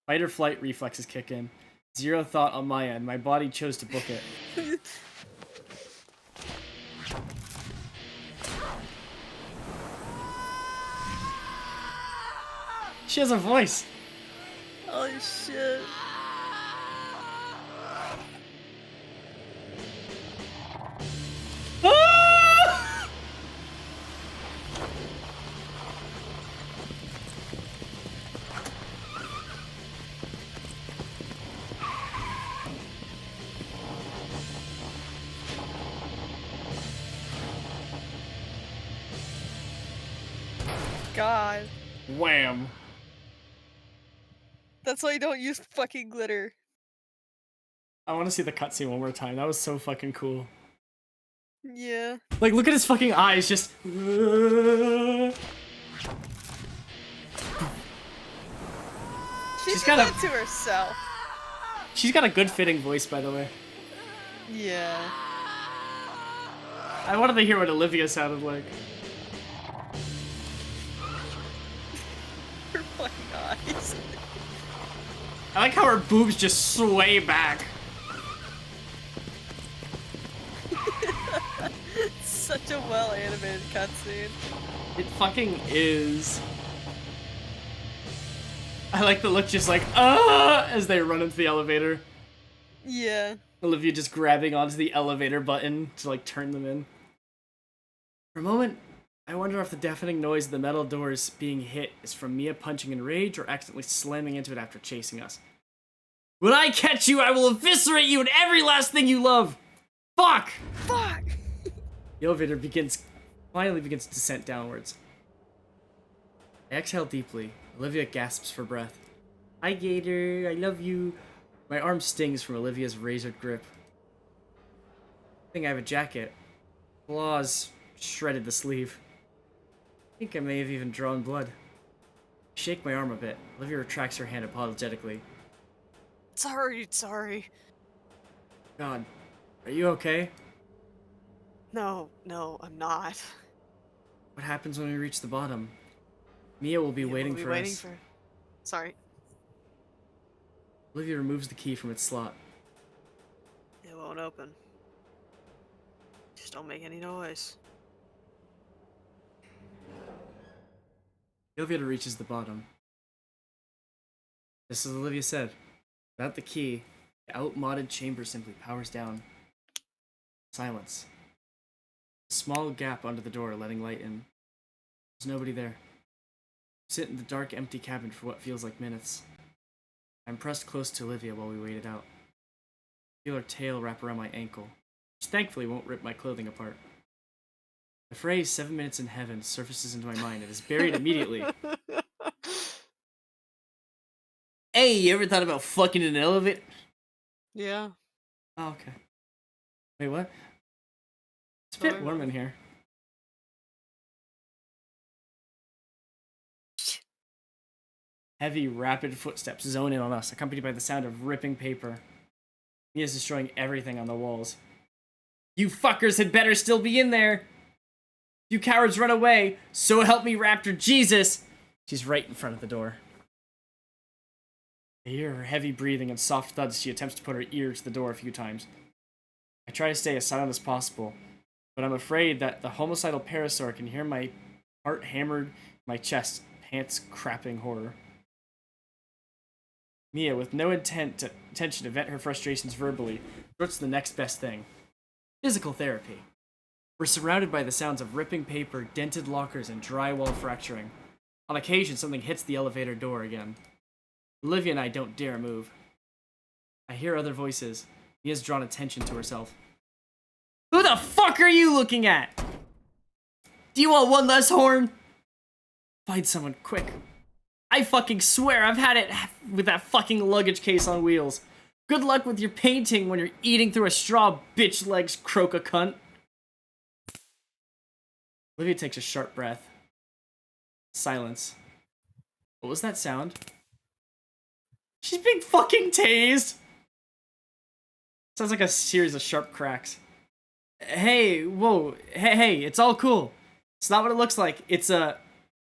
fight or flight reflexes kick in. Zero thought on my end. My body chose to book it. She has a voice. Holy shit. Ah! God. Wham. That's why you don't use fucking glitter. I want to see the cutscene one more time. That was so fucking cool. Yeah. Like, look at his fucking eyes, just... She She's did got that a- to herself. She's got a good fitting voice, by the way. Yeah. I wanted to hear what Olivia sounded like. Her fucking eyes. I like how her boobs just sway back. Such a well animated cutscene. It fucking is. I like the look just like, as they run into the elevator. Yeah. Olivia just grabbing onto the elevator button to like turn them in. For a moment, I wonder if the deafening noise of the metal doors being hit is from Mia punching in rage or accidentally slamming into it after chasing us. When I catch you, I will eviscerate you and every last thing you love! Fuck! Fuck! The elevator finally begins descent downwards. I exhale deeply. Olivia gasps for breath. Hi, Gator. I love you. My arm stings from Olivia's razored grip. I think I have a jacket. Claws shredded the sleeve. I think I may have even drawn blood. I shake my arm a bit. Olivia retracts her hand apologetically. Sorry. God, are you okay? No, I'm not. What happens when we reach the bottom? Mia will be waiting for us. Sorry. Olivia removes the key from its slot. It won't open. Just don't make any noise. The elevator reaches the bottom. Just as Olivia said, without the key, the outmoded chamber simply powers down. Silence. A small gap under the door, letting light in. There's nobody there. We sit in the dark, empty cabin for what feels like minutes. I'm pressed close to Olivia while we wait it out. I feel her tail wrap around my ankle, which thankfully won't rip my clothing apart. The phrase 7 minutes in heaven surfaces into my mind and is buried immediately. Hey, you ever thought about fucking in an elevator? Yeah. Oh, okay. Wait, what? It's a bit Sorry. warm in here. Heavy, rapid footsteps zone in on us, accompanied by the sound of ripping paper. Mia's destroying everything on the walls. You fuckers had better still be in there! You cowards run away! So help me, Raptor Jesus! She's right in front of the door. I hear her heavy breathing and soft thuds as she attempts to put her ear to the door a few times. I try to stay as silent as possible, but I'm afraid that the homicidal parasaur can hear my heart hammered in my chest, pants crapping horror. Mia, with no intention to vent her frustrations verbally, resorts to the next best thing. Physical therapy. We're surrounded by the sounds of ripping paper, dented lockers, and drywall fracturing. On occasion, something hits the elevator door again. Olivia and I don't dare move. I hear other voices. Mia's drawn attention to herself. Who the fuck are you looking at? Do you want one less horn? Find someone, quick. I fucking swear I've had it with that fucking luggage case on wheels. Good luck with your painting when you're eating through a straw, bitch legs, croak a cunt. Olivia takes a sharp breath. Silence. What was that sound? She's being fucking tased! Sounds like a series of sharp cracks. Hey, whoa, hey, it's all cool. It's not what it looks like. It's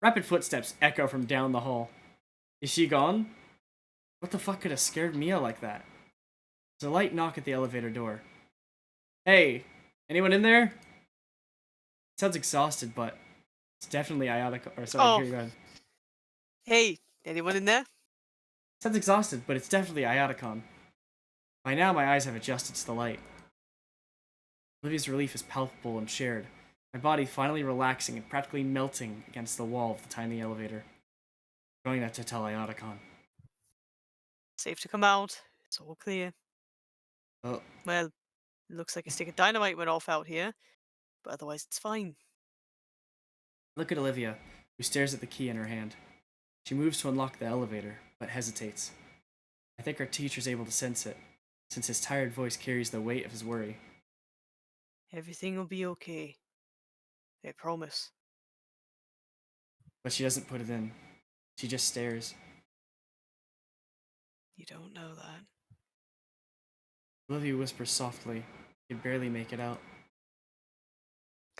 rapid footsteps echo from down the hall. Is she gone? What the fuck could have scared Mia like that? There's a light knock at the elevator door. Hey, anyone in there? Sounds exhausted, but it's definitely Ayataka. Or sorry, here you go. Hey, anyone in there? Sounds exhausted, but it's definitely Ayataka. By now, my eyes have adjusted to the light. Olivia's relief is palpable and shared. My body finally relaxing and practically melting against the wall of the tiny elevator. Going up to tell Ayataka. Safe to come out. It's all clear. Oh, Well, it looks like a stick of dynamite went off out here, but otherwise it's fine. look at Olivia, who stares at the key in her hand. She moves to unlock the elevator, but hesitates. I think our teacher's able to sense it, since his tired voice carries the weight of his worry. Everything will be okay. I promise. But she doesn't put it in. She just stares. You don't know that. Olivia whispers softly. She can barely make it out.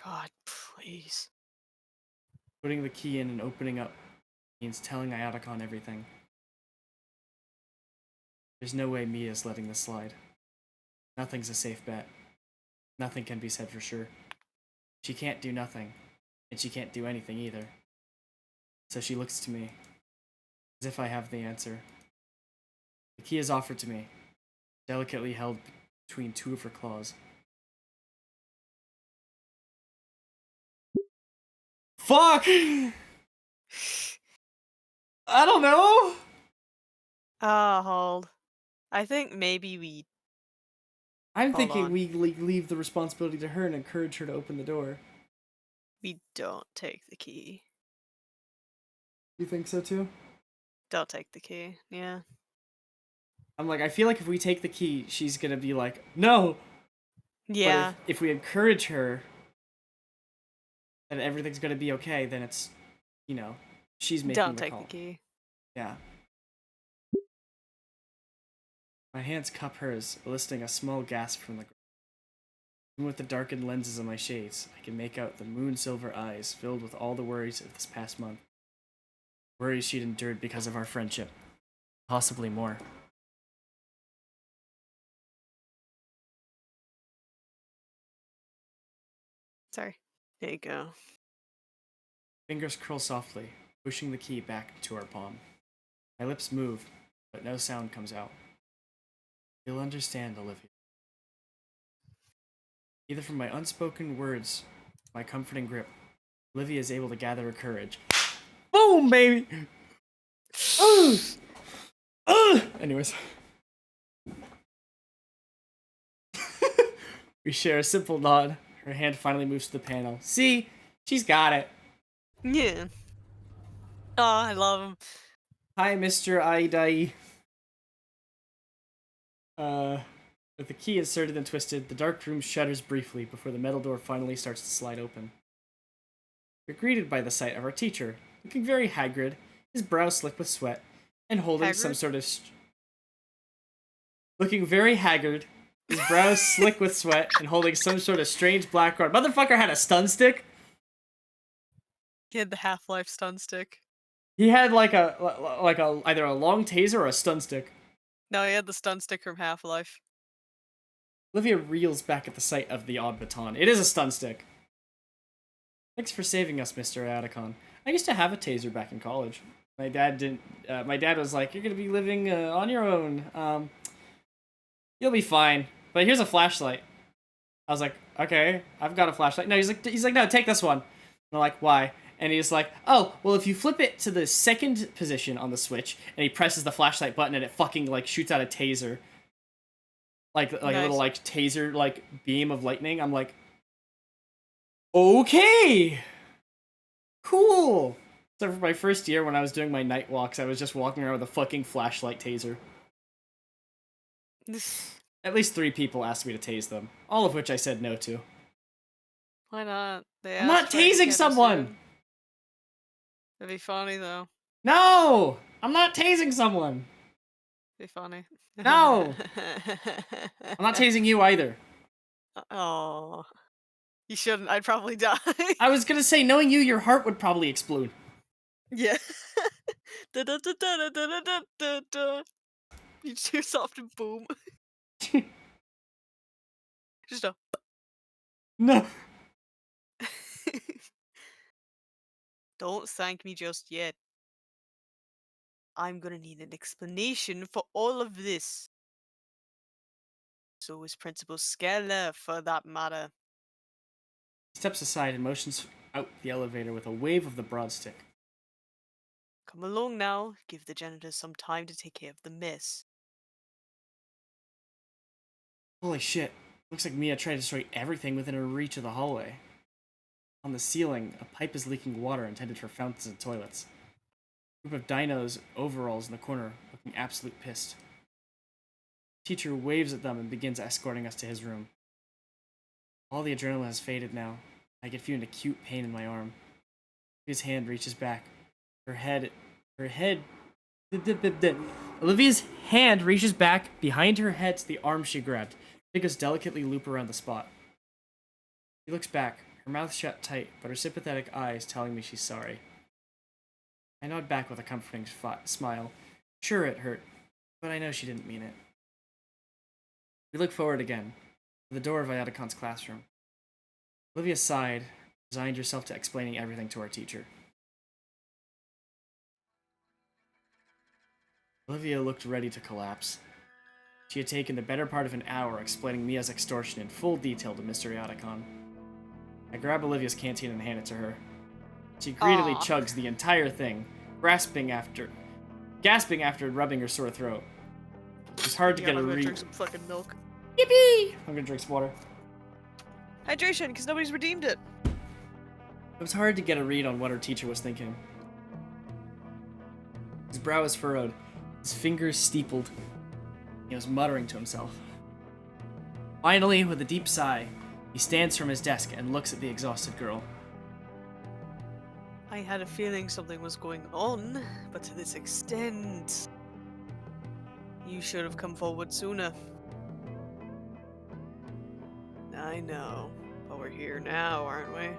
God, please. Putting the key in and opening up means telling Ayataka everything. There's no way Mia's letting this slide. Nothing's a safe bet. Nothing can be said for sure. She can't do nothing, and she can't do anything either. So she looks to me, as if I have the answer. The key is offered to me, delicately held between two of her claws. Fuck! I don't know! Hold. I think maybe we... I'm Hold thinking on. we leave the responsibility to her and encourage her to open the door. We don't take the key. You think so too? Don't take the key, yeah. I'm like, I feel like if we take the key, she's gonna be like, no! Yeah. But if we encourage her, and everything's gonna be okay, then it's, you know, she's making Don't the take call. the key. Yeah. My hands cup hers, eliciting a small gasp from the ground. Even with the darkened lenses of my shades, I can make out the moon-silver eyes filled with all the worries of this past month. Worries she'd endured because of our friendship. Possibly more. Sorry. There you go. Fingers curl softly, pushing the key back to our palm. My lips move, but no sound comes out. You'll understand, Olivia. Either from my unspoken words, my comforting grip, Olivia is able to gather her courage. Boom, baby! Anyways. We share a simple nod. Her hand finally moves to the panel. See? She's got it. Yeah. Oh, I love him. Hi, Mr. Aidai. With the key inserted and twisted, the dark room shudders briefly before the metal door finally starts to slide open. We're greeted by the sight of our teacher, looking very haggard, his brow slick with sweat, and holding some Haggard? sort of... Looking very haggard, his brows slick with sweat, and holding some sort of strange black rod. Motherfucker had a stun stick? He had the Half-Life stun stick. He had like a either a long taser or a stun stick. No, he had the stun stick from Half-Life. Olivia reels back at the sight of the odd baton. It is a stun stick. Thanks for saving us, Mr. Atticon. I used to have a taser back in college. My dad didn't. My dad was like, "You're gonna be living on your own. You'll be fine. But here's a flashlight." I was like, "Okay, I've got a flashlight." No, he's like, "No, take this one." And I'm like, "Why?" And he's like, "Oh, well, if you flip it to the second position on the switch, and he presses the flashlight button, and it fucking like shoots out a taser, like a Nice. little like taser like beam of lightning." I'm like, "Okay." Cool! So for my first year when I was doing my night walks, I was just walking around with a fucking flashlight taser. At least 3 people asked me to tase them, all of which I said no to. Why not? They I'm not asked for it, you tasing can't be someone! sued. That'd be funny though. No! I'm not tasing someone! Be funny. No! I'm not tasing you either. Oh, you shouldn't. I'd probably die. I was gonna say, knowing you, your heart would probably explode. Yeah. Da-da-da-da-da-da-da-da-da. You just hear soft and boom. Just a. No! Don't thank me just yet. I'm gonna need an explanation for all of this. So is Principal Skeller, for that matter. He steps aside and motions out the elevator with a wave of the broad stick. Come along now. Give the janitors some time to take care of the mess. Holy shit. Looks like Mia tried to destroy everything within her reach of the hallway. On the ceiling, a pipe is leaking water intended for fountains and toilets. A group of dinos overalls in the corner, looking absolute pissed. Teacher waves at them and begins escorting us to his room. All the adrenaline has faded now. I get feeling acute pain in my arm. His hand reaches back. Olivia's hand reaches back behind her head to the arm she grabbed. Fingers delicately loop around the spot. She looks back, her mouth shut tight, but her sympathetic eyes telling me she's sorry. I nod back with a comforting smile. Sure, it hurt, but I know she didn't mean it. We look forward again, to the door of Iadacon's classroom. Olivia sighed, resigned herself to explaining everything to our teacher. Olivia looked ready to collapse. She had taken the better part of an hour explaining Mia's extortion in full detail to Mr. Iadacon. I grab Olivia's canteen and hand it to her. She greedily chugs the entire thing, gasping after rubbing her sore throat. It was hard to get a I'm gonna read. drink some fucking milk. Yippee! I'm gonna drink some water. Hydration, because nobody's redeemed it. It was hard to get a read on what her teacher was thinking. His brow was furrowed, his fingers steepled. He was muttering to himself. Finally, with a deep sigh, he stands from his desk and looks at the exhausted girl. I had a feeling something was going on, but to this extent... You should have come forward sooner. I know, but we're here now, aren't we?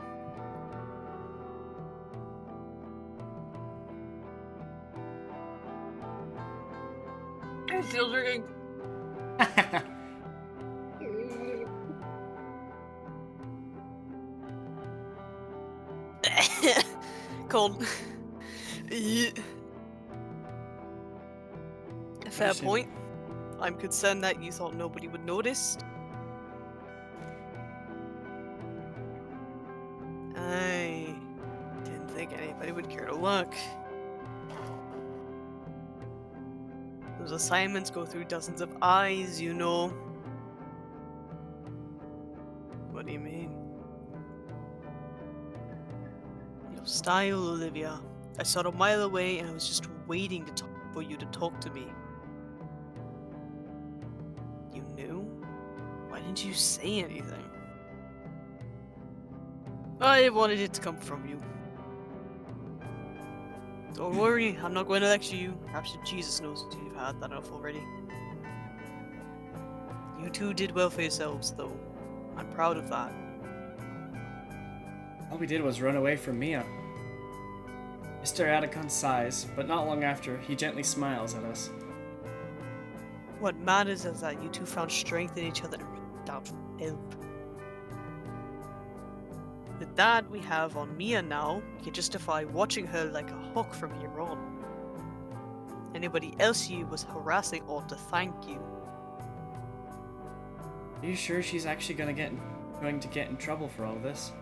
I'm still drinking. Cold. Fair point. I'm concerned that you thought nobody would notice. I didn't think anybody would care to look. Those assignments go through dozens of eyes, you know. What do you mean? Your style, Olivia. I saw it a mile away and I was just waiting for you to talk to me. You knew? Why didn't you say anything? I wanted it to come from you. Don't worry, I'm not going to lecture you. Perhaps Jesus knows you've had that enough already. You two did well for yourselves, though. I'm proud of that. All we did was run away from Mia. Mr. Iadacon sighs, but not long after, he gently smiles at us. What matters is that you two found strength in each other and reached out for help. With that we have on Mia now, we can justify watching her like a hawk from here on. Anybody else you was harassing ought to thank you. Are you sure she's actually going to get in trouble for all this?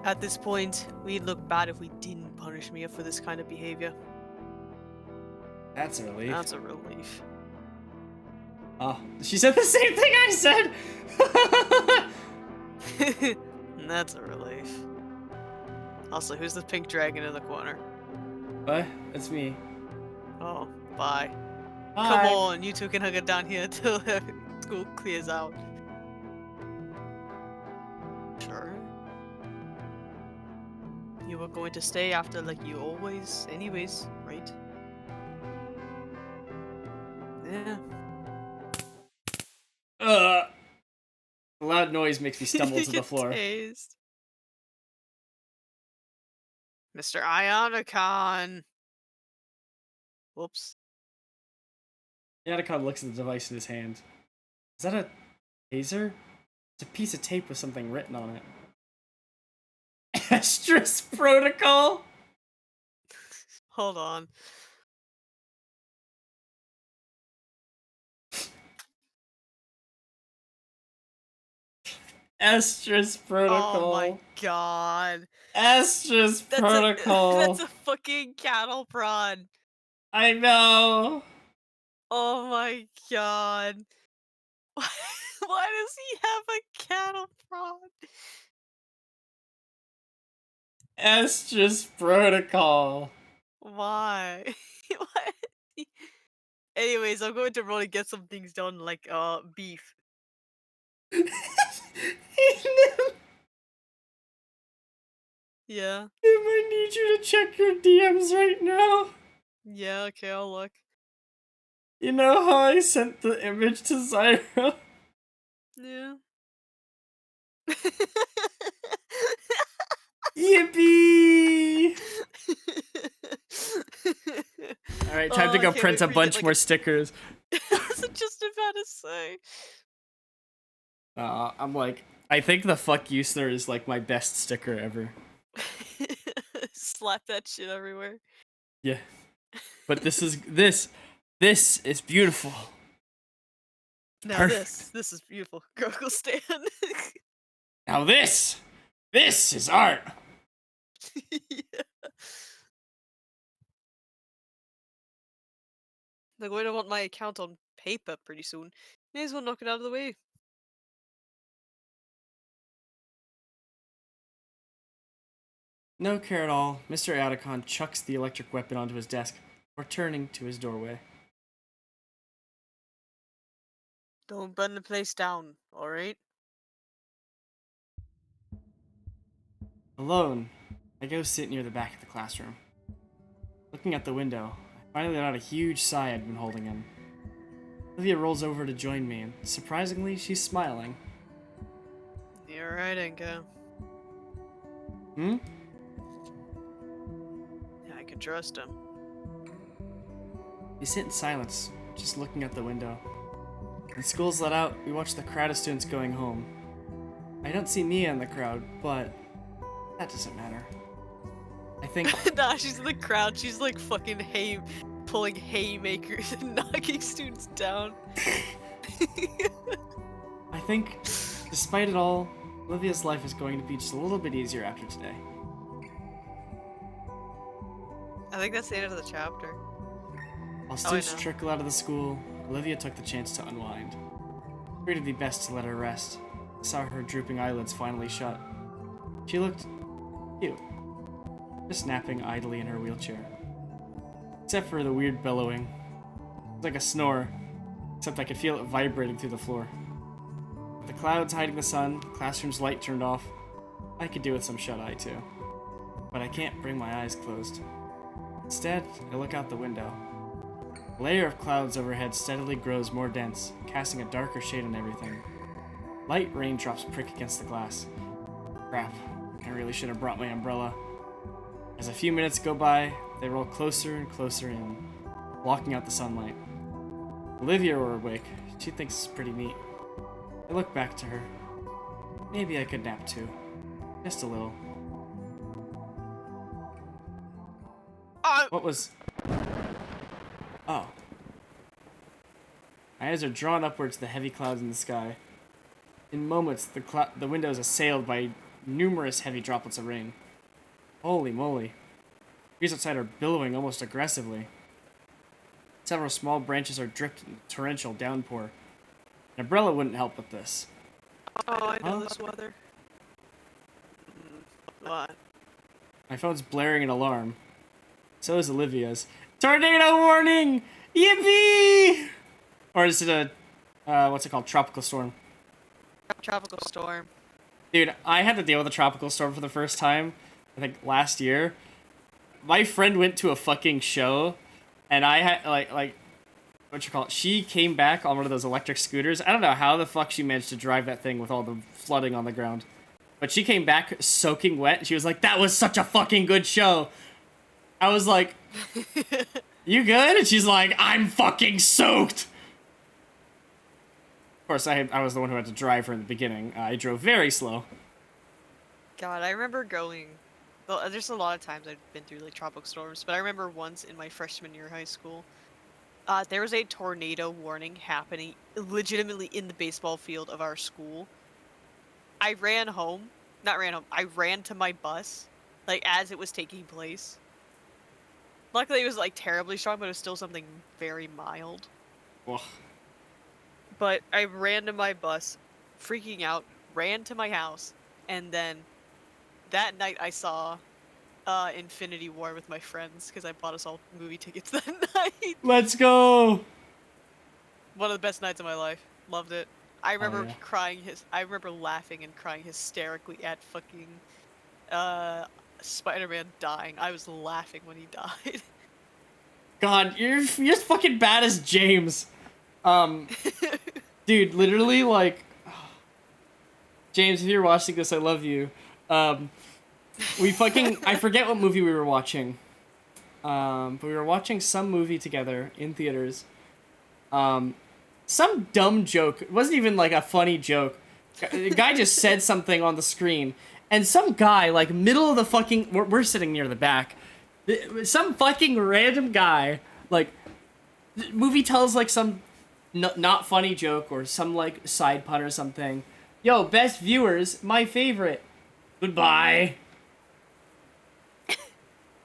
At this point, we'd look bad if we didn't punish Mia for this kind of behavior. That's a relief. That's a relief. Oh, she said the same thing I said! That's a relief. Also, who's the pink dragon in the corner? What? That's me. Oh, bye. Hi. Come on, you two can hug it down here until school clears out. Sure. You were going to stay after, like you always, anyways, right? Yeah. A loud noise makes me stumble You to the get floor. tased. Mr. Ionicon! Whoops. Yadakon looks at the device in his hand. Is that a taser? It's a piece of tape with something written on it. Estrus Protocol? Hold on. Estrus Protocol. Oh my god. Estrus That's Protocol. that's a fucking cattle prod. I know. Oh my god. Why does he have a cattle prod? Estrus Protocol. Why? Why? Anyways, I'm going to roll to get some things done, like beef. Yeah. I might need you to check your DMs right now. Yeah, okay, I'll look. You know how I sent the image to Zyra? Yeah. Yippee! Alright, time to Oh, go I can't print wait a for you to get, bunch like, more stickers. I was just about to say. I'm like, I think the fuck you sir is like my best sticker ever. Slap that shit everywhere. Yeah. But this is beautiful. Now Perfect. this is beautiful. Gurgle stand. Now this is art. Yeah. They're going to want my account on paper pretty soon. May as well knock it out of the way. No care at all, Mr. Atticon chucks the electric weapon onto his desk, returning to his doorway. Don't burn the place down, alright? Alone, I go sit near the back of the classroom. Looking out the window, I finally let out a huge sigh I'd been holding in. Olivia rolls over to join me, and surprisingly, she's smiling. You're right, Inka. Hmm? I can trust him. We sit in silence, just looking out the window. When school's let out, we watch the crowd of students going home. I don't see Mia in the crowd, but that doesn't matter. I think Nah, she's in the crowd. She's like fucking pulling haymakers and knocking students down. I think, despite it all, Olivia's life is going to be just a little bit easier after today. I think that's the end of the chapter. While students know. trickle out of the school, Olivia took the chance to unwind. I figured it'd be best to let her rest. I saw her drooping eyelids finally shut. She looked cute, just napping idly in her wheelchair. Except for the weird bellowing. It was like a snore, except I could feel it vibrating through the floor. With the clouds hiding the sun, the classroom's light turned off, I could do with some shut-eye too. But I can't bring my eyes closed. Instead, I look out the window. A layer of clouds overhead steadily grows more dense, casting a darker shade on everything. Light raindrops prick against the glass. Crap, I really should have brought my umbrella. As a few minutes go by, they roll closer and closer in, blocking out the sunlight. Olivia were awake. She thinks it's pretty neat. I look back to her. Maybe I could nap too. Just a little. What was... Oh. My eyes are drawn upwards to the heavy clouds in the sky. In moments, the window is assailed by numerous heavy droplets of rain. Holy moly. Trees outside are billowing almost aggressively. Several small branches are dripped in torrential downpour. An umbrella wouldn't help with this. Oh, I know Huh? this weather. What? My phone's blaring an alarm. So is Olivia's. Tornado warning! Yippee! Or is it a, what's it called? Tropical storm. Tropical storm. Dude, I had to deal with a tropical storm for the first time, I think last year. My friend went to a fucking show, and I had, like, what you call it? She came back on one of those electric scooters. I don't know how the fuck she managed to drive that thing with all the flooding on the ground. But she came back soaking wet. She was like, that was such a fucking good show. I was like, you good? And she's like, I'm fucking soaked. Of course, I was the one who had to drive her in the beginning. I drove very slow. God, I remember going. Well, there's a lot of times I've been through like tropical storms, but I remember once in my freshman year of high school, there was a tornado warning happening legitimately in the baseball field of our school. I ran home. Not ran home. I ran to my bus, like, as it was taking place. Luckily, it was, like, terribly strong, but it was still something very mild. Ugh. But I ran to my bus, freaking out, ran to my house, and then that night I saw Infinity War with my friends, because I bought us all movie tickets that night. Let's go! One of the best nights of my life. Loved it. I remember yeah. I remember laughing and crying hysterically at fucking Spider-Man dying. I was laughing when he died. God, you're as fucking bad as James. Dude, literally, like, James, if you're watching this, I love you. We fucking, I forget what movie we were watching. But we were watching some movie together in theaters. Some dumb joke. It wasn't even like a funny joke. The guy just said something on the screen, and some guy, like, middle of the fucking, we're sitting near the back. Some fucking random guy, like, the movie tells like some not funny joke or some like side pun or something. Yo, best viewers, my favorite. Goodbye.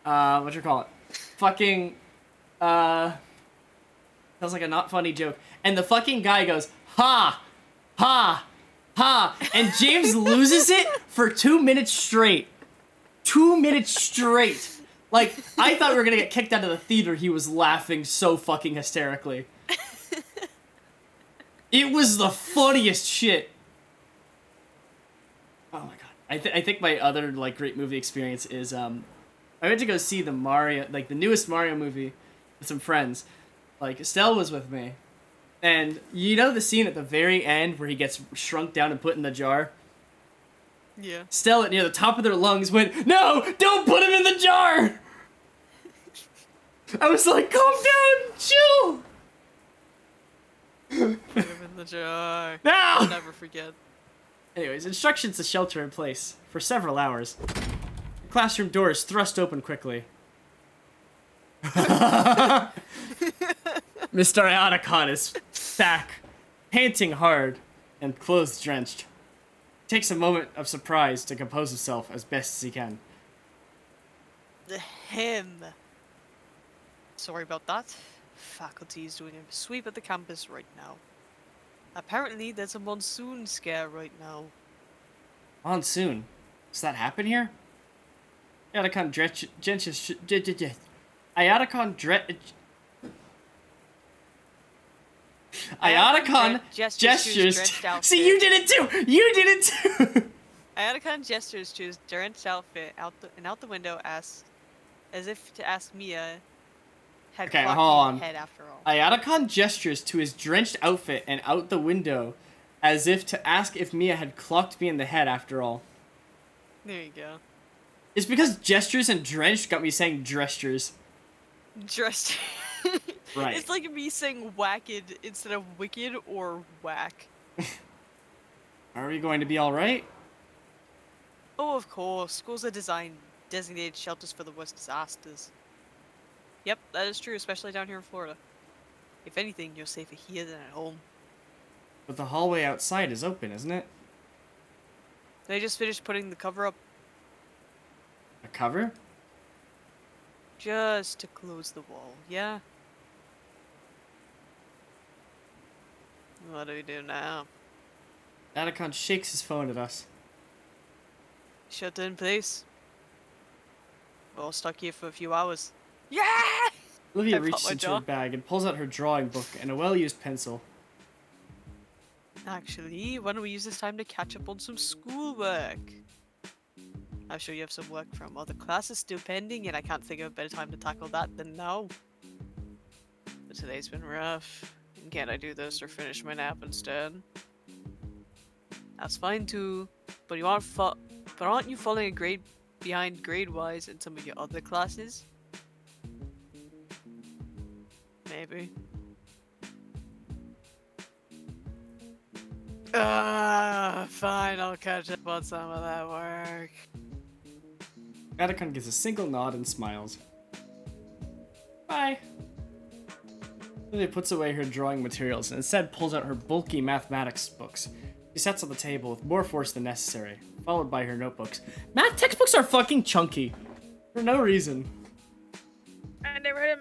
What you call it? Fucking, tells like a not funny joke. And the fucking guy goes, ha, ha, ha. And James loses it for 2 minutes straight. 2 minutes straight. Like, I thought we were gonna get kicked out of the theater. He was laughing so fucking hysterically. It was the funniest shit. Oh my god. I think my other, like, great movie experience is, I went to go see the Mario, like, the newest Mario movie with some friends. Like, Estelle was with me. And you know the scene at the very end where he gets shrunk down and put in the jar? Yeah. Estelle, near the top of their lungs, went, no, don't put him in the jar! I was like, calm down, chill! Put him in the jar. No! I'll never forget. Anyways, instructions to shelter in place for several hours. The classroom door is thrust open quickly. Mr. Iotacon is back, panting hard and clothes drenched. Takes a moment of surprise to compose himself as best as he can. Him. Sorry about that. Faculty is doing a sweep at the campus right now. Apparently, there's a monsoon scare right now. Monsoon? Does that happen here? Iotacon Iotacon gestures. See, you did it too. You did it too. Iotacon gestures to his drenched outfit out the window, as if to ask Mia had Okay, clocked hold me on. head after all. Iotacon gestures to his drenched outfit and out the window, as if to ask if Mia had clocked me in the head after all. There you go. It's because gestures and drenched got me saying drestures. Dressed. Right. It's like me saying wacked instead of wicked or whack. Are we going to be alright? Oh, of course. Schools are designated shelters for the worst disasters. Yep, that is true, especially down here in Florida. If anything, you're safer here than at home. But the hallway outside is open, isn't it? They just finished putting the cover up A cover? just to close the wall, yeah? What do we do now? Iotacon shakes his phone at us. Shelter in place. We're all stuck here for a few hours. Yeah! Olivia I popped reaches my into her jaw. bag and pulls out her drawing book and a well-used pencil. Actually, why don't we use this time to catch up on some schoolwork? I'm sure you have some work from other classes still pending, and I can't think of a better time to tackle that than now. But today's been rough. And can't I do this or finish my nap instead? That's fine too, but aren't you falling a grade behind grade-wise in some of your other classes? Maybe. Fine, I'll catch up on some of that work. Atticon gives a single nod and smiles. Bye. Olivia puts away her drawing materials and instead pulls out her bulky mathematics books. She sets on the table with more force than necessary, followed by her notebooks. Math textbooks are fucking chunky. For no reason. I never had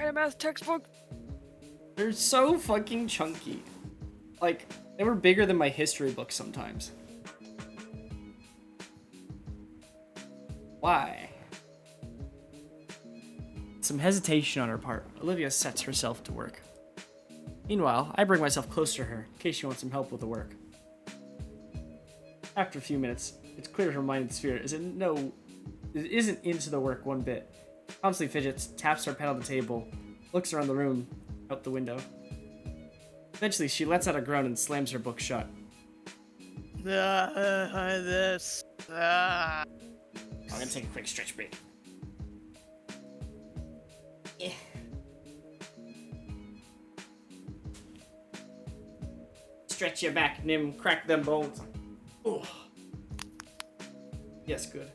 a math textbook. They're so fucking chunky. Like, they were bigger than my history books sometimes. Why? Some hesitation on her part, Olivia sets herself to work. Meanwhile, I bring myself closer to her in case she wants some help with the work. After a few minutes, it's clear her mind and spirit isn't into the work one bit. Constantly fidgets, taps her pen on the table, looks around the room, out the window. Eventually, she lets out a groan and slams her book shut. This. I'm gonna take a quick stretch break. Yeah. Stretch your back, Nim. Crack them bones. Oh. Yes, good.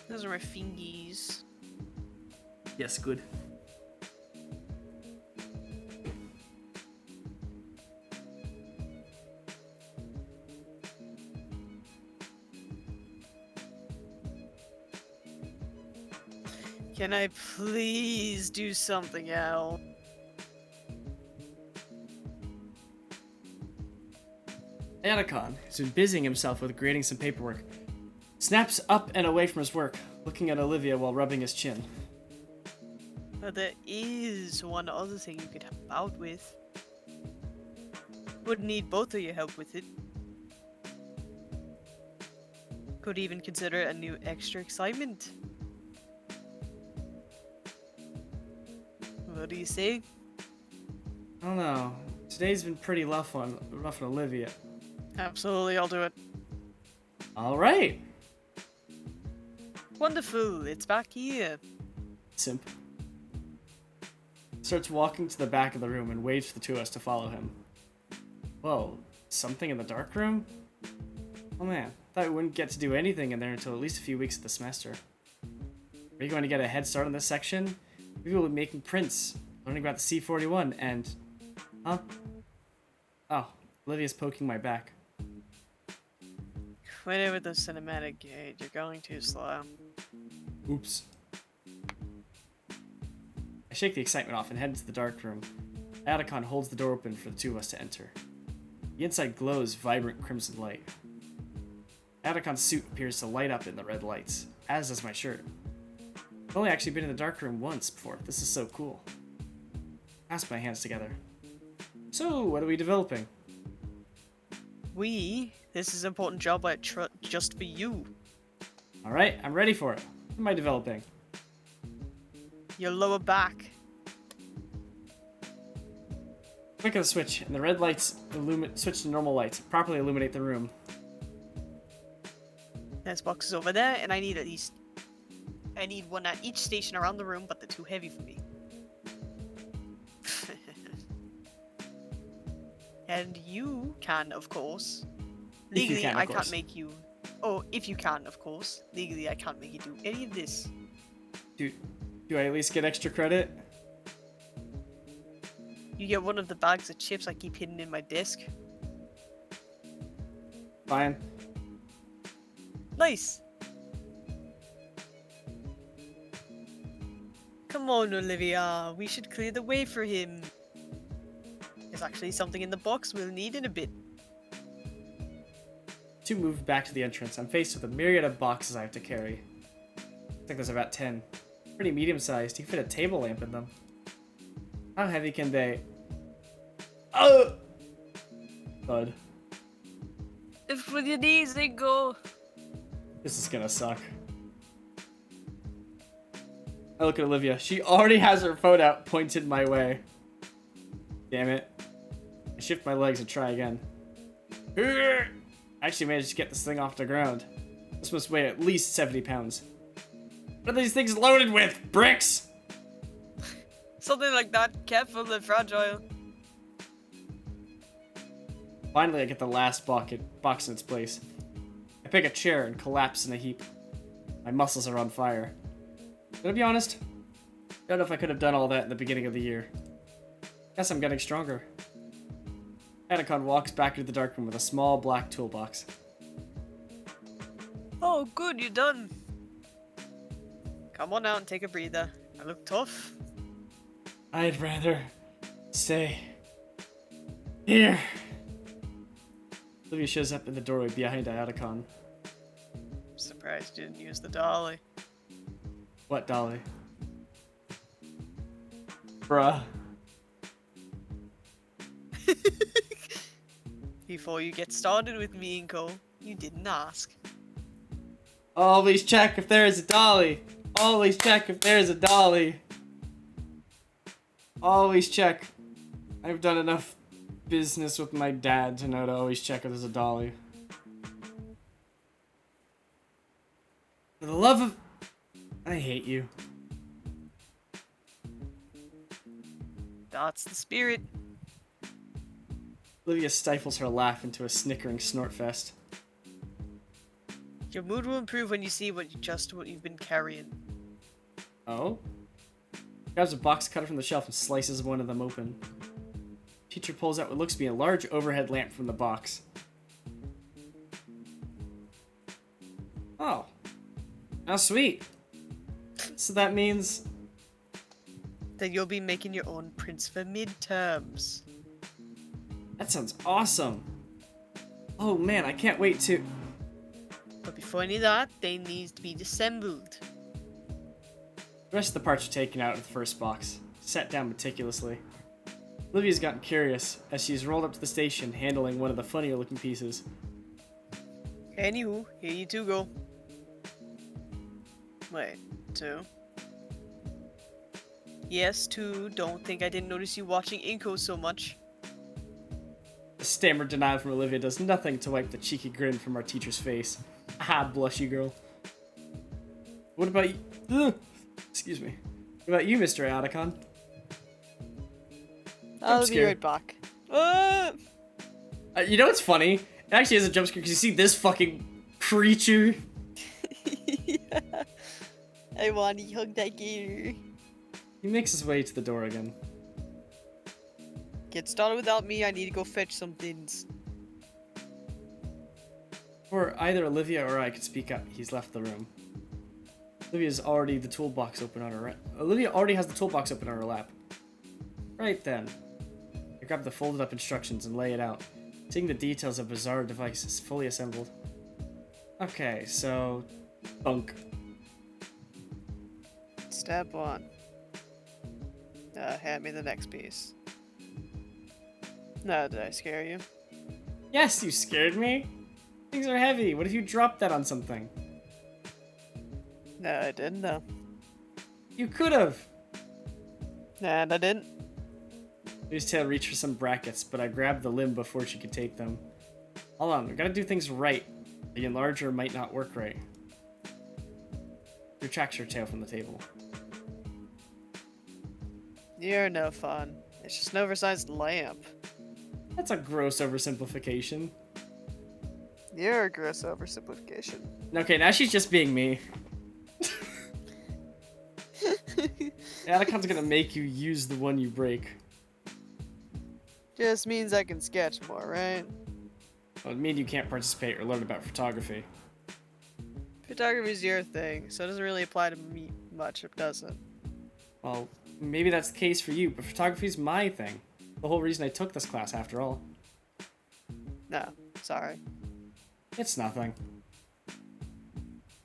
Those are my fingies. Yes, good. Can I please do something else? Atticon, who's been busying himself with grading some paperwork, snaps up and away from his work, looking at Olivia while rubbing his chin. But there is one other thing you could help out with. Would need both of your help with it. Could even consider a new extra excitement. What do you say? I don't know. Today's been pretty rough on Olivia. Absolutely, I'll do it. All right. Wonderful, it's back here. Simp. Starts walking to the back of the room and waits for the two of us to follow him. Whoa, something in the dark room? Oh man, thought we wouldn't get to do anything in there until at least a few weeks of the semester. Are you going to get a head start on this section? Maybe we'll be making prints, learning about the C-41, and... Huh? Oh, Olivia's poking my back. Quit it with the cinematic gate, you're going too slow. Oops. I shake the excitement off and head into the dark room. Atticon holds the door open for the two of us to enter. The inside glows vibrant crimson light. Atticon's suit appears to light up in the red lights, as does my shirt. I've only actually been in the dark room once before. This is so cool. I clasp my hands together. So, what are we developing? This is an important job just for you. Alright, I'm ready for it. What am I developing? Your lower back. Click of the switch, and the red lights switch to normal lights, properly illuminate the room. There's boxes over there, and I need one at each station around the room, but they're too heavy for me. And you can, of course. Legally, I can't make you... Oh, if you can, of course. Legally, I can't make you do any of this. Do I at least get extra credit? You get one of the bags of chips I keep hidden in my desk. Fine. Nice! Come on, Olivia. We should clear the way for him. There's actually something in the box we'll need in a bit. Two move back to the entrance. I'm faced with a myriad of boxes I have to carry. think there's about 10. Pretty medium-sized. You can fit a table lamp in them. How heavy can they... Oh! Thud. If with your knees, they go. This is gonna suck. I look at Olivia. She already has her phone out, pointed my way. Damn it. I shift my legs and try again. I actually managed to get this thing off the ground. This must weigh at least 70 pounds. What are these things loaded with? Bricks? Something like that. Careful, they're fragile. Finally, I get the last box in its place. I pick a chair and collapse in a heap. My muscles are on fire. Gonna be honest, don't know if I could have done all that in the beginning of the year. Guess I'm getting stronger. Anacon walks back into the dark room with a small black toolbox. Oh, good, you're done. Come on out and take a breather. I look tough. I'd rather stay here. Olivia shows up in the doorway behind Anacon. Surprised you didn't use the dolly. What dolly? Bruh. Before you get started with me, Inko, you didn't ask. Always check if there is a dolly. Always check if there is a dolly. Always check. I've done enough business with my dad to know to always check if there's a dolly. For the love of... I hate you. That's the spirit. Olivia stifles her laugh into a snickering snort fest. Your mood will improve when you see what you've been carrying. Oh? Grabs a box cutter from the shelf and slices one of them open. Teacher pulls out what looks to be a large overhead lamp from the box. Oh. How sweet. So that means... Then you'll be making your own prints for midterms. That sounds awesome. Oh man, I can't wait to... But before any of that, they need to be disassembled. The rest of the parts are taken out of the first box, set down meticulously. Olivia's gotten curious as she's rolled up to the station, handling one of the funnier looking pieces. Anywho, here you two go. Wait, two? Yes, two. Don't think I didn't notice you watching Inko so much. The stammered denial from Olivia does nothing to wipe the cheeky grin from our teacher's face. Ah, blushy girl. What about you? Ugh. Excuse me. What about you, Mr. Atticon? I'll be scare. right back. You know what's funny? It actually is a jump scare because you see this fucking creature. Yeah. I want to hug that gator. He makes his way to the door again. Get started without me, I need to go fetch some things. Before either Olivia or I could speak up, he's left the room. Olivia already has the toolbox open on her lap. Right then. I grab the folded up instructions and lay it out, seeing the details of a bizarre device is fully assembled. Okay, so... bunk. Step one. Hand me the next piece. No, did I scare you? Yes, you scared me. Things are heavy. What if you dropped that on something? No, I didn't though. You could have. And I didn't. Lily's tail reached for some brackets, but I grabbed the limb before she could take them. Hold on, we gotta do things right. The enlarger might not work right. Retracts her tail from the table. You're no fun. It's just an oversized lamp. That's a gross oversimplification. You're a gross oversimplification. Okay, now she's just being me. Anacon's gonna make you use the one you break. Just means I can sketch more, right? Well, it means you can't participate or learn about photography. Photography's your thing, so it doesn't really apply to me much, does it? Well, maybe that's the case for you, but photography's my thing. The whole reason I took this class, after all. No, sorry. It's nothing.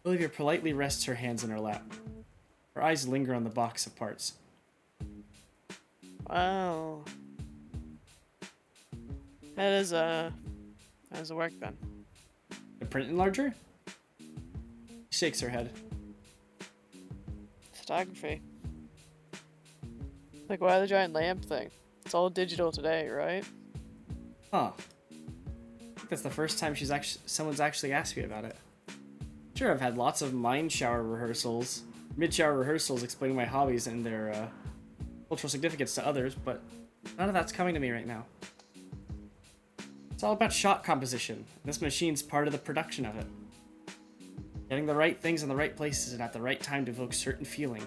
Olivia politely rests her hands in her lap. Her eyes linger on the box of parts. Wow. How does it work then? The print enlarger? She shakes her head. Photography. Like, why the giant lamp thing? It's all digital today, right? Huh. I think that's the first time someone's actually asked me about it. Sure, I've had lots of mid-shower rehearsals explaining my hobbies and their cultural significance to others, but none of that's coming to me right now. It's all about shot composition. This machine's part of the production of it. Getting the right things in the right places and at the right time to evoke certain feeling.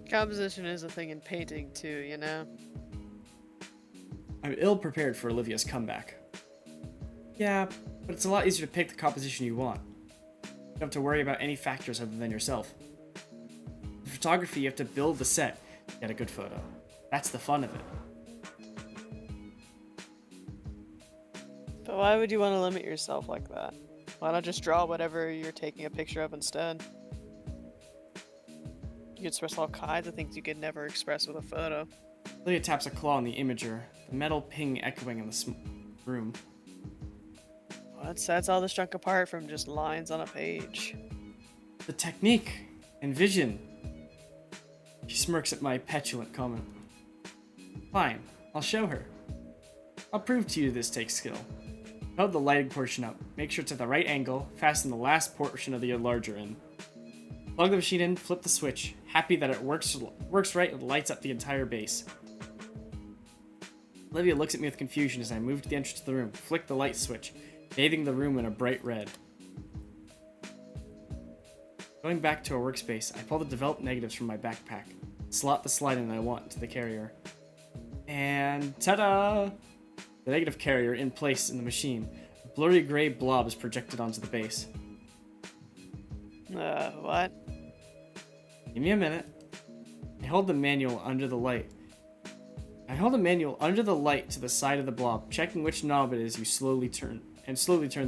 Composition is a thing in painting too, you know? I'm ill prepared for Olivia's comeback. Yeah, but it's a lot easier to pick the composition you want. You don't have to worry about any factors other than yourself. In photography, you have to build the set to get a good photo. That's the fun of it. But why would you want to limit yourself like that? Why not just draw whatever you're taking a picture of instead? You could express all kinds of things you could never express with a photo. Olivia taps a claw on the imager, the metal ping echoing in the room. What sets all this junk apart from just lines on a page? The technique and vision. She smirks at my petulant comment. Fine, I'll show her. I'll prove to you this takes skill. Hold the lighting portion up, make sure it's at the right angle, fasten the last portion of the enlarger in. Plug the machine in, flip the switch, happy that it works right and lights up the entire base. Olivia looks at me with confusion as I move to the entrance of the room, flick the light switch, bathing the room in a bright red. Going back to our workspace, I pull the developed negatives from my backpack, slot the slide in I want into the carrier. And ta-da! The negative carrier in place in the machine. A blurry gray blob is projected onto the base. What? Give me a minute. I hold the manual under the light. To the side of the blob, checking which knob it is you slowly turn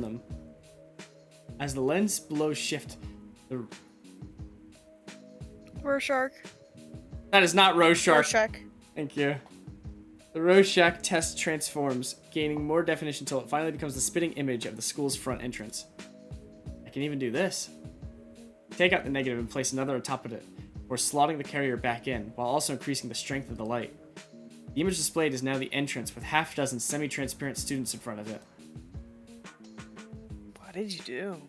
them. As the lens below shift, the Rorschach. That is not Rorschach. Rorschach. Thank you. The Rorschach test transforms, gaining more definition until it finally becomes the spitting image of the school's front entrance. I can even do this. Take out the negative and place another on top of it, or slotting the carrier back in, while also increasing the strength of the light. The image displayed is now the entrance with half a dozen semi-transparent students in front of it. What did you do?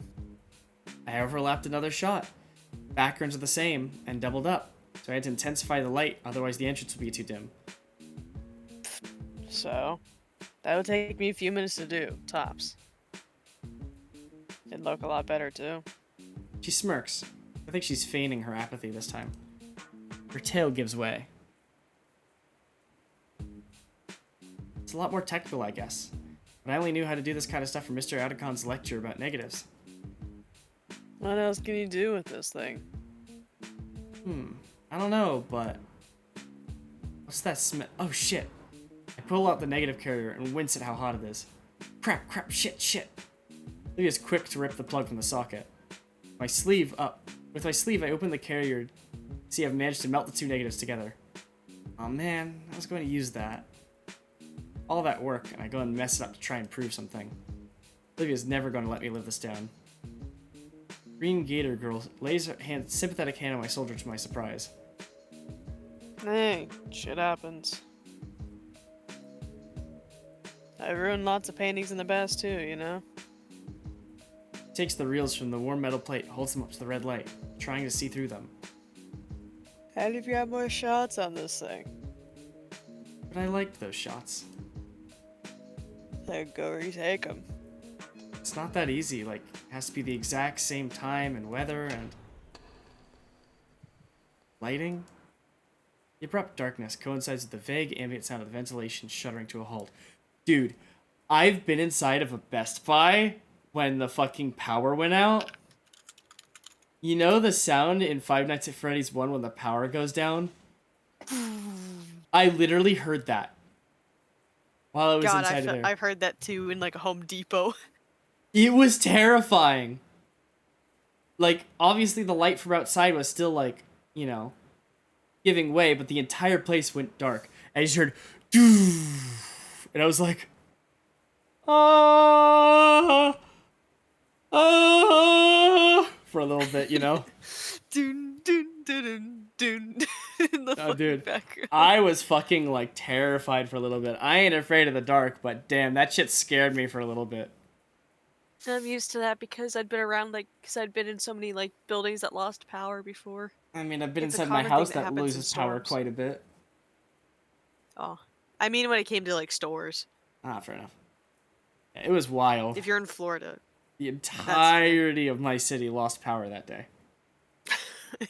I overlapped another shot. Backgrounds are the same, and doubled up, so I had to intensify the light, otherwise the entrance would be too dim. So, that would take me a few minutes to do, tops. It'd look a lot better too. She smirks. I think she's feigning her apathy this time. Her tail gives way. It's a lot more technical, I guess. But I only knew how to do this kind of stuff from Mr. Atacon's lecture about negatives. What else can you do with this thing? I don't know, but... What's that smell? Oh, shit. I pull out the negative carrier and wince at how hot it is. Crap, shit. Lydia's quick to rip the plug from the socket. With my sleeve, I open the carrier. See, I've managed to melt the two negatives together. Oh man, I was going to use that. All that work, and I go and mess it up to try and prove something. Olivia's never going to let me live this down. Green Gator Girl lays her sympathetic hand on my shoulder to my surprise. Hey, shit happens. I've ruined lots of paintings in the past too, you know? Takes the reels from the warm metal plate, holds them up to the red light, trying to see through them. How do you grab more shots on this thing? But I liked those shots. So go retake them. It's not that easy, like, it has to be the exact same time and weather and... lighting? The abrupt darkness coincides with the vague ambient sound of the ventilation shuddering to a halt. Dude, I've been inside of a Best Buy when the fucking power went out. You know the sound in Five Nights at Freddy's 1 when the power goes down? I literally heard that while I was God, inside of there. I've heard that too in like a Home Depot. It was terrifying. Like, obviously the light from outside was still, like, you know, giving way, but the entire place went dark. I just heard, doo, and I was like, ah, ah, for a little bit, you know? Dun, dun, dun, dun, dun, in the Oh, fucking dude, background. I was fucking, like, terrified for a little bit. I ain't afraid of the dark, but damn, that shit scared me for a little bit. I'm used to that because I'd been around, like, because I'd been in so many, like, buildings that lost power before. I mean, I've been It's a inside my common thing house that that happens in loses power storms. quite a bit. Oh. I mean when it came to, like, stores. Ah, fair enough. Yeah, it was wild. If you're in Florida. The entirety of my city lost power that day.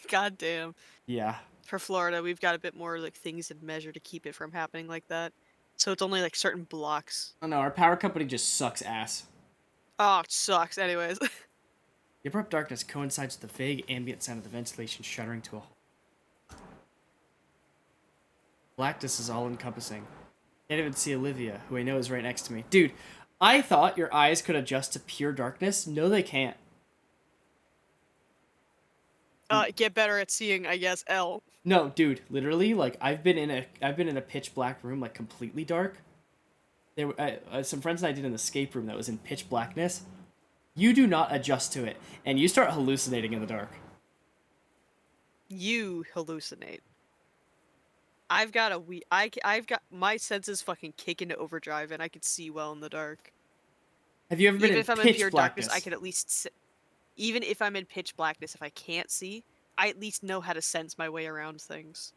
God damn. Yeah. For Florida, we've got a bit more, like, things in measure to keep it from happening like that. So it's only, like, certain blocks. Oh no, our power company just sucks ass. Oh, it sucks. Anyways. The abrupt darkness coincides with the vague ambient sound of the ventilation shuddering to a halt. Blackness is all-encompassing. Can't even see Olivia, who I know is right next to me. Dude, I thought your eyes could adjust to pure darkness. No, they can't. Get better at seeing, I guess, L. No, dude, literally, like I've been in a pitch black room, like completely dark. There were some friends and I did an escape room that was in pitch blackness. You do not adjust to it, and you start hallucinating in the dark. You hallucinate. I've got I've got my senses fucking kick into overdrive, and I can see well in the dark. Have you ever been Even in if I'm in pitch pure blackness? darkness, I can at least even if I'm in pitch blackness, if I can't see, I at least know how to sense my way around things.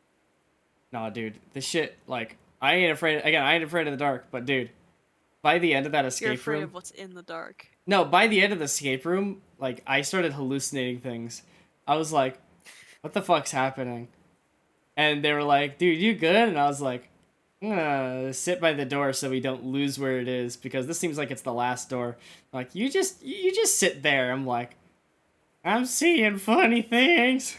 Nah, dude, this shit, like, I ain't afraid. Again, I ain't afraid of the dark, but dude, by the end of that escape You're afraid room, of what's in the dark. no, by the end of the escape room, like, I started hallucinating things. I was like, what the fuck's happening? And they were like, dude, you good? And I was like, I'm gonna sit by the door so we don't lose where it is, because this seems like it's the last door. Like, you just sit there. I'm like, I'm seeing funny things.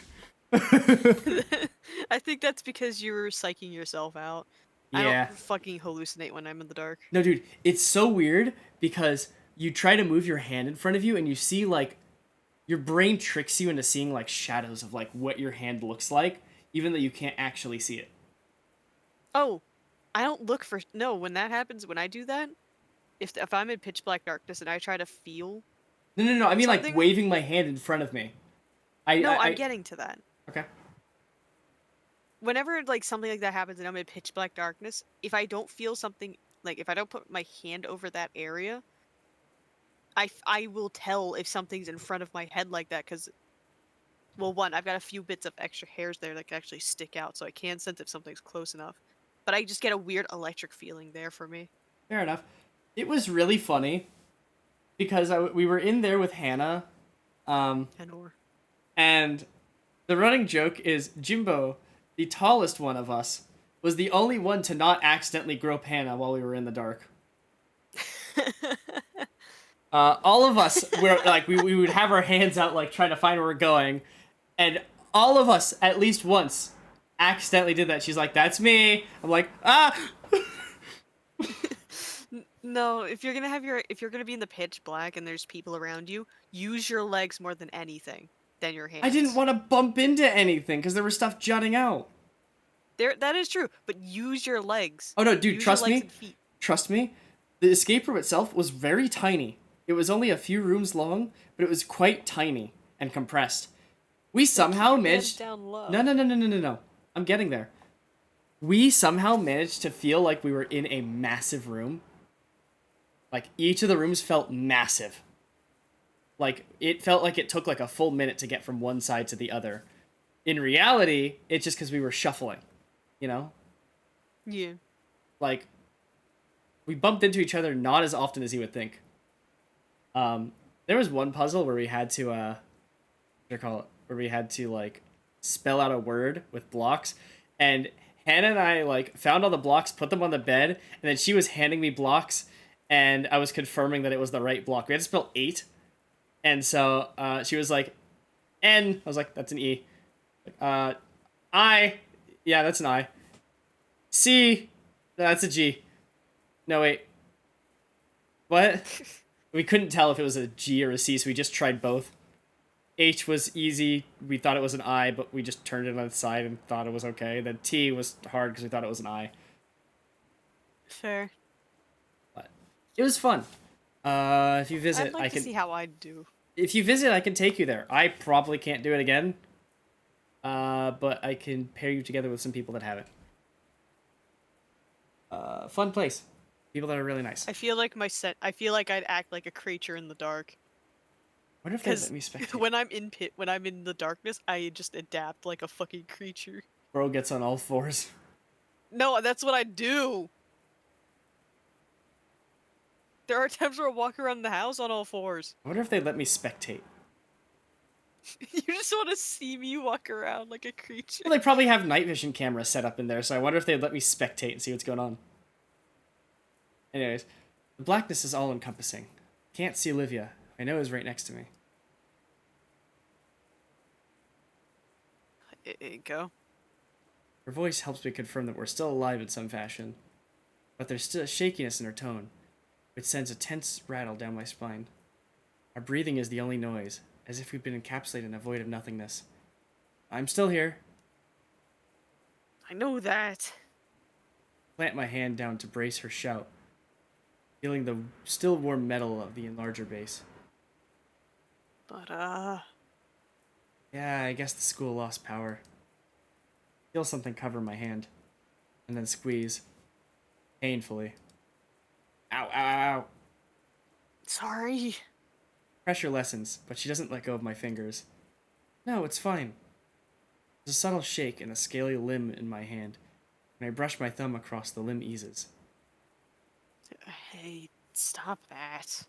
I think that's because you were psyching yourself out. I Yeah. don't fucking hallucinate when I'm in the dark. No, dude, it's so weird because you try to move your hand in front of you and you see, like, your brain tricks you into seeing, like, shadows of, like, what your hand looks like, even though you can't actually see it. Oh, I don't look for no. When that happens, when I do that, if I'm in pitch black darkness and I try to feel, No. I mean, like, something? waving my hand in front of me. I'm getting to that. Okay. Whenever like something like that happens and I'm in pitch black darkness, if I don't feel something, like if I don't put my hand over that area, I will tell if something's in front of my head like that, because, well, one, I've got a few bits of extra hairs there that can actually stick out, so I can sense if something's close enough. But I just get a weird electric feeling there for me. Fair enough. It was really funny because we were in there with Hannah, And and the running joke is Jimbo, the tallest one of us, was the only one to not accidentally grope Hannah while we were in the dark. All of us were like, we would have our hands out, like, trying to find where we're going, and all of us at least once accidentally did that. She's like, "That's me." I'm like, "Ah." No, if you're gonna be in the pitch black and there's people around you, use your legs more than anything than your hands. I didn't want to bump into anything because there was stuff jutting out. That is true, but use your legs. Oh no, dude, Use trust your legs me. and feet. Trust me. The escape room itself was very tiny. It was only a few rooms long, but it was quite tiny and compressed. We somehow your hands managed. down low. No. I'm getting there. We somehow managed to feel like we were in a massive room. Like, each of the rooms felt massive. Like, it felt like it took like a full minute to get from one side to the other. In reality, it's just because we were shuffling, you know? Yeah. Like, we bumped into each other not as often as you would think. There was one puzzle where we had to, what do you call it? Where we had to, like, spell out a word with blocks. And Hannah and I, like, found all the blocks, put them on the bed, and then she was handing me blocks, and I was confirming that it was the right block. We had to spell 8. And so, she was like, N. I was like, that's an E. I. Yeah, that's an I. C. That's a G. No, wait. What? We couldn't tell if it was a G or a C, so we just tried both. H was easy. We thought it was an I, but we just turned it on its side and thought it was okay. Then T was hard because we thought it was an I. Fair. But it was fun. If you visit, I'd like to see how I'd do. If you visit, I can take you there. I probably can't do it again. But I can pair you together with some people that have it. Fun place. People that are really nice. I feel like I feel like I'd act like a creature in the dark. What if they let me spectate? When I'm in the darkness, I just adapt like a fucking creature. Bro gets on all fours. No, that's what I do. There are times where I walk around the house on all fours. I wonder if they let me spectate. You just want to see me walk around like a creature. Well, they probably have night vision cameras set up in there, so I wonder if they'd let me spectate and see what's going on. Anyways, the blackness is all-encompassing. Can't see Olivia. I know is right next to me. Go. Her voice helps me confirm that we're still alive in some fashion. But there's still a shakiness in her tone, which sends a tense rattle down my spine. Our breathing is the only noise, as if we've been encapsulated in a void of nothingness. I'm still here. I know that. Plant my hand down to brace her shout, feeling the still warm metal of the enlarger base. But, Yeah, I guess the school lost power. Feel something cover my hand, and then squeeze. Painfully. Ow, ow, ow, ow. sorry. Pressure lessens, but she doesn't let go of my fingers. No, it's fine. There's a subtle shake and a scaly limb in my hand. When I brush my thumb across, the limb eases. Hey, stop that.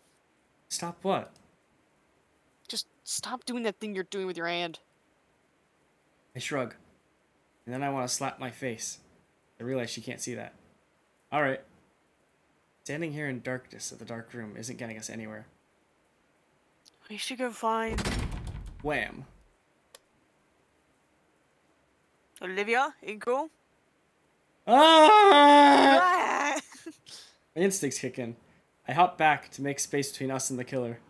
Stop what? Just stop doing that thing you're doing with your hand. I shrug. And then I want to slap my face. I realize she can't see that. Alright. Standing here in darkness of the dark room isn't getting us anywhere. We should go find Wham. Olivia. Ingo. Ah! Ah! My instincts kick in. I hop back to make space between us and the killer.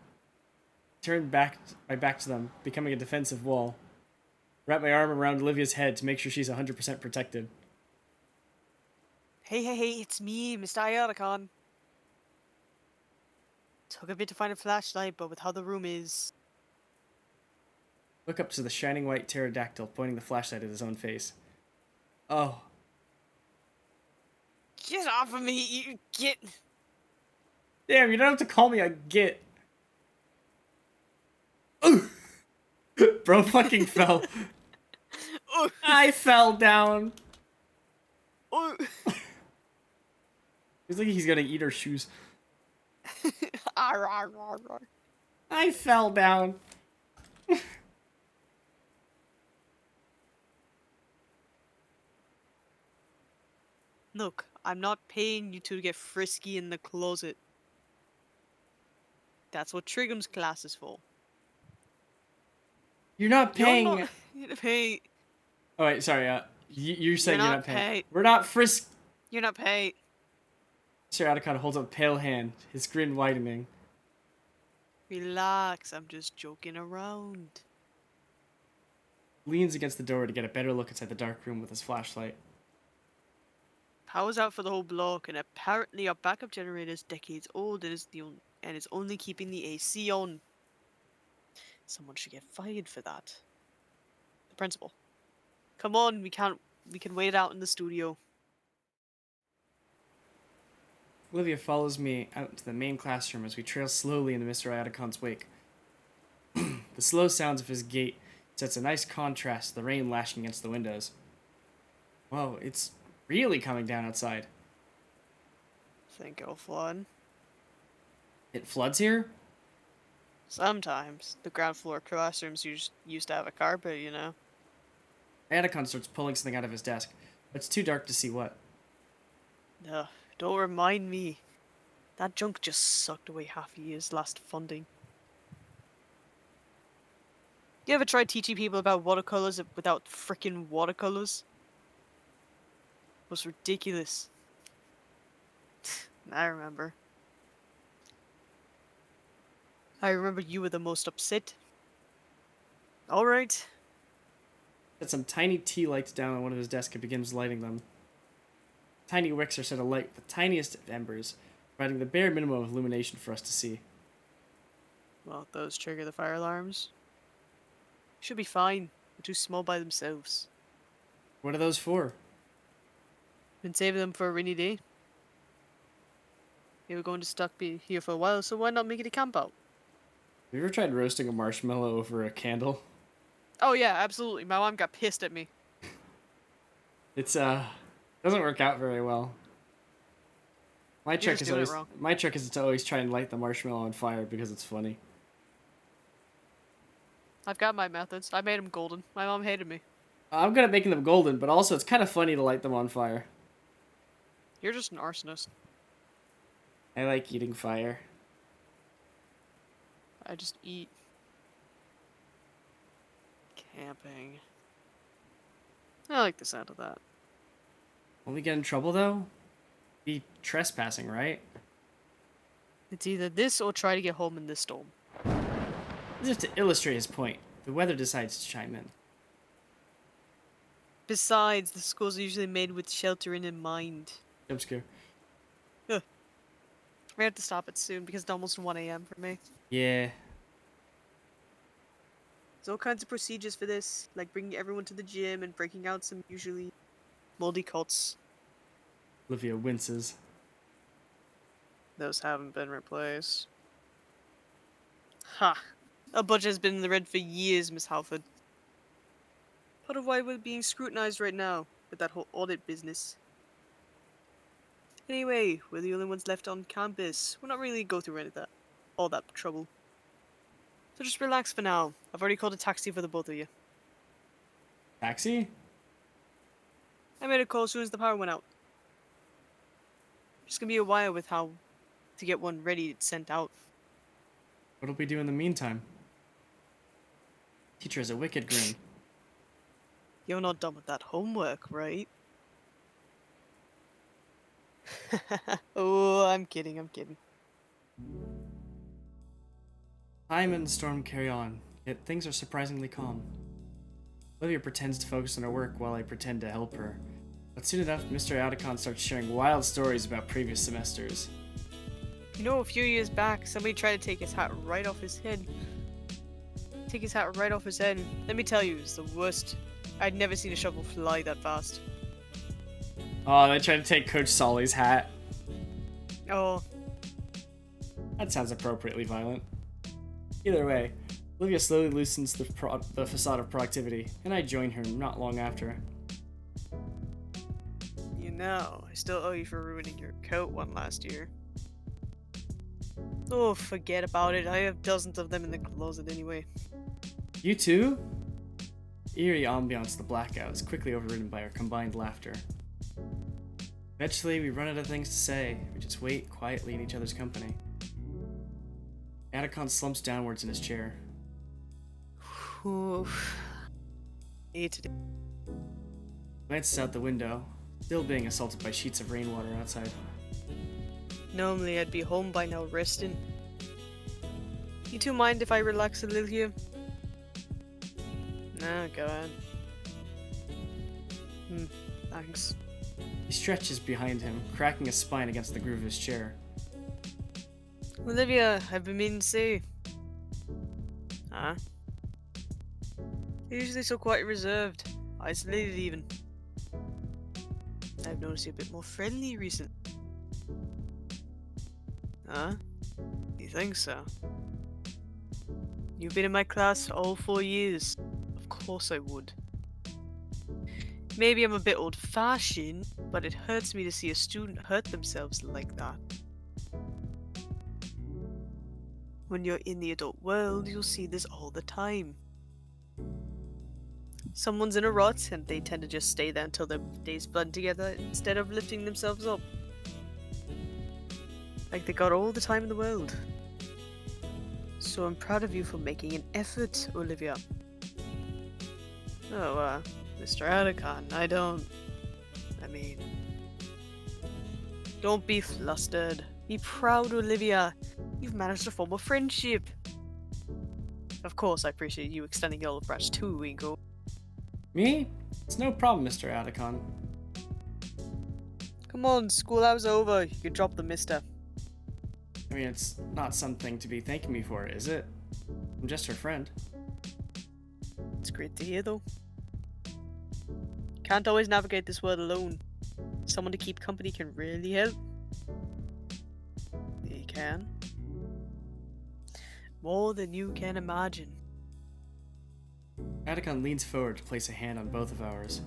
Turn my back to them, becoming a defensive wall. Wrap my arm around Olivia's head to make sure she's 100% protected. Hey, it's me, Mr. Iodicon. Took a bit to find a flashlight, but with how the room is... Look up to the shining white pterodactyl, pointing the flashlight at his own face. Oh. Get off of me, you get... Damn, you don't have to call me a git. Ooh. Bro fucking fell. Oh. I fell down. Oh. He's like he's gonna eat her shoes. Arr, arr, arr, arr. I fell down. Look, I'm not paying you to get frisky in the closet. That's what Trigham's class is for. You're not paying. You're not pay. Oh wait, sorry. You're saying you're not paying. paid. We're not frisk. You're not paid. Sir Atticon holds up a pale hand, his grin widening. Relax, I'm just joking around. Leans against the door to get a better look inside the dark room with his flashlight. Power's out for the whole block, and apparently our backup generator is decades old and is only keeping the AC on. Someone should get fired for that. The principal. Come on, we can wait it out in the studio. Olivia follows me out to the main classroom as we trail slowly in Mr. Atticon's wake. The slow sounds of his gait sets a nice contrast to the rain lashing against the windows. Whoa, it's really coming down outside. Think it'll flood. It floods here? Sometimes. The ground floor classrooms used to have a carpet, you know. Atticon starts pulling something out of his desk, but it's too dark to see what. Ugh, don't remind me. That junk just sucked away half a year's last funding. You ever tried teaching people about watercolors without frickin' watercolors? It was ridiculous. I remember. I remember you were the most upset. Alright. Set some tiny tea lights down on one of his desks and begins lighting them. Tiny wicks are set alight with the tiniest of embers, providing the bare minimum of illumination for us to see. Well, those trigger the fire alarms. Should be fine. They're too small by themselves. What are those for? Been saving them for a rainy day. We were going to stuck be here for a while, so why not make it a camp out? Have you ever tried roasting a marshmallow over a candle? Oh yeah, absolutely. My mom got pissed at me. It's doesn't work out very well. My You're trick just is doing it always wrong. my trick is to always try and light the marshmallow on fire because it's funny. I've got my methods. I made them golden. My mom hated me. I'm good at making them golden, but also it's kind of funny to light them on fire. You're just an arsonist. I like eating fire. I just eat. Camping. I like the sound of that. Will we get in trouble though? Be trespassing, right? It's either this or try to get home in this storm. As if to illustrate his point, the weather decides to chime in. Besides, the schools are usually made with sheltering in mind. Jump scare. We have to stop it soon because it's almost 1 a.m. for me. Yeah. There's all kinds of procedures for this, like bringing everyone to the gym and breaking out some usually moldy coats. Olivia winces. Those haven't been replaced. Ha! Our budget has been in the red for years, Miss Halford. Part of why we're being scrutinized right now, with that whole audit business. Anyway, we're the only ones left on campus. We're not really go through any of that. All that trouble. So just relax for now. I've already called a taxi for the both of you. Taxi? I made a call as soon as the power went out. Just gonna be a while with how to get one ready sent out. What'll we do in the meantime? Teacher has a wicked grin. You're not done with that homework, right? Oh, I'm kidding, I'm kidding. Time and the storm carry on, yet things are surprisingly calm. Olivia pretends to focus on her work while I pretend to help her. But soon enough, Mr. Audicon starts sharing wild stories about previous semesters. You know, a few years back, somebody tried to take his hat right off his head. Take his hat right off his head. Let me tell you, it's the worst. I'd never seen a shovel fly that fast. Oh, they tried to take Coach Solly's hat. Oh, That sounds appropriately violent. Either way, Olivia slowly loosens the facade of productivity, and I join her not long after. you know, I still owe you for ruining your coat one last year. Oh, forget about it. I have dozens of them in the closet anyway. You too? Eerie ambiance of the blackout is quickly overridden by our combined laughter. Eventually, we run out of things to say. We just wait quietly in each other's company. Atticon slumps downwards in his chair. Oof. Glances out the window, still being assaulted by sheets of rainwater outside. Normally I'd be home by now resting. You two mind if I relax a little here? Nah, go ahead. Thanks. He stretches behind him, cracking his spine against the groove of his chair. Olivia, I've been meaning to say. Huh? You're usually so quite reserved. Isolated even. I've noticed you a bit more friendly recently. Huh? You think so? You've been in my class all 4 years. Of course I would. Maybe I'm a bit old-fashioned, but it hurts me to see a student hurt themselves like that. When you're in the adult world, you'll see this all the time. Someone's in a rut, and they tend to just stay there until their days blend together instead of lifting themselves up. Like they got all the time in the world. So I'm proud of you for making an effort, Olivia. Oh, Mr. Atticon, don't be flustered. Be proud, Olivia. You've managed to form a friendship. Of course, I appreciate you extending your olive branch too, Wingo. Me? It's no problem, Mr. Atacon. Come on, school hours over. You can drop the mister. I mean, it's not something to be thanking me for, is it? I'm just her friend. It's great to hear, though. Can't always navigate this world alone. Someone to keep company can really help. They can. More than you can imagine. Atacon leans forward to place a hand on both of ours.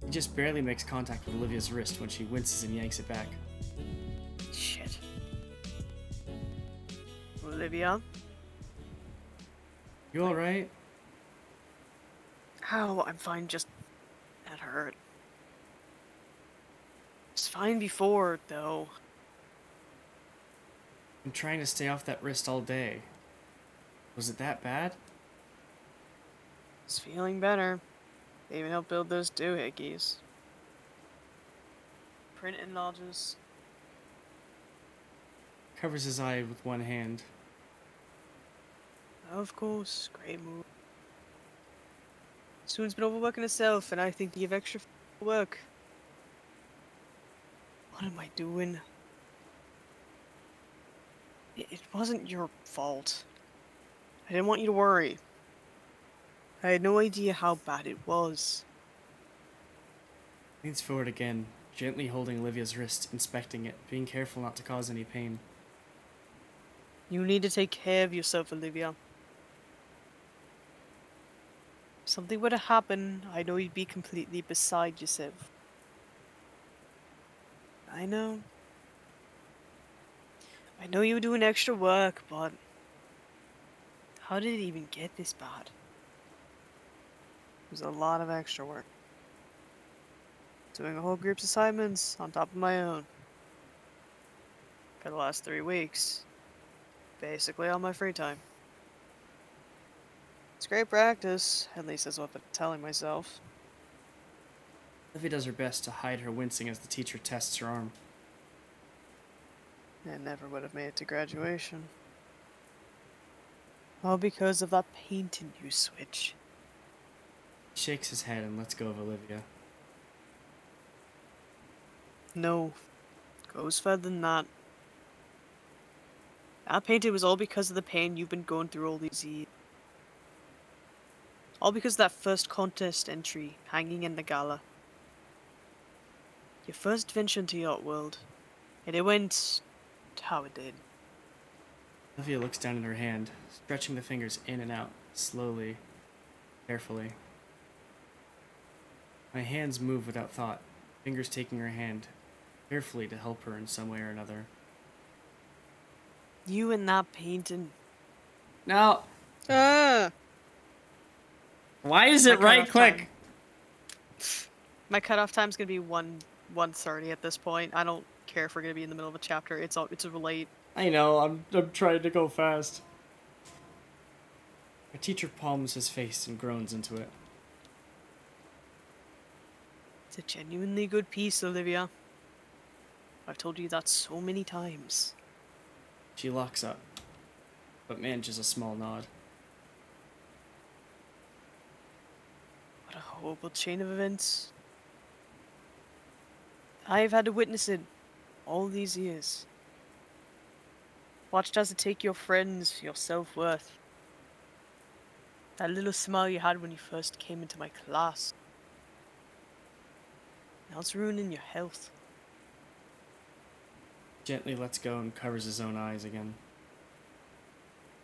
He just barely makes contact with Olivia's wrist when she winces and yanks it back. Shit. Olivia? You alright? Oh, I'm fine, just... that hurt. It's fine before, though. I'm trying to stay off that wrist all day. Was it that bad? It's feeling better. They even helped build those doohickeys. Print enlarges. Covers his eye with one hand. Of course, great move. Soon's been overworking herself, and I think to give extra work. What am I doing? It wasn't your fault. I didn't want you to worry. I had no idea how bad it was. Leans forward again, gently holding Olivia's wrist, inspecting it, being careful not to cause any pain. You need to take care of yourself, Olivia. If something were to happen, I know you'd be completely beside yourself. I know. I know you were doing extra work, but how did it even get this bad? It was a lot of extra work. Doing a whole group's assignments on top of my own. For the last 3 weeks. Basically all my free time. It's great practice, at least that's what I'm telling myself. Olivia does her best to hide her wincing as the teacher tests her arm. I never would have made it to graduation. All because of that painting you switch. He shakes his head and lets go of Olivia. No, goes further than that. That painting was all because of the pain you've been going through all these years. All because of that first contest entry hanging in the gala. Your first venture into your world. And it went how it did. Olivia looks down at her hand, stretching the fingers in and out, slowly, carefully. My hands move without thought, fingers taking her hand, carefully to help her in some way or another. You and that painting. Now, Ah! why is My it right cutoff click? time. My cutoff time's gonna be 1:30 at this point. I don't care if we're gonna be in the middle of a chapter. It's a late. I know, I'm trying to go fast. Our teacher palms his face and groans into it. It's a genuinely good piece, Olivia. I've told you that so many times. She locks up, but manages a small nod. What a horrible chain of events. I've had to witness it all these years. Watched as it take your friends, your self-worth. That little smile you had when you first came into my class. Now it's ruining your health. Gently lets go and covers his own eyes again.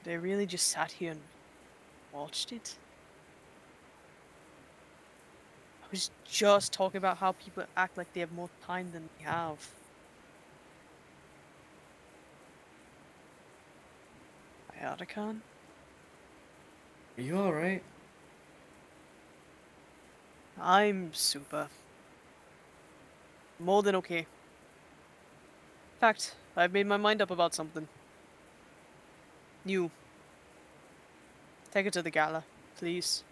They really just sat here and watched it. I was just talking about how people act like they have more time than they have. Iotacon? Are you alright? I'm super. More than okay. In fact, I've made my mind up about something. You. Take her to the gala, please.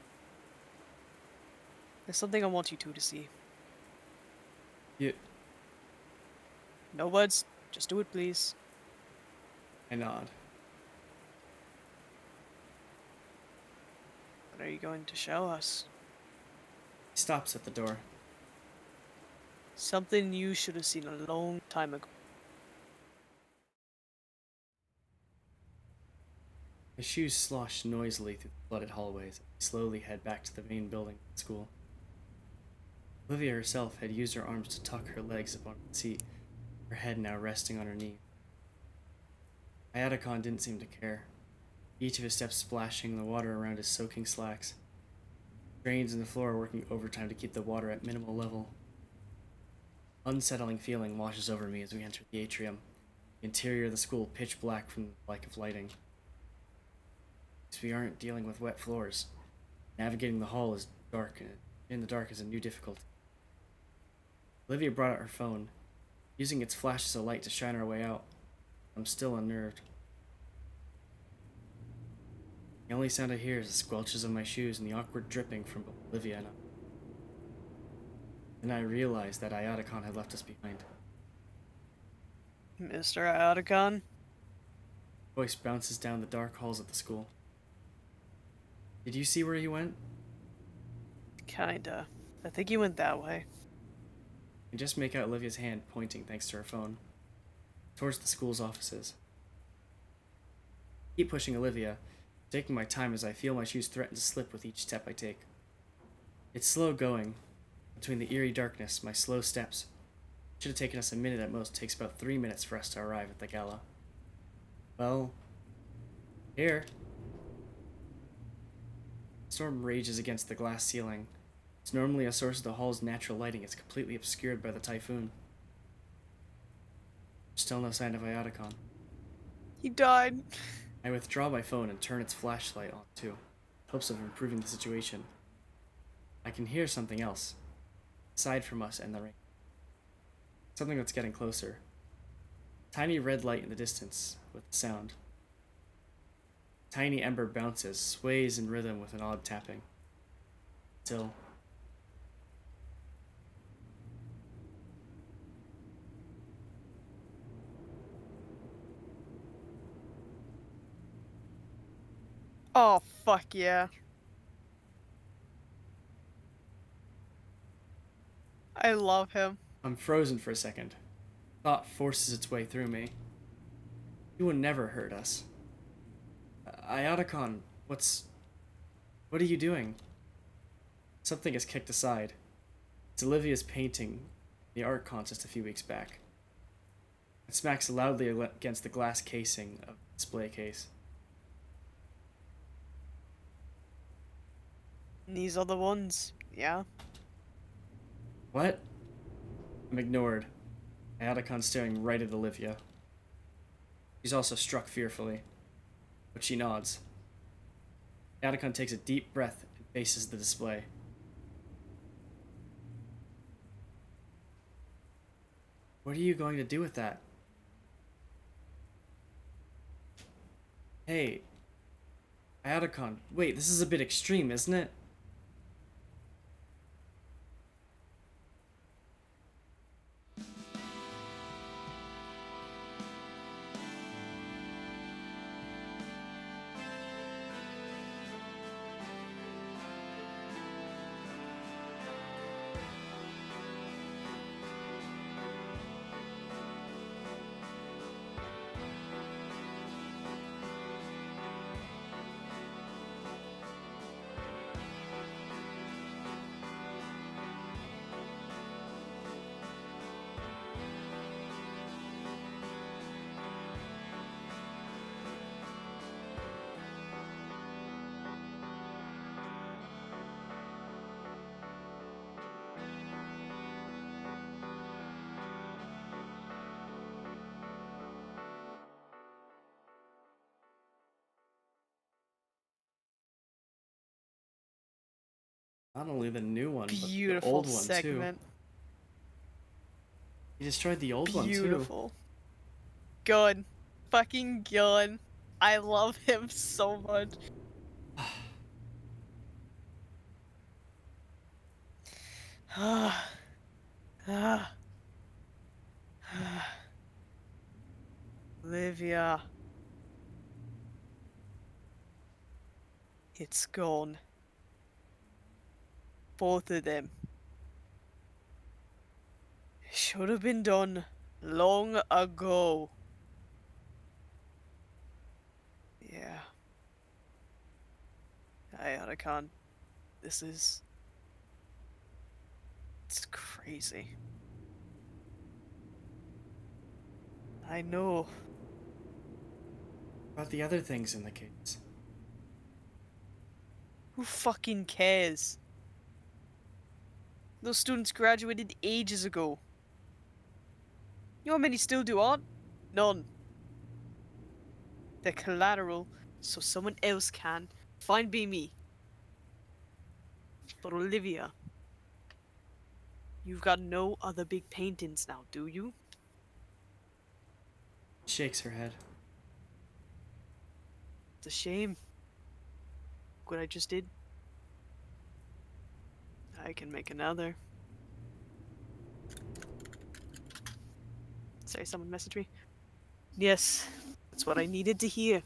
There's something I want you two to see. You... No words, just do it, please. I nod. What are you going to show us? He stops at the door. Something you should have seen a long time ago. My shoes slosh noisily through the flooded hallways as I slowly head back to the main building of the school. Olivia herself had used her arms to tuck her legs upon the seat, her head now resting on her knee. Iadicon didn't seem to care, each of his steps splashing the water around his soaking slacks. Drains in the floor working overtime to keep the water at minimal level. Unsettling feeling washes over me as we enter the atrium, the interior of the school pitch black from the lack of lighting. As we aren't dealing with wet floors, navigating the hall is dark, and in the dark is a new difficulty. Olivia brought out her phone, using its flash as a light to shine our way out. I'm still unnerved. The only sound I hear is the squelches of my shoes and the awkward dripping from both Olivia and I. Then I realized that Iadicon had left us behind. Mr. Iadicon? Voice bounces down the dark halls of the school. Did you see where he went? Kinda. I think he went that way. I just make out Olivia's hand pointing thanks to her phone, towards the school's offices. I keep pushing Olivia, taking my time as I feel my shoes threaten to slip with each step I take. It's slow going. Between the eerie darkness, my slow steps. Should have taken us a minute at most. Takes about 3 minutes for us to arrive at the gala. Well, here. The storm rages against the glass ceiling. It's normally a source of the hall's natural lighting. It's completely obscured by the typhoon. Still no sign of Iadicon. He died. I withdraw my phone and turn its flashlight on too, hopes of improving the situation. I can hear something else, aside from us and the rain. Something that's getting closer. Tiny red light in the distance with the sound. Tiny ember bounces, sways in rhythm with an odd tapping. Till Oh, fuck yeah. I love him. I'm frozen for a second. Thought forces its way through me. You would never hurt us. Iadicon, what are you doing? Something is kicked aside. It's Olivia's painting, the art contest a few weeks back. It smacks loudly against the glass casing of the display case. These are the ones, yeah? What? I'm ignored. Iadicon staring right at Olivia. She's also struck fearfully, but she nods. Iadicon takes a deep breath and faces the display. What are you going to do with that? Hey, Iadicon, wait, this is a bit extreme, isn't it? Not only the new one, but the Beautiful old one segment. too. He destroyed the old one too. Beautiful. Good. Fucking good. I love him so much. Olivia. It's gone. Both of them. Should have been done long ago. Yeah. I can't. This is. It's crazy. I know. About the other things in the case. Who fucking cares? Those students graduated ages ago. You know how many still do art? None. They're collateral, so someone else can. Fine, be me. But Olivia, you've got no other big paintings now, do you? Shakes her head. It's a shame. What I just did. I can make another. Sorry, someone messaged me. Yes, that's what I needed to hear.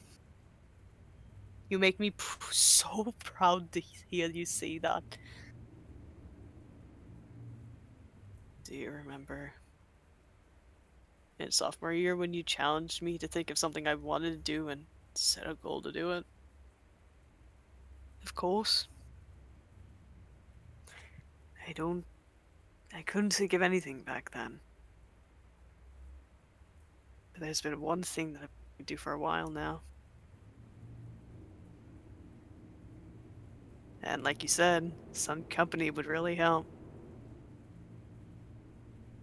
You make me so proud to hear you say that. Do you remember in sophomore year when you challenged me to think of something I wanted to do and set a goal to do it? Of course. I couldn't think of anything back then. But there's been one thing that I've been do for a while now. And like you said, some company would really help.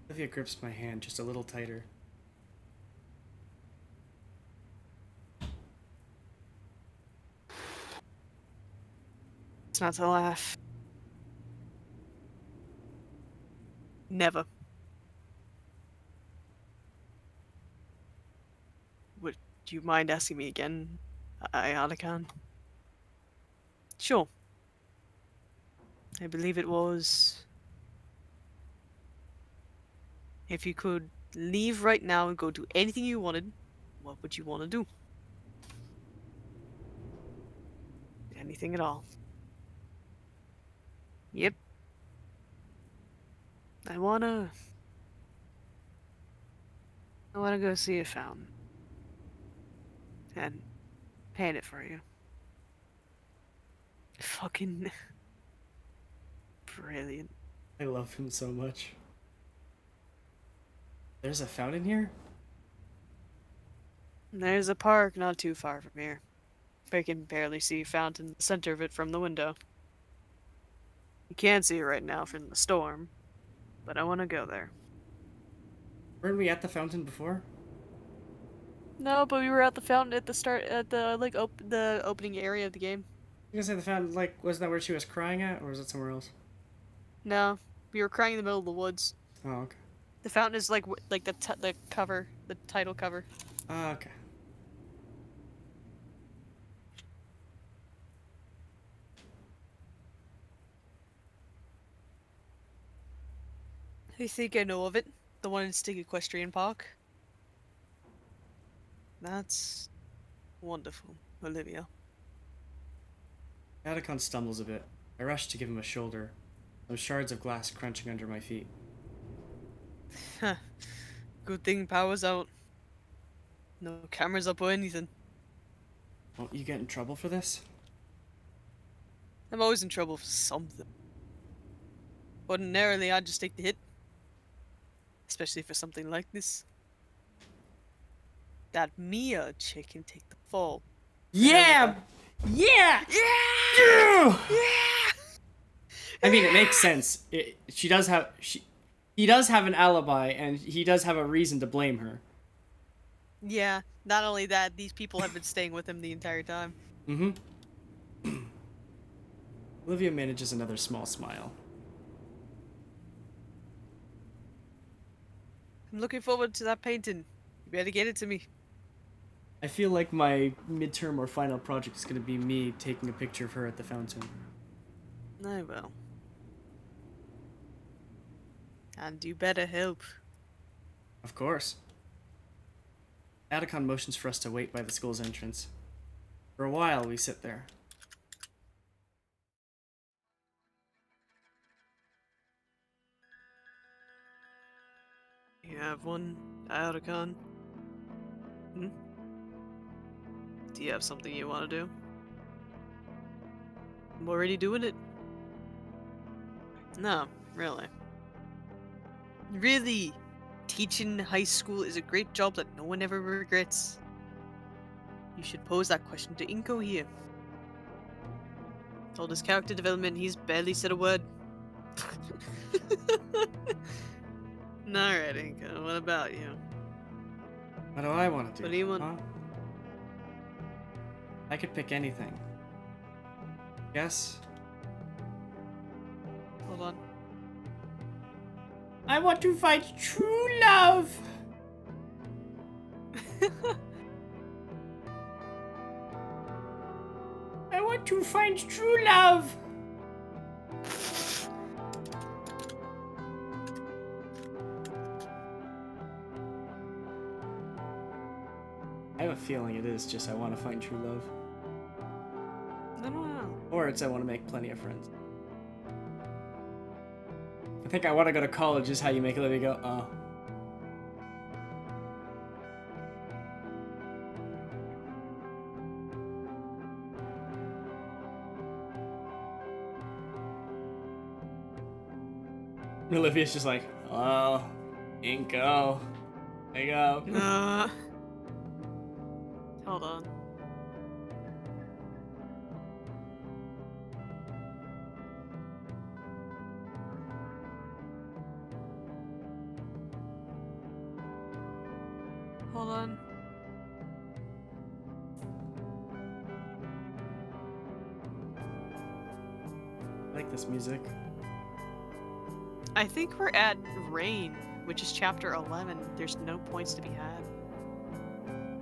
Olivia grips my hand just a little tighter. It's not to laugh. Never. Would you mind asking me again, Ionican? Sure. I believe it was... If you could leave right now and go do anything you wanted, what would you want to do? Anything at all. Yep. I wanna go see a fountain. And paint it for you. Fucking brilliant. I love him so much. There's a fountain here? There's a park not too far from here. I can barely see a fountain in the center of it from the window. You can't see it right now from the storm, but I want to go there. Weren't we at the fountain before? No, but we were at the fountain at the start, at the the opening area of the game. You gonna say the fountain, like, wasn't that where she was crying at, or was it somewhere else? No, we were crying in the middle of the woods. Oh, okay. The fountain is like the cover, the title cover. Ah, okay. I think I know of it. The one in Stig Equestrian Park. That's wonderful, Olivia. Atticon stumbles a bit. I rush to give him a shoulder, some shards of glass crunching under my feet. Good thing power's out. No cameras up or anything. Won't you get in trouble for this? I'm always in trouble for something. Ordinarily, I'd just take the hit. Especially for something like this. That Mia chick can take the fall. Yeah! Yeah! Yeah! I mean, it makes sense. He does have an alibi, and he does have a reason to blame her. Yeah, not only that, these people have been staying with him the entire time. Mm-hmm. Olivia manages another small smile. I'm looking forward to that painting. You better get it to me. I feel like my midterm or final project is going to be me taking a picture of her at the fountain. I will. And you better help. Of course. Atticon motions for us to wait by the school's entrance. For a while, we sit there. You have one, Iotacon? Hmm? Do you have something you want to do? I'm already doing it. No, really. Really? Teaching high school is a great job that no one ever regrets. You should pose that question to Inko here. Told his character development, he's barely said a word. Alright, Inko, what about you? What do I want to do? What do you want? Huh? I could pick anything. Yes. Hold on. I want to find true love. I want to find true love. I have a feeling it is just I want to find true love. I don't know. Or it's I want to make plenty of friends. I think I want to go to college is how you make Olivia go, oh. And Olivia's just like, oh, Inko, wake up. Hold on. Hold on. I like this music. I think we're at Rain, which is chapter 11. There's no points to be had.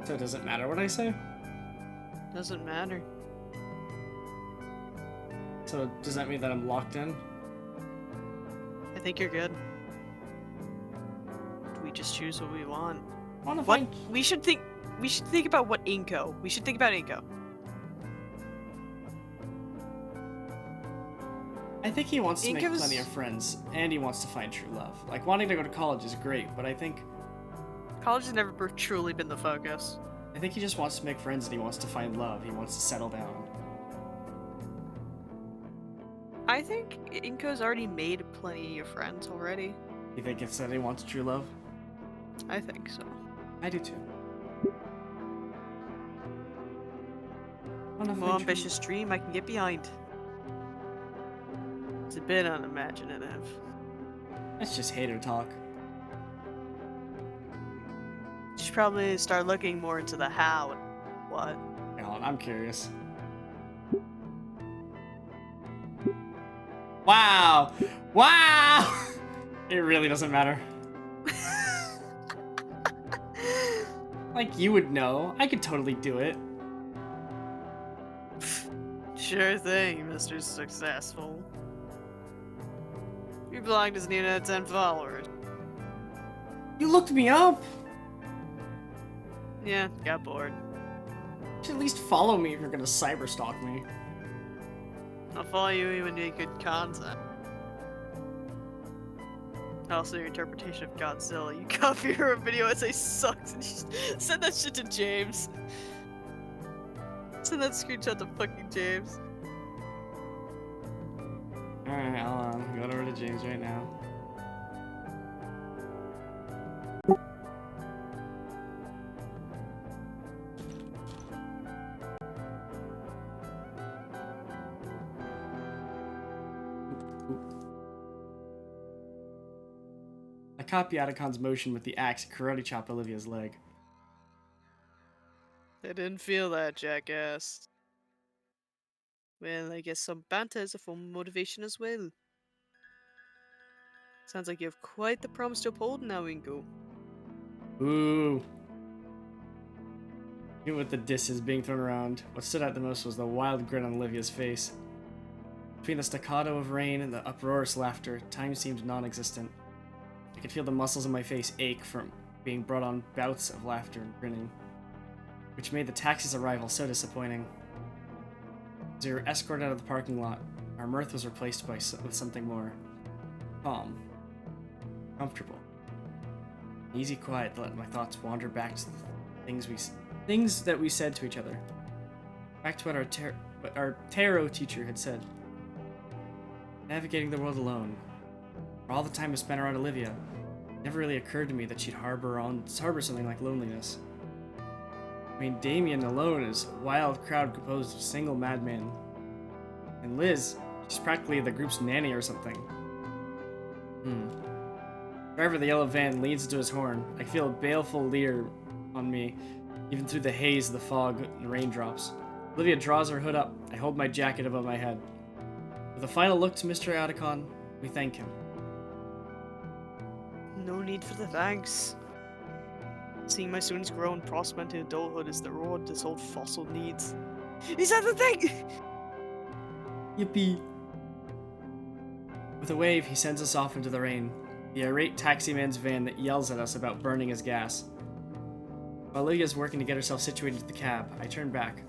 So it doesn't matter what I say? Doesn't matter. So does that mean that I'm locked in? I think you're good. We just choose what we want. I want to What? find... We should think about what Inko. We should think about Inko. I think he wants to make Inko's- plenty of friends, and he wants to find true love. Like, wanting to go to college is great, but I think College has never truly been the focus. he just wants to make friends and he wants to find love. He wants to settle down. I think Inko's already made plenty of friends already. You think it's that he wants true love? I think so. I do too. More ambitious dream I can get behind. It's a bit unimaginative. That's just hater talk. You should probably start looking more into the how and what. Hang on, I'm curious. Wow! Wow! It really doesn't matter. Like, you would know. I could totally do it. Sure thing, Mr. Successful. Your blog doesn't even have 10 followers. You looked me up! Yeah, got bored. You should at least follow me if you're gonna cyberstalk me. I'll follow you when you make good content. Also, your interpretation of Godzilla. You copy her video essay sucks and you send that shit to James. Send that screenshot to fucking James. Alright, I'll go over to James right now. I copy Atacon's motion with the axe and karate chop Olivia's leg. I didn't feel that, jackass. Well, I guess some banter is a form of motivation as well. Sounds like you have quite the promise to uphold now, Inko. Ooh. Even with the disses being thrown around, what stood out the most was the wild grin on Olivia's face. Between the staccato of rain and the uproarious laughter, time seemed non-existent. I could feel the muscles in my face ache from being brought on bouts of laughter and grinning, which made the taxi's arrival so disappointing. As we were escorted out of the parking lot, our mirth was replaced with something more calm, comfortable. Easy quiet to let my thoughts wander back to the things that we said to each other. Back to what our tarot teacher had said. Navigating the world alone. For all the time I spent around Olivia, it never really occurred to me that she'd harbor something like loneliness. I mean, Damien alone is a wild crowd composed of single madmen. And Liz, she's practically the group's nanny or something. Driver of the yellow van leans into his horn. I feel a baleful leer on me, even through the haze of the fog and raindrops. Olivia draws her hood up. I hold my jacket above my head. With a final look to Mr. Atticon, we thank him. No need for the thanks. Seeing my students grow and prosper into adulthood is the reward this old fossil needs. Is that the thing? Yippee. With a wave, he sends us off into the rain. The irate taximan's van that yells at us about burning his gas. While Lydia's working to get herself situated to the cab, I turn back.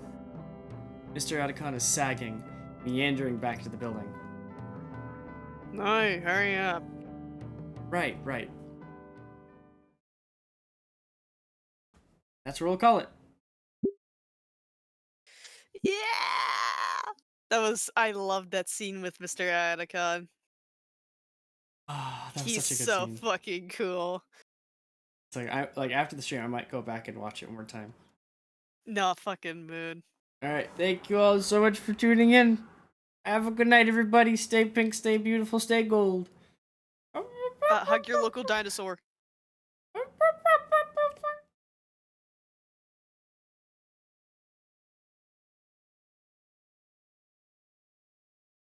Mr. Atticon is sagging, meandering back to the building. No, hurry up. Right. That's what we'll call it. Yeah! I loved that scene with Mr. Atticon. Ah, that was He's such a good so scene. fucking cool. It's like after the stream, I might go back and watch it one more time. No fucking mood. All right, thank you all so much for tuning in. Have a good night, everybody. Stay pink, stay beautiful, stay gold. Hug your local dinosaur.